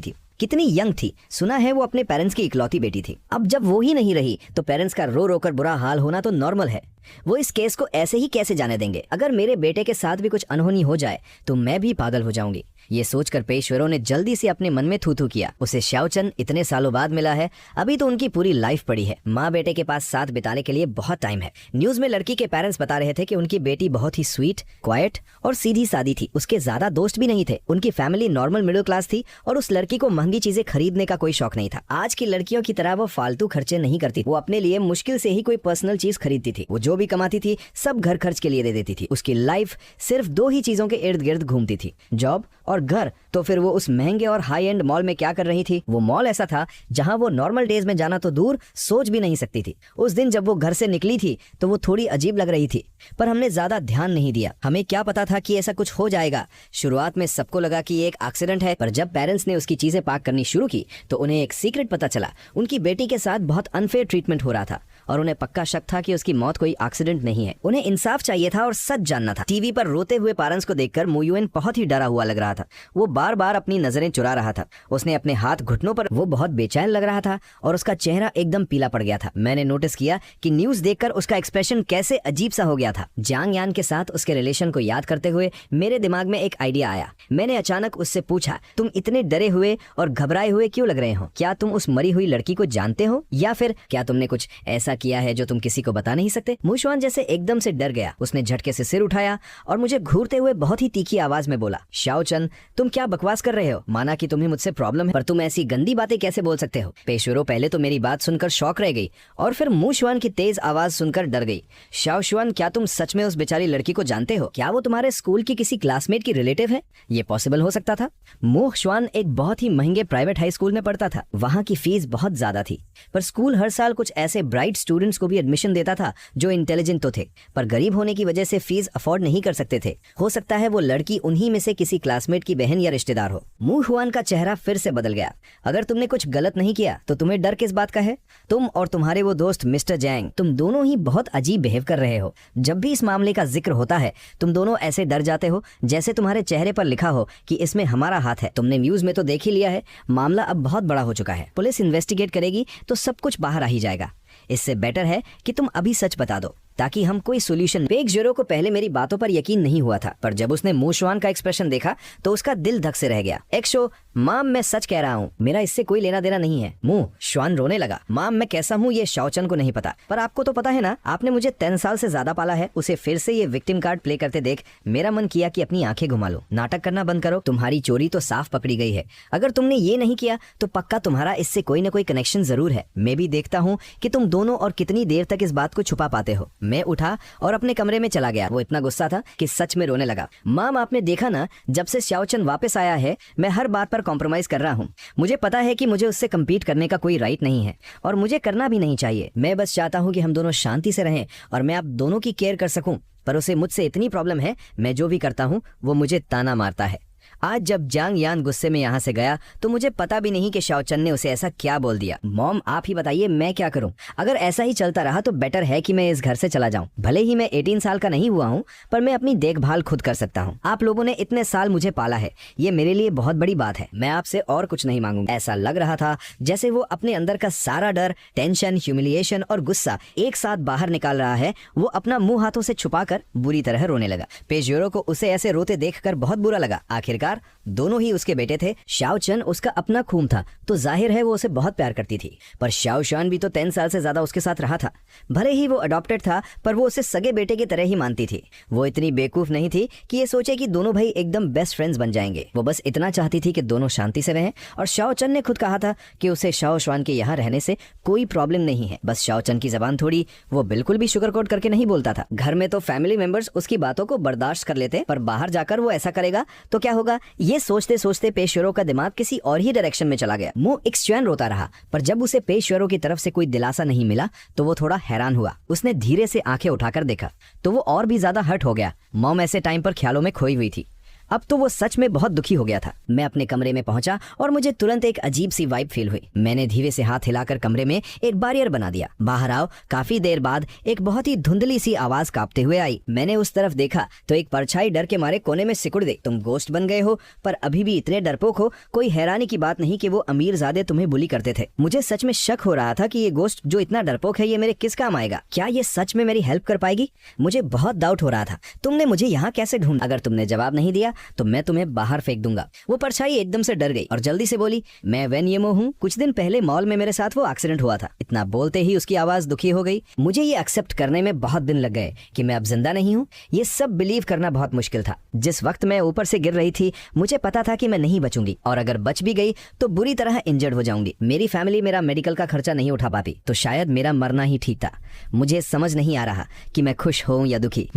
थी। कितनी यंग थी, सुना है वो अपने पेरेंट्स की इकलौती बेटी थी। अब जब वो ही नहीं रही तो पेरेंट्स का रो रो कर बुरा हाल होना तो नॉर्मल है। वो इस केस को ऐसे ही कैसे जाने देंगे? अगर मेरे बेटे के साथ भी कुछ अनहोनी हो जाए तो मैं भी पागल हो जाऊंगी। ये सोचकर पेशवेरों ने जल्दी से अपने मन में थू थू किया। उसे ज़ियाओ चन इतने सालों बाद मिला है, अभी तो उनकी पूरी लाइफ पड़ी है। माँ बेटे के पास साथ बिताने के लिए बहुत टाइम है। न्यूज में लड़की के पेरेंट्स बता रहे थे कि उनकी बेटी बहुत ही स्वीट, क्वाइट और सीधी सादी थी। उसके ज्यादा दोस्त भी नहीं थे। उनकी फैमिली नॉर्मल मिडिल क्लास थी और उस लड़की को महंगी चीजें खरीदने का कोई शौक नहीं था। आज की लड़कियों की तरह वो फालतू खर्चे नहीं करती। वो अपने लिए मुश्किल से ही कोई पर्सनल चीज खरीदती थी। वो जो भी कमाती थी सब घर खर्च के लिए दे देती थी। उसकी लाइफ सिर्फ दो ही चीजों के इर्द गिर्द घूमती थी, जॉब और घर। तो फिर वो उस महंगे और हाई एंड मॉल में क्या कर रही थी? वो मॉल ऐसा था जहां वो नॉर्मल डेज में जाना तो दूर सोच भी नहीं सकती थी। उस दिन जब वो घर से निकली थी तो वो थोड़ी अजीब लग रही थी, पर हमने ज्यादा ध्यान नहीं दिया। हमें क्या पता था कि ऐसा कुछ हो जाएगा। शुरुआत में सबको लगा कि ये एक एक्सीडेंट है, पर जब पेरेंट्स ने उसकी चीजें पैक करनी शुरू की तो उन्हें एक सीक्रेट पता चला। उनकी बेटी के साथ बहुत अनफेयर ट्रीटमेंट हो रहा था और उन्हें पक्का शक था कि उसकी मौत कोई एक्सीडेंट नहीं है। उन्हें इंसाफ चाहिए था और सच जानना था। टीवी पर रोते हुए पेरेंट्स को देखकर मू युएन बहुत ही डरा हुआ लग रहा था। वो बार बार अपनी नजरें चुरा रहा था। उसने अपने हाथ घुटनों पर, वो बहुत बेचैन लग रहा था और उसका चेहरा एकदम पीला पड़ गया था। मैंने नोटिस किया कि न्यूज देखकर उसका एक्सप्रेशन कैसे अजीब सा हो गया था। जांग यान के साथ उसके रिलेशन को याद करते हुए मेरे दिमाग में एक आइडिया आया। मैंने अचानक उससे पूछा, तुम इतने डरे हुए और घबराए हुए क्यों लग रहे हो? क्या तुम उस मरी हुई लड़की को जानते हो, या फिर क्या तुमने कुछ ऐसा किया है जो तुम किसी को बता नहीं सकते? मू शुआन जैसे एकदम से डर गया। उसने झटके से सिर उठाया और मुझे घूरते हुए बहुत ही तीखी आवाज में बोला, ज़ियाओ चन, तुम क्या बकवास कर रहे हो? माना कि तुम्हें मुझसे प्रॉब्लम है, पर तुम ऐसी गंदी बातें कैसे बोल सकते हो? पेशवेरों पहले तो मेरी बात सुनकर शॉक रह गई और फिर मू शुआन की तेज आवाज सुनकर डर गई। ज़ियाओ शुआन, क्या तुम सच में उस बेचारी लड़की को जानते हो? क्या वो तुम्हारे स्कूल की किसी क्लासमेट की रिलेटिव है? ये पॉसिबल हो सकता था। मू शुआन एक बहुत ही महंगे प्राइवेट हाई स्कूल में पढ़ता था। वहाँ की फीस बहुत ज्यादा थी, पर स्कूल हर साल कुछ ऐसे ब्राइट स्टूडेंट्स को भी एडमिशन देता था जो इंटेलिजेंट तो थे, पर गरीब होने की वजह से फीस अफोर्ड नहीं कर सकते थे। हो सकता है वो लड़की उन्हीं में से किसी क्लासमेट की बहन या रिश्तेदार हो। मू शुआन का चेहरा फिर से बदल गया। अगर तुमने कुछ गलत नहीं किया तो तुम्हें डर किस बात का है? तुम और तुम्हारे वो दोस्त मिस्टर जैंग, तुम दोनों ही बहुत अजीब बिहेव कर रहे हो। जब भी इस मामले का जिक्र होता है तुम दोनों ऐसे डर जाते हो जैसे तुम्हारे चेहरे पर लिखा हो कि इसमें हमारा हाथ है। तुमने न्यूज में तो देख ही लिया है, मामला अब बहुत बड़ा हो चुका है। पुलिस इन्वेस्टिगेट करेगी तो सब कुछ बाहर आ ही जाएगा। इससे बेटर है कि तुम अभी सच बता दो ताकि हम कोई सोल्यूशन। पेक ज़ियाओ को पहले मेरी बातों पर यकीन नहीं हुआ था, पर जब उसने मू शुआन का एक्सप्रेशन देखा तो उसका दिल धक से रह गया। एक्शो, माम, मैं सच कह रहा हूँ, मेरा इससे कोई लेना देना नहीं है। मू शुआन रोने लगा। माम, मैं कैसा हूँ ये ज़ियाओ चन को नहीं पता, पर आपको तो पता है ना, आपने मुझे 10 साल से ज्यादा पाला है। उसे फिर से ये विक्टिम कार्ड प्ले करते देख मेरा मन किया कि अपनी आंखें घुमा लो। नाटक करना बंद करो। तुम्हारी चोरी तो साफ पकड़ी गई है। अगर तुमने ये नहीं किया तो पक्का तुम्हारा इससे कोई न कोई कनेक्शन जरूर है। मैं भी देखता हूँ कि तुम दोनों और कितनी देर तक इस बात को छुपा पाते हो। मैं उठा और अपने कमरे में चला गया। वो इतना गुस्सा था कि सच में रोने लगा। माम, आपने देखा ना, जब से ज़ियाओ चन वापस आया है मैं हर बात पर कॉम्प्रोमाइज कर रहा हूँ। मुझे पता है कि मुझे उससे कम्पीट करने का कोई राइट नहीं है और मुझे करना भी नहीं चाहिए। मैं बस चाहता हूँ कि हम दोनों शांति से रहें और मैं आप दोनों की केयर कर सकूं, पर उसे मुझसे इतनी प्रॉब्लम है, मैं जो भी करता हूँ वो मुझे ताना मारता है। आज जब जांग यान गुस्से में यहाँ से गया तो मुझे पता भी नहीं कि शाओचन ने उसे ऐसा क्या बोल दिया। मॉम आप ही बताइए मैं क्या करूं? अगर ऐसा ही चलता रहा तो बेटर है कि मैं इस घर से चला जाऊं। भले ही मैं 18 साल का नहीं हुआ हूं, पर मैं अपनी देखभाल खुद कर सकता हूं। आप लोगों ने इतने साल मुझे पाला है, ये मेरे लिए बहुत बड़ी बात है। मैं आपसे और कुछ नहीं मांगूंगा। ऐसा लग रहा था जैसे वो अपने अंदर का सारा डर, टेंशन, ह्यूमिलिएशन और गुस्सा एक साथ बाहर निकाल रहा है। वो अपना मुंह हाथों से छुपाकर बुरी तरह रोने लगा। पेशेवरों को उसे ऐसे रोते देखकर बहुत बुरा लगा। आखिरकार दोनों ही उसके बेटे थे। शाओचन उसका अपना खून था तो जाहिर है वो उसे बहुत प्यार करती थी, पर शाओशान भी तो 10 साल से ज्यादा उसके साथ रहा था। भले ही वो अडॉप्टेड था, पर वो उसे सगे बेटे की तरह ही मानती थी। वो इतनी बेवकूफ नहीं थी कि ये सोचे कि दोनों भाई एकदम बेस्ट फ्रेंड्स बन जाएंगे। वो बस इतना चाहती थी कि दोनों शांति से रहें। और शाओचन ने खुद कहा था कि उसे शाओशान के यहाँ रहने से कोई प्रॉब्लम नहीं है। बस शाओचन की जबान थोड़ी, वो बिल्कुल भी शुगर कोट करके नहीं बोलता था। घर में तो फैमिली मेंबर्स उसकी बातों को बर्दाश्त कर लेते, पर बाहर जाकर वो ऐसा करेगा तो क्या होगा, ये सोचते सोचते पेशेवरों का दिमाग किसी और ही डायरेक्शन में चला गया। मुंह एक्सचैन रोता रहा, पर जब उसे पेशेवरों की तरफ से कोई दिलासा नहीं मिला तो वो थोड़ा हैरान हुआ। उसने धीरे से आंखें उठाकर देखा तो वो और भी ज्यादा हर्ट हो गया। मॉम ऐसे टाइम पर ख्यालों में खोई हुई थी। अब तो वो सच में बहुत दुखी हो गया था। मैं अपने कमरे में पहुंचा और मुझे तुरंत एक अजीब सी वाइब फील हुई। मैंने धीरे से हाथ हिलाकर कमरे में एक बैरियर बना दिया। बाहर आओ। काफी देर बाद एक बहुत ही धुंधली सी आवाज कांपते हुए आई। मैंने उस तरफ देखा तो एक परछाई डर के मारे कोने में सिकुड़ गई। तुम गोस्ट बन गए हो, पर अभी भी इतने डरपोक हो। कोई हैरानी की बात नहीं कि वो अमीरजादे तुम्हें बुली करते थे। मुझे सच में शक हो रहा था कि ये गोस्ट जो इतना डरपोक है ये मेरे किस काम आएगा। क्या ये सच में मेरी हेल्प कर पाएगी? मुझे बहुत डाउट हो रहा था। तुमने मुझे यहाँ कैसे ढूंढा? अगर तुमने जवाब नहीं दिया तो मैं तुम्हें बाहर फेंक दूंगा। वो परछाई एकदम से डर गई और जल्दी से बोली, मैं वेन येमो हूँ। कुछ दिन पहले मॉल में मेरे साथ वो एक्सीडेंट हुआ था। इतना बोलते ही उसकी आवाज दुखी हो गई। मुझे ये एक्सेप्ट करने में बहुत दिन लग गए कि मैं अब जिंदा नहीं हूँ। ये सब बिलीव करना बहुत मुश्किल था। जिस वक्त मैं ऊपर से गिर रही थी मुझे पता था कि मैं नहीं बचूंगी, और अगर बच भी गई तो बुरी तरह इंजर्ड हो जाऊंगी। मेरी फैमिली मेरा मेडिकल का खर्चा नहीं उठा पाती, तो शायद मेरा मरना ही ठीक था। मुझे समझ नहीं आ रहा कि मैं खुश हूँ या दुखी।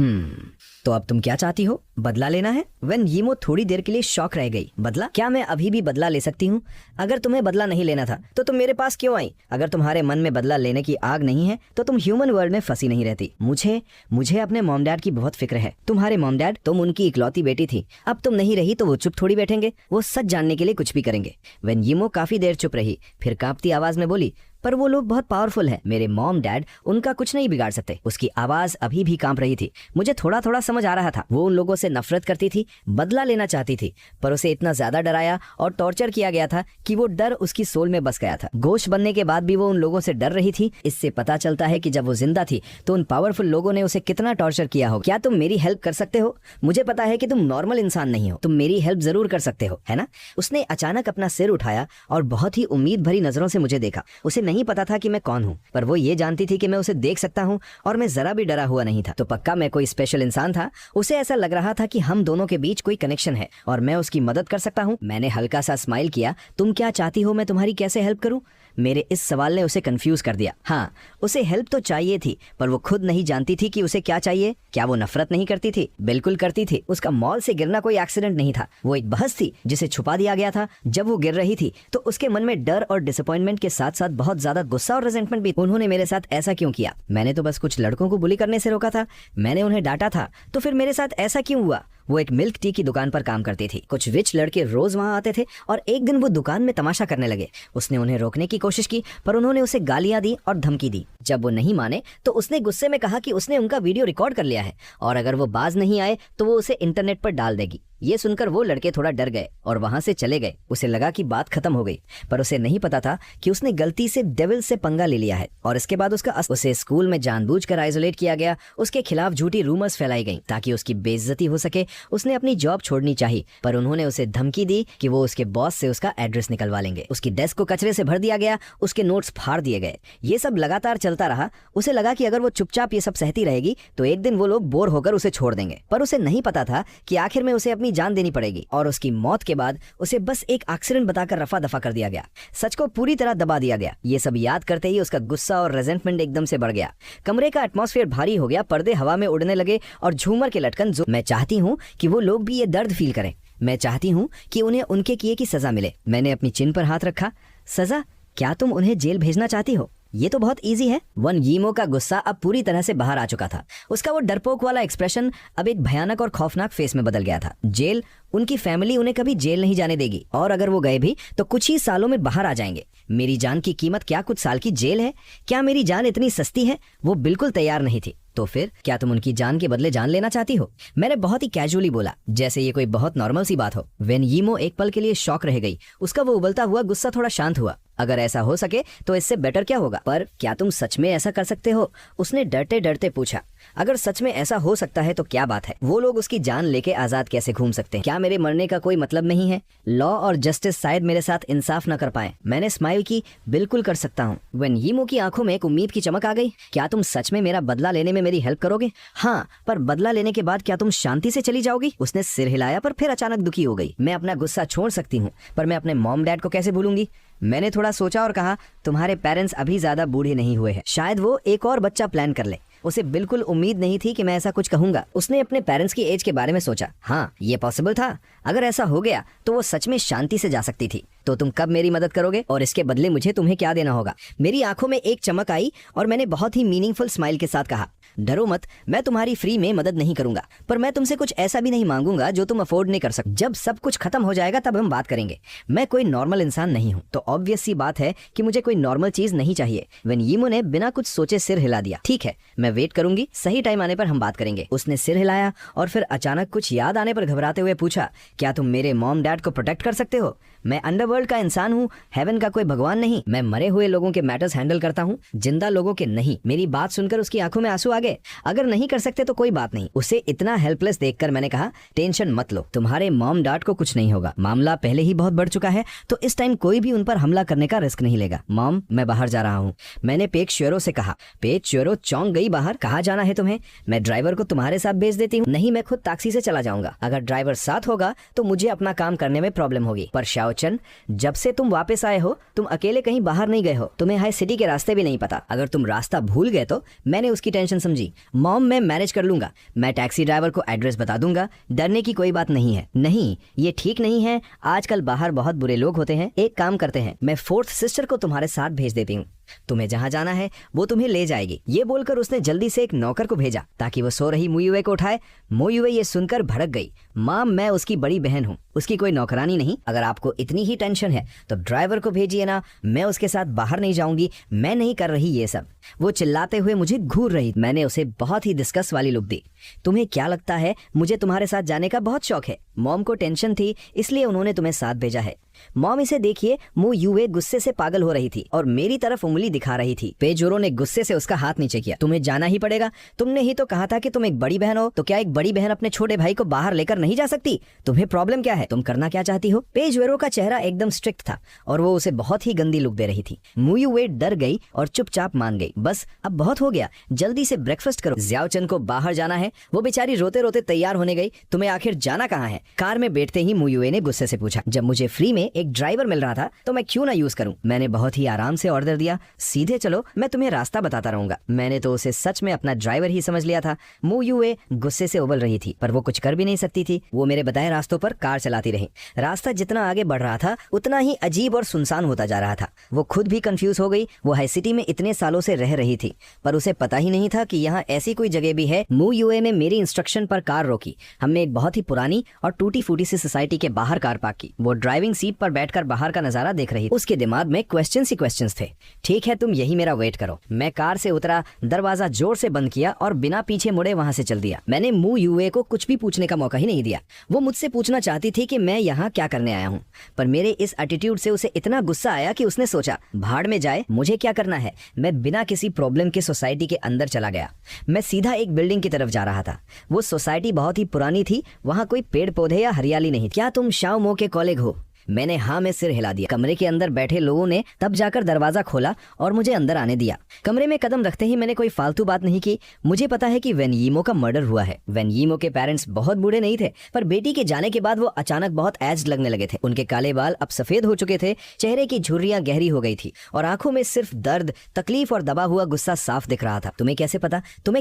तो अब तुम क्या चाहती हो? बदला लेना है? वेन यीमो थोड़ी देर के लिए शॉक रह गई। बदला? क्या मैं अभी भी बदला ले सकती हूँ? अगर तुम्हें बदला नहीं लेना था तो तुम मेरे पास क्यों आई? अगर तुम्हारे मन में बदला लेने की आग नहीं है तो तुम ह्यूमन वर्ल्ड में फंसी नहीं रहती। मुझे अपने मॉम डैड की बहुत फिक्र है। तुम्हारे मॉम डैड, तुम उनकी इकलौती बेटी थी। अब तुम नहीं रही तो वो चुप थोड़ी बैठेंगे। वो सच जानने के लिए कुछ भी करेंगे। वेन यीमो काफी देर चुप रही, फिर कांपती आवाज में बोली, पर वो लोग बहुत पावरफुल हैं। मेरे मॉम डैड उनका कुछ नहीं बिगाड़ सकते। उसकी आवाज अभी भी कांप रही थी। मुझे थोड़ा थोड़ा समझ आ रहा था। वो उन लोगों से नफरत करती थी, बदला लेना चाहती थी, पर उसे इतना ज्यादा डराया और टॉर्चर किया गया था कि वो डर उसकी सोल में बस गया था। गोश्त बनने के बाद भी वो उन लोगों से डर रही थी। इससे पता चलता है कि जब वो जिंदा थी तो उन पावरफुल लोगों ने उसे कितना टॉर्चर किया हो। क्या तुम मेरी हेल्प कर सकते हो? मुझे पता है कि तुम नॉर्मल इंसान नहीं हो, तुम मेरी हेल्प जरूर कर सकते हो, है ना? उसने अचानक अपना सिर उठाया और बहुत ही उम्मीद भरी नजरों से मुझे देखा। उसे नहीं पता था कि मैं कौन हूँ, पर वो ये जानती थी कि मैं उसे देख सकता हूँ और मैं जरा भी डरा हुआ नहीं था। तो पक्का मैं कोई स्पेशल इंसान था। उसे ऐसा लग रहा था कि हम दोनों के बीच कोई कनेक्शन है और मैं उसकी मदद कर सकता हूँ। मैंने हल्का सा स्माइल किया। तुम क्या चाहती हो मैं तुम्हारी कैसे हेल्प करूँ? मेरे इस सवाल ने उसे कंफ्यूज कर दिया। हाँ, उसे हेल्प तो चाहिए थी, पर वो खुद नहीं जानती थी कि उसे क्या चाहिए। क्या वो नफरत नहीं करती थी? बिल्कुल करती थी। उसका मॉल से गिरना कोई एक्सीडेंट नहीं था, वो एक बहस थी जिसे छुपा दिया गया था। जब वो गिर रही थी तो उसके मन में डर और डिसअपॉइंटमेंट के साथ साथ बहुत ज्यादा गुस्सा और रिजेंटमेंट भी। उन्होंने मेरे साथ ऐसा क्यों किया? मैंने तो बस कुछ लड़कों को बुली करने से रोका था। मैंने उन्हें डांटा था, तो फिर मेरे साथ ऐसा क्यों हुआ? वो एक मिल्क टी की दुकान पर काम करती थी। कुछ रिच लड़के रोज वहां आते थे और एक दिन वो दुकान में तमाशा करने लगे। उसने उन्हें रोकने की कोशिश की, पर उन्होंने उसे गालियां दी और धमकी दी। जब वो नहीं माने तो उसने गुस्से में कहा कि उसने उनका वीडियो रिकॉर्ड कर लिया है और अगर वो बाज नहीं आए तो वो उसे इंटरनेट पर डाल देगी। ये सुनकर वो लड़के थोड़ा डर गए और वहां से चले गए। उसे लगा कि बात खत्म हो गई, पर उसे नहीं पता था कि उसने गलती से डेविल से पंगा ले लिया है और इसके बाद उसे स्कूल में जानबूझकर आइसोलेट किया गया। उसके खिलाफ झूठी रूमर्स फैलाई गई ताकि उसकी बेइज्जती हो सके। उसने अपनी जॉब छोड़नी चाहिए, पर उन्होंने उसे धमकी दी कि वो उसके बॉस से उसका एड्रेस निकलवा लेंगे। उसकी डेस्क को कचरे से भर दिया गया, उसके नोट्स फाड़ दिए गए। ये सब लगातार चलता रहा। उसे लगा कि अगर वो चुपचाप ये सब सहती रहेगी तो एक दिन वो लोग बोर होकर उसे छोड़ देंगे, पर उसे नहीं पता था कि आखिर में उसे अपनी जान देनी पड़ेगी। और उसकी मौत के बाद उसे बस एक एक्सीडेंट बताकर रफा दफा कर दिया गया। सच को पूरी तरह दबा दिया गया। ये सब याद करते ही उसका गुस्सा और रेजेंटमेंट एकदम से बढ़ गया। कमरे का एटमॉस्फेयर भारी हो गया, पर्दे हवा में उड़ने लगे और झूमर के लटकन। मैं चाहती हूँ कि वो लोग भी ये दर्द फील करें। मैं चाहती हूँ कि उन्हें उनके किए की सजा मिले। मैंने अपनी चिन पर हाथ रखा। सजा? क्या तुम उन्हें जेल भेजना चाहती हो? ये तो बहुत इजी है। वन यीमो का गुस्सा अब पूरी तरह से बाहर आ चुका था। उसका वो डरपोक वाला एक्सप्रेशन अब एक भयानक और खौफनाक फेस में बदल गया था। जेल, उनकी फैमिली उन्हें कभी जेल नहीं जाने देगी, और अगर वो गए भी तो कुछ ही सालों में बाहर आ जाएंगे। मेरी जान की कीमत क्या कुछ साल की जेल है? क्या मेरी जान इतनी सस्ती है? वो बिल्कुल तैयार नहीं थी। तो फिर क्या तुम उनकी जान के बदले जान लेना चाहती हो? मैंने बहुत ही कैजुअली बोला, जैसे ये कोई बहुत नॉर्मल सी बात हो। वेन यीमो एक पल के लिए शॉक रह गई। उसका वो उबलता हुआ गुस्सा थोड़ा शांत हुआ। अगर ऐसा हो सके तो इससे बेटर क्या होगा? पर क्या तुम सच में ऐसा कर सकते हो? उसने डरते डरते पूछा। अगर सच में ऐसा हो सकता है तो क्या बात है? वो लोग उसकी जान लेके आजाद कैसे घूम सकते हैं? क्या मेरे मरने का कोई मतलब नहीं है? लॉ और जस्टिस शायद मेरे साथ इंसाफ न कर पाए। मैंने स्माइल की, बिल्कुल कर सकता हूँ। वेन यीमो की आंखों में एक उम्मीद की चमक आ गई। क्या तुम सच में मेरा बदला लेने में मेरी हेल्प करोगे? हाँ, पर बदला लेने के बाद क्या तुम शांति से चली जाओगी? उसने सिर हिलाया, पर फिर अचानक दुखी हो गई। मैं अपना गुस्सा छोड़ सकती हूँ, पर मैं अपने मॉम डैड को कैसे भूलूंगी? मैंने थोड़ा सोचा और कहा, तुम्हारे पेरेंट्स अभी ज्यादा बूढ़े नहीं हुए हैं, शायद वो एक और बच्चा प्लान कर ले। उसे बिल्कुल उम्मीद नहीं थी कि मैं ऐसा कुछ कहूंगा। उसने अपने पेरेंट्स की एज के बारे में सोचा। हाँ, ये पॉसिबल था। अगर ऐसा हो गया तो वो सच में शांति से जा सकती थी। तो तुम कब मेरी मदद करोगे, और इसके बदले मुझे तुम्हें क्या देना होगा? मेरी आंखों में एक चमक आई और मैंने बहुत ही मीनिंगफुल स्माइल के साथ कहा, डरो मत, मैं तुम्हारी फ्री में मदद नहीं करूंगा, पर मैं तुमसे कुछ ऐसा भी नहीं मांगूंगा जो तुम अफोर्ड नहीं कर सकते। जब सब कुछ खत्म हो जाएगा तब हम बात करेंगे। मैं कोई नॉर्मल इंसान नहीं हूँ, तो ऑब्वियस सी बात है कि मुझे कोई नॉर्मल चीज नहीं चाहिए। वेन यीमो ने बिना कुछ सोचे सिर हिला दिया। ठीक है, मैं वेट करूंगी, सही टाइम आने पर हम बात करेंगे। उसने सिर हिलाया और फिर अचानक कुछ याद आने पर घबराते हुए पूछा, क्या तुम मेरे मॉम डैड को प्रोटेक्ट कर सकते हो? मैं अंडरवर्ल्ड का इंसान हूँ, हेवन का कोई भगवान नहीं। मैं मरे हुए लोगों के मैटर्स हैंडल करता हूँ, जिंदा लोगों के नहीं। मेरी बात सुनकर उसकी आंखों में आंसू आ गए। अगर नहीं कर सकते तो कोई बात नहीं। उसे इतना हेल्पलेस देखकर मैंने कहा, टेंशन मत लो, तुम्हारे मॉम डैड को कुछ नहीं होगा। मामला पहले ही बहुत बढ़ चुका है, तो इस टाइम कोई भी उन पर हमला करने का रिस्क नहीं लेगा। मॉम, मैं बाहर जा रहा हूँ, मैंने पेक श्योरो से कहा। पेक श्योरो चौंक गई। बाहर? कहाँ जाना है तुम्हें? मैं ड्राइवर को तुम्हारे साथ भेज देती हूँ। नहीं, मैं खुद टैक्सी से चला जाऊंगा। अगर ड्राइवर साथ होगा तो मुझे अपना काम करने में प्रॉब्लम होगी। पर शाओचन, जब से तुम वापस आए हो तुम अकेले कहीं बाहर नहीं गए हो, तुम्हें हाई सिटी के रास्ते भी नहीं पता। अगर तुम रास्ता भूल गए तो मैंने उसकी टेंशन समझी। मॉम, मैं मैनेज कर लूंगा, मैं टैक्सी ड्राइवर को एड्रेस बता दूंगा, डरने की कोई बात नहीं है। नहीं, ये ठीक नहीं है, आजकल बाहर बहुत बुरे लोग होते हैं। एक काम करते हैं, मैं फोर्थ सिस्टर को तुम्हारे साथ भेज देती हूँ, तुम्हें जहां जाना है वो तुम्हें ले जाएगी। ये बोलकर उसने जल्दी से एक नौकर को भेजा ताकि वो सो रही मुयुए को उठाए। मुयुए ये सुनकर भड़क गई। माम, मैं उसकी बड़ी बहन हूँ, उसकी कोई नौकरानी नहीं। अगर आपको इतनी ही टेंशन है तो ड्राइवर को भेजिए ना, मैं उसके साथ बाहर नहीं जाऊंगी, मैं नहीं कर रही ये सब। वो चिल्लाते हुए मुझे घूर रही। मैंने उसे बहुत ही डिस्कस वाली लुक दी। तुम्हें क्या लगता है मुझे तुम्हारे साथ जाने का बहुत शौक है? मॉम को टेंशन थी इसलिए उन्होंने तुम्हें साथ भेजा है। मॉम, इसे देखिए, मुयुए गुस्से से पागल हो रही थी और मेरी तरफ उंगली दिखा रही थी। पेजोरो ने गुस्से से उसका हाथ नीचे किया। तुम्हें जाना ही पड़ेगा, तुमने ही तो कहा था कि तुम एक बड़ी बहन हो, तो क्या एक बड़ी बहन अपने छोटे भाई को बाहर लेकर नहीं जा सकती? तुम्हें प्रॉब्लम क्या है? तुम करना क्या चाहती हो? पेजोरो का चेहरा एकदम स्ट्रिक्ट था और वो उसे बहुत ही गंदी लुक दे रही थी। मुयुए डर गई और चुपचाप मान गई। बस अब बहुत हो गया, जल्दी से ब्रेकफास्ट करो। जियाओचन को बाहर जाना है। वो बेचारी रोते रोते तैयार होने गई। तुम्हें आखिर जाना कहाँ है? कार में बैठते ही मुयुए ने गुस्से से पूछा। जब मुझे फ्री में एक ड्राइवर मिल रहा था तो मैं क्यों ना यूज करूं? मैंने बहुत ही आराम से ऑर्डर दिया, सीधे चलो, मैं तुम्हें रास्ता बताता रहूंगा। मैंने तो उसे सच में अपना ड्राइवर ही समझ लिया था। मुयुए गुस्से से उबल रही थी, पर वो कुछ कर भी नहीं सकती थी। वो मेरे बताए रास्तों पर कार चलाती रही। रास्ता जितना आगे बढ़ रहा था उतना ही अजीब और सुनसान होता जा रहा था। वो खुद भी कंफ्यूज हो गई। वो हाई सिटी में इतने सालों से रह रही थी, पर उसे पता ही नहीं था कि यहाँ ऐसी कोई जगह भी है। मुयुए ने मेरी इंस्ट्रक्शन पर कार रोकी। हमने एक बहुत ही पुरानी और टूटी फूटी सी सोसाइटी के बाहर कार पार्क की। वो ड्राइविंग सीट पर बैठकर बाहर का नजारा देख रही। उसके दिमाग में क्वेश्चंस ही क्वेश्चंस थे। ठीक है, तुम यही मेरा वेट करो। मैं कार से उतरा, दरवाजा जोर से बंद किया और बिना पीछे मुड़े वहां से चल दिया। मैंने मुयुए को कुछ भी पूछने का मौका ही नहीं दिया। वो मुझसे पूछना चाहती थी कि मैं यहाँ क्या करने आया हूँ, पर मेरे इस एटीट्यूड से उसे इतना गुस्सा आया कि उसने सोचा, भाड़ में जाए, मुझे क्या करना है। मैं बिना किसी प्रॉब्लम के सोसाइटी के अंदर चला गया। मैं सीधा एक बिल्डिंग की तरफ जा रहा था। वो सोसाइटी बहुत ही पुरानी थी, वहाँ कोई पेड़ पौधे या हरियाली नहीं। क्या तुम शाओ मो के कॉलेग हो? मैंने हाँ में सिर हिला दिया। कमरे के अंदर बैठे लोगों ने तब जाकर दरवाजा खोला और मुझे अंदर आने दिया। कमरे में कदम रखते ही मैंने कोई फालतू बात नहीं की। मुझे पता है कि वेन यीमो का मर्डर हुआ है। वेन यीमो के पेरेंट्स बहुत बूढ़े नहीं थे, पर बेटी के जाने के बाद वो अचानक बहुत एज्ड लगने लगे थे। उनके काले बाल अब सफेद हो चुके थे, चेहरे की झुर्रियां गहरी हो गई थी और आंखों में सिर्फ दर्द, तकलीफ और दबा हुआ गुस्सा साफ दिख रहा था। तुम्हें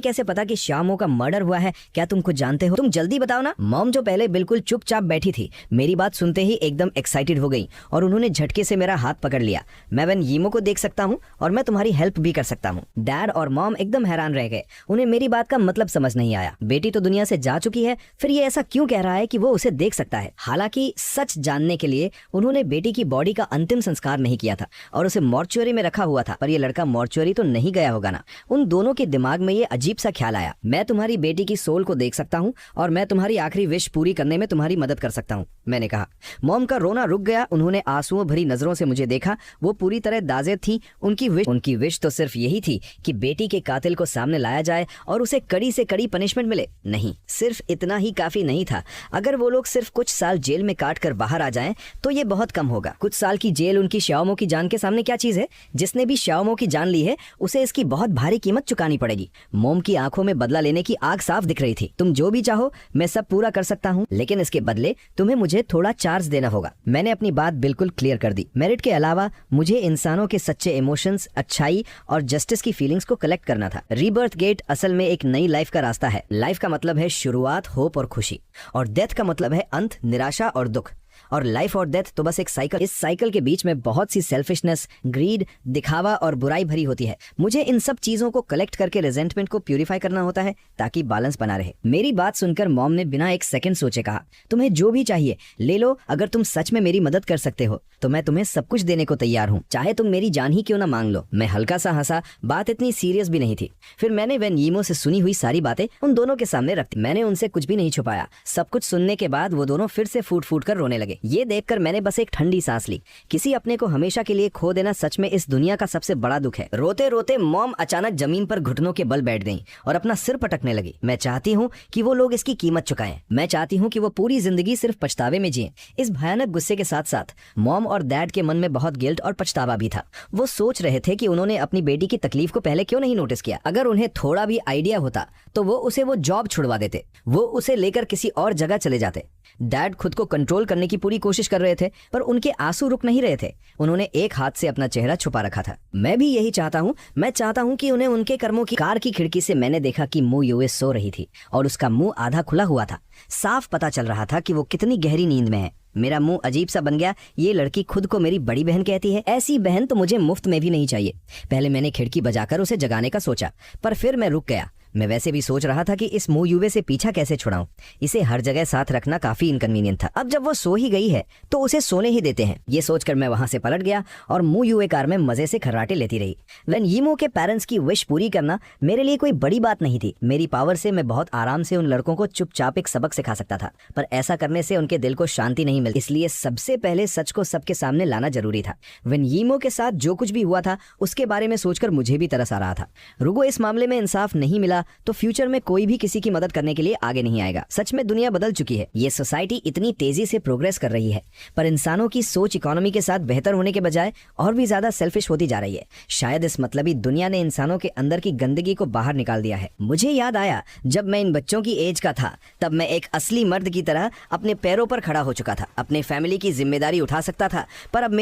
कैसे पता कि श्यामो का मर्डर हुआ है? क्या तुम कुछ जानते हो? तुम जल्दी बताओ ना। मॉम, जो पहले बिल्कुल चुपचाप बैठी थी, मेरी बात सुनते ही एकदम एक्साइटेड एक्साइटेड हो गई और उन्होंने झटके से मेरा हाथ पकड़ लिया। मैं वेन यीमो को देख सकता हूँ और मैं तुम्हारी हेल्प भी कर सकता हूँ। डैड और मॉम एकदम हैरान रह गए, उन्हें मेरी बात का मतलब समझ नहीं आया। बेटी तो दुनिया से जा चुकी है, फिर ये ऐसा क्यों कह रहा है कि वो उसे देख सकता है। हालांकि सच जानने के लिए उन्होंने बेटी की बॉडी का अंतिम संस्कार नहीं किया था और उसे मॉर्चुअरी में रखा हुआ था, पर ये लड़का मॉर्चुअरी तो नहीं गया होगा ना। उन दोनों के दिमाग में ये अजीब सा ख्याल आया, मैं तुम्हारी बेटी की सोल को देख सकता हूँ और मैं तुम्हारी आखिरी विश पूरी करने में तुम्हारी मदद कर सकता हूँ, मैंने कहा। मॉम का रोना रुक गया, उन्होंने आंसुओं भरी नजरों से मुझे देखा। वो पूरी तरह दाज़ेब थी। उनकी विश तो सिर्फ यही थी कि बेटी के कातिल को सामने लाया जाए और उसे कड़ी से कड़ी पनिशमेंट मिले। नहीं, सिर्फ इतना ही काफी नहीं था। अगर वो लोग सिर्फ कुछ साल जेल में काट कर बाहर आ जाएं तो ये बहुत कम होगा। कुछ साल की जेल उनकी श्याओमो की जान के सामने क्या चीज है। जिसने भी श्याओमो की जान ली है उसे इसकी बहुत भारी कीमत चुकानी पड़ेगी। मोम की आंखों में बदला लेने की आग साफ दिख रही थी। तुम जो भी चाहो मैं सब पूरा कर सकता हूँ, लेकिन इसके बदले तुम्हें मुझे थोड़ा चार्ज देना होगा। मैंने अपनी बात बिल्कुल क्लियर कर दी। मेरिट के अलावा मुझे इंसानों के सच्चे इमोशंस, अच्छाई और जस्टिस की फीलिंग्स को कलेक्ट करना था। रीबर्थ गेट असल में एक नई लाइफ का रास्ता है। लाइफ का मतलब है शुरुआत, होप और खुशी, और डेथ का मतलब है अंत, निराशा और दुख। और लाइफ और डेथ तो बस एक साइकिल। इस साइकिल के बीच में बहुत सी सेल्फिशनेस, ग्रीड, दिखावा और बुराई भरी होती है। मुझे इन सब चीजों को कलेक्ट करके रिजेंटमेंट को प्यूरिफाई करना होता है ताकि बैलेंस बना रहे। मेरी बात सुनकर मॉम ने बिना एक सेकंड सोचे कहा, तुम्हें जो भी चाहिए ले लो। अगर तुम सच में मेरी मदद कर सकते हो तो मैं तुम्हें सब कुछ देने को तैयार हूँ, चाहे तुम मेरी जान ही क्यों ना मांग लो। मैं हल्का सा हंसा, बात इतनी सीरियस भी नहीं थी। फिर मैंने वेन यीमो से सुनी हुई सारी बातें उन दोनों के सामने रख दी। मैंने उनसे कुछ भी नहीं छुपाया। सब कुछ सुनने के बाद वो दोनों फिर से फूट फूट कर रोने लगे। ये देखकर मैंने बस एक ठंडी सांस ली। किसी अपने को हमेशा के लिए खो देना सच में इस दुनिया का सबसे बड़ा दुख है। रोते रोते मॉम अचानक जमीन पर घुटनों के बल बैठ गईं और अपना सिर पटकने लगी। मैं चाहती हूँ कि वो लोग इसकी कीमत चुकाएं। मैं चाहती हूँ कि वो पूरी जिंदगी सिर्फ पछतावे में जिएं। इस भयानक गुस्से के साथ साथ मॉम और डैड के मन में बहुत गिल्ट और पछतावा भी था। वो सोच रहे थे कि उन्होंने अपनी बेटी की तकलीफ को पहले क्यों नहीं नोटिस किया। अगर उन्हें थोड़ा भी आइडिया होता तो वो जॉब छुड़वा देते, वो उसे लेकर किसी और जगह चले जाते। डैड खुद को कंट्रोल करने की पूरी कोशिश कर रहे थे, पर उनके आंसू रुक नहीं रहे थे। उन्होंने एक हाथ से अपना चेहरा छुपा रखा था। मैं भी यही चाहता हूँ। मैं चाहता हूँ कि उन्हें उनके कर्मों की। कार की खिड़की से मैंने देखा कि मू यूए सो रही थी और उसका मुंह आधा खुला हुआ था। साफ पता चल रहा था कि वो कितनी गहरी नींद में है। मेरा मुंह अजीब सा बन गया। ये लड़की खुद को मेरी बड़ी बहन कहती है। ऐसी बहन तो मुझे मुफ्त में भी नहीं चाहिए। पहले मैंने खिड़की बजाकर उसे जगाने का सोचा, पर फिर मैं रुक गया। मैं वैसे भी सोच रहा था कि इस मुंह युवे से पीछा कैसे छुड़ाऊं। इसे हर जगह साथ रखना काफी इनकन्वीनियंट था। अब जब वो सो ही गई है तो उसे सोने ही देते हैं। ये सोचकर मैं वहां से पलट गया और मुंह युवे कार में मजे से खर्राटे लेती रही। वेन यीमो के पेरेंट्स की विश पूरी करना मेरे लिए कोई बड़ी बात नहीं थी। मेरी पावर से मैं बहुत आराम से उन लड़कों को चुपचाप एक सबक सिखा सकता था, पर ऐसा करने से उनके दिल को शांति नहीं मिलती। इसलिए सबसे पहले सच को सबके सामने लाना जरूरी था। वेन यीमो के साथ जो कुछ भी हुआ था उसके बारे में सोचकर मुझे भी तरस आ रहा था। रुगो इस मामले में इंसाफ नहीं मिला तो फ्यूचर में कोई भी किसी की मदद करने के लिए आगे नहीं आएगा। सच में दुनिया बदल चुकी है। ये सोसाइटी इतनी तेजी से प्रोग्रेस कर रही है, पर इंसानों की सोच इकोनॉमी के साथ बेहतर होने के बजाय और भी ज्यादा सेल्फिश होती जा रही है। शायद इस मतलबी दुनिया ने इंसानों के अंदर की गंदगी को बाहर निकाल दिया है। मुझे याद आया जब मैं इन बच्चों की एज का था, तब मैं एक असली मर्द की तरह अपने पैरों पर खड़ा हो चुका था, अपने फैमिली की जिम्मेदारी उठा सकता था। पर अब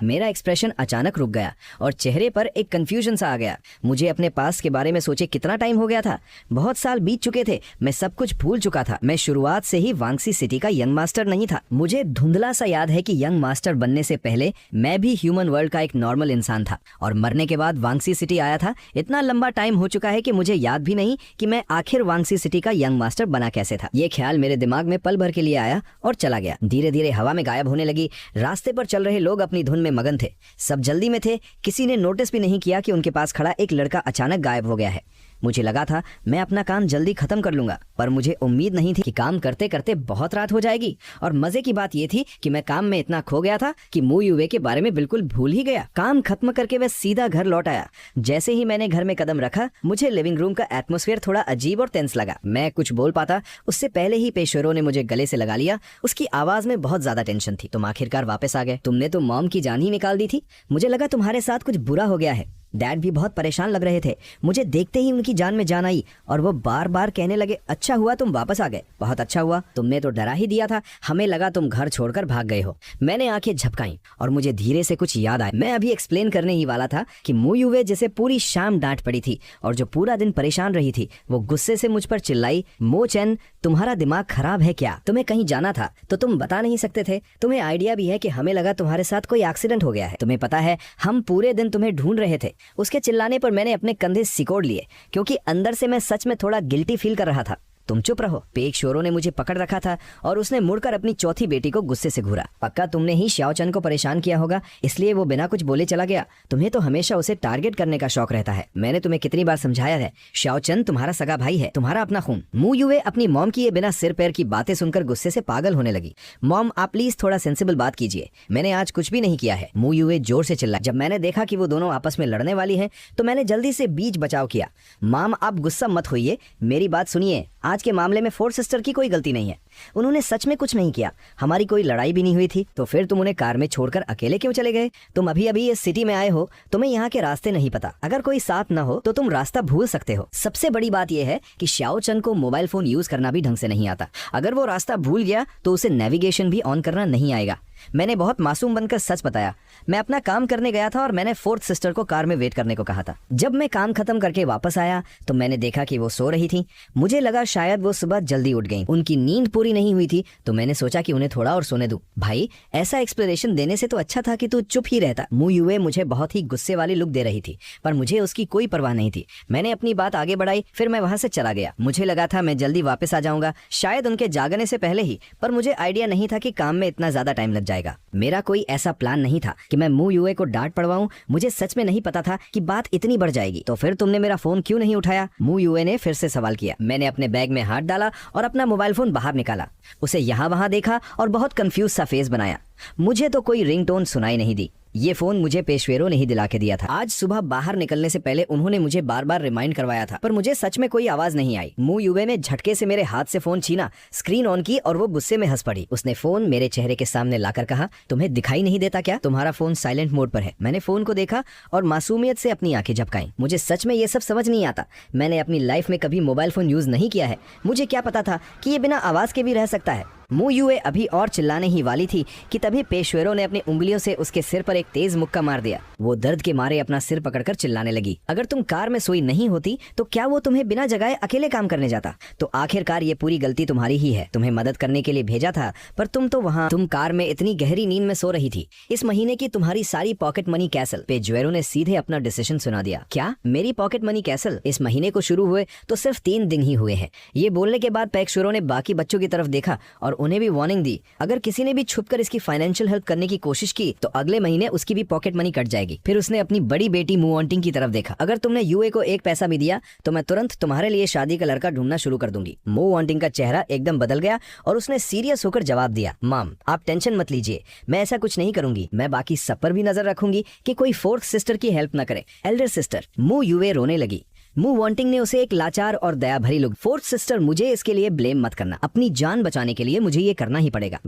मेरा एक्सप्रेशन अचानक रुक गया और चेहरे पर एक कंफ्यूजन सा आ गया। मुझे अपने पास के बारे में सोचे कितना टाइम हो गया था। बहुत साल बीत चुके थे। मैं सब कुछ भूल चुका था। मैं शुरुआत से ही वांगसी सिटी का यंग मास्टर नहीं था। मुझे धुंधला सा याद है कि यंग मास्टर बनने से पहले मैं भी ह्यूमन वर्ल्ड का एक नॉर्मल इंसान था और मरने के बाद वांगसी सिटी आया था। इतना लंबा टाइम हो चुका है कि मुझे याद भी नहीं कि मैं आखिर वांगसी सिटी का यंग मास्टर बना कैसे था। ये ख्याल मेरे दिमाग में पल भर के लिए आया और चला गया। धीरे धीरे हवा में गायब होने लगी। रास्ते पर चल रहे लोग अपनी धुन में मगन थे। सब जल्दी में थे। किसी ने नोटिस भी नहीं किया कि उनके पास खड़ा एक लड़का अचानक गायब हो गया है। मुझे लगा था मैं अपना काम जल्दी खत्म कर लूंगा, पर मुझे उम्मीद नहीं थी कि काम करते करते बहुत रात हो जाएगी। और मजे की बात यह थी कि मैं काम में इतना खो गया था कि मू युवे के बारे में बिल्कुल भूल ही गया। काम खत्म करके वह सीधा घर लौट आया। जैसे ही मैंने घर में कदम रखा, मुझे लिविंग रूम का एटमॉस्फेयर थोड़ा अजीब और टेंस लगा। मैं कुछ बोल पाता उससे पहले ही पेशेवरों ने मुझे गले से लगा लिया। उसकी आवाज में बहुत ज्यादा टेंशन थी। तुम आखिरकार वापस आ गए। तुमने तो मॉम की जान ही निकाल दी थी। मुझे लगा तुम्हारे साथ कुछ बुरा हो गया है। डैड भी बहुत परेशान लग रहे थे। मुझे देखते ही उनकी जान में जान आई और वो बार बार कहने लगे, अच्छा हुआ तुम वापस आ गए, बहुत अच्छा हुआ, तुमने तो डरा ही दिया था, हमें लगा तुम घर छोड़कर भाग गए हो। मैंने आंखें झपकाई और मुझे धीरे से कुछ याद आया। मैं अभी एक्सप्लेन करने ही वाला था कि मु युवे जिसे पूरी शाम डांट पड़ी थी और जो पूरा दिन परेशान रही थी, वो गुस्से से मुझ पर चिल्लाई, मो चैन तुम्हारा दिमाग खराब है क्या? तुम्हें कहीं जाना था तो तुम बता नहीं सकते थे? तुम्हें आइडिया भी है कि हमें लगा तुम्हारे साथ कोई एक्सीडेंट हो गया है। तुम्हें पता है हम पूरे दिन तुम्हें ढूंढ रहे थे। उसके चिल्लाने पर मैंने अपने कंधे सिकोड़ लिए क्योंकि अंदर से मैं सच में थोड़ा गिल्टी फील कर रहा था। तुम चुप रहो। पेक शोरो ने मुझे पकड़ रखा था और उसने मुड़कर अपनी चौथी बेटी को गुस्से से घूरा। पक्का तुमने ही श्याओ चन को परेशान किया होगा, इसलिए वो बिना कुछ बोले चला गया। तुम्हें तो हमेशा उसे टारगेट करने का शौक रहता है। मैंने तुम्हें कितनी बार समझाया है, श्याओ चन तुम्हारा सगा भाई है, तुम्हारा अपना खून। मु युवे अपनी मॉम की ये बिना सिर पैर की बातें सुनकर गुस्से से पागल होने लगी। मॉम आप प्लीज थोड़ा सेंसिबल बात कीजिए, मैंने आज कुछ भी नहीं किया है। मु युवे जोर से चिल्ला। जब मैंने देखा कि वो दोनों आपस में लड़ने वाली हैं, तो मैंने जल्दी से बीच बचाव किया। मॉम आप गुस्सा मत होइए, मेरी बात सुनिए। आज के मामले में फोर्थ सिस्टर की कोई गलती नहीं है, उन्होंने सच में कुछ नहीं किया, हमारी कोई लड़ाई भी नहीं हुई थी। तो फिर तुम उन्हें कार में छोड़कर अकेले क्यों चले गए? तुम अभी अभी इस सिटी में आए हो, तुम्हें यहाँ के रास्ते नहीं पता। अगर कोई साथ न हो तो तुम रास्ता भूल सकते हो। सबसे बड़ी बात यह है कि श्याओ चन को मोबाइल फोन यूज करना भी ढंग से नहीं आता। अगर वो रास्ता भूल गया तो उसे नेविगेशन भी ऑन करना नहीं आएगा। मैंने बहुत मासूम बनकर सच बताया। मैं अपना काम करने गया था और मैंने फोर्थ सिस्टर को कार में वेट करने को कहा था। जब मैं काम खत्म करके वापस आया तो मैंने देखा कि वो सो रही थी। मुझे लगा शायद वो सुबह जल्दी उठ गईं। उनकी नींद पूरी नहीं हुई थी तो मैंने सोचा कि उन्हें थोड़ा और सोने दूं। भाई ऐसा एक्सप्लेनेशन देने से तो अच्छा था कि तू चुप ही रहता। मु युवे मुझे बहुत ही गुस्से वाली लुक दे रही थी, पर मुझे उसकी कोई परवाह नहीं थी। मैंने अपनी बात आगे बढ़ाई, फिर मैं वहां से चला गया। मुझे लगा था मैं जल्दी वापस आ जाऊंगा, शायद उनके जागने से पहले ही, पर मुझे आइडिया नहीं था कि काम में इतना ज्यादा टाइम लग जाएगा। मेरा कोई ऐसा प्लान नहीं था कि मैं मु युवे को डांट पड़वाऊं। मुझे सच में नहीं पता था कि बात इतनी बढ़ जाएगी। तो फिर तुमने मेरा फोन क्यों नहीं उठाया? मु युवे ने फिर से सवाल किया। मैंने अपने बैग में हाथ डाला और अपना मोबाइल फोन बाहर निकाला, उसे यहाँ वहां देखा और बहुत कंफ्यूज सा फेस बनाया। मुझे तो कोई रिंगटोन सुनाई नहीं दी। ये फोन मुझे पेशवेरों ने ही दिला के दिया था। आज सुबह बाहर निकलने से पहले उन्होंने मुझे बार बार रिमाइंड करवाया था, पर मुझे सच में कोई आवाज नहीं आई। मु युवे ने झटके से मेरे हाथ से फोन छीना, स्क्रीन ऑन की और वो गुस्से में हंस पड़ी। उसने फोन मेरे चेहरे के सामने लाकर कहा, तुम्हें दिखाई नहीं देता क्या? तुम्हारा फोन साइलेंट मोड पर है। मैंने फोन को देखा और मासूमियत से अपनी आंखें झपकाई। मुझे सच में ये सब समझ नहीं आता। मैंने अपनी लाइफ में कभी मोबाइल फोन यूज नहीं किया है। मुझे क्या पता था कि ये बिना आवाज के भी रह सकता है। मु युवे अभी और चिल्लाने ही वाली थी कि तभी पेशवेरों ने अपनी उंगलियों से उसके सिर पर एक तेज मुक्का मार दिया। वो दर्द के मारे अपना सिर पकड़कर चिल्लाने लगी। अगर तुम कार में सोई नहीं होती तो क्या वो तुम्हें बिना जगाए अकेले काम करने जाता? तो आखिरकार ये पूरी गलती तुम्हारी ही है। तुम्हें मदद करने के लिए भेजा था, पर तुम कार में इतनी गहरी नींद में सो रही थी। इस महीने की तुम्हारी सारी पॉकेट मनी कैसल। पेशवेरों ने सीधे अपना डिसीजन सुना दिया। क्या मेरी पॉकेट मनी कैसल? इस महीने को शुरू हुए तो सिर्फ 3 दिन ही हुए हैं। ये बोलने के बाद पेशवेरों ने बाकी बच्चों की तरफ देखा और उन्हें भी वार्निंग दी, अगर किसी ने भी छुपकर इसकी फाइनेंशियल हेल्प करने की कोशिश की तो अगले महीने उसकी भी पॉकेट मनी कट जाएगी। फिर उसने अपनी बड़ी बेटी मु वॉन्टिंग की तरफ देखा। अगर तुमने युवे को 1 पैसा भी दिया तो मैं तुरंत तुम्हारे लिए शादी का लड़का ढूंढना शुरू कर दूंगी। मु वॉन्टिंग का चेहरा एकदम बदल गया और उसने सीरियस होकर जवाब दिया, मॉम आप टेंशन मत लीजिए, मैं ऐसा कुछ नहीं करूंगी। मैं बाकी सब पर भी नजर रखूंगी कि कोई फोर्थ सिस्टर की हेल्प न करे। Elder sister. मु युवे रोने लगी। मु वॉन्टिंग ने उसे एक लाचार और दया भरी लुक। फोर्थ सिस्टर मुझे इसके लिए ब्लेम मत करना, अपनी जान बचाने के लिए मुझे ये करना ही पड़ेगा।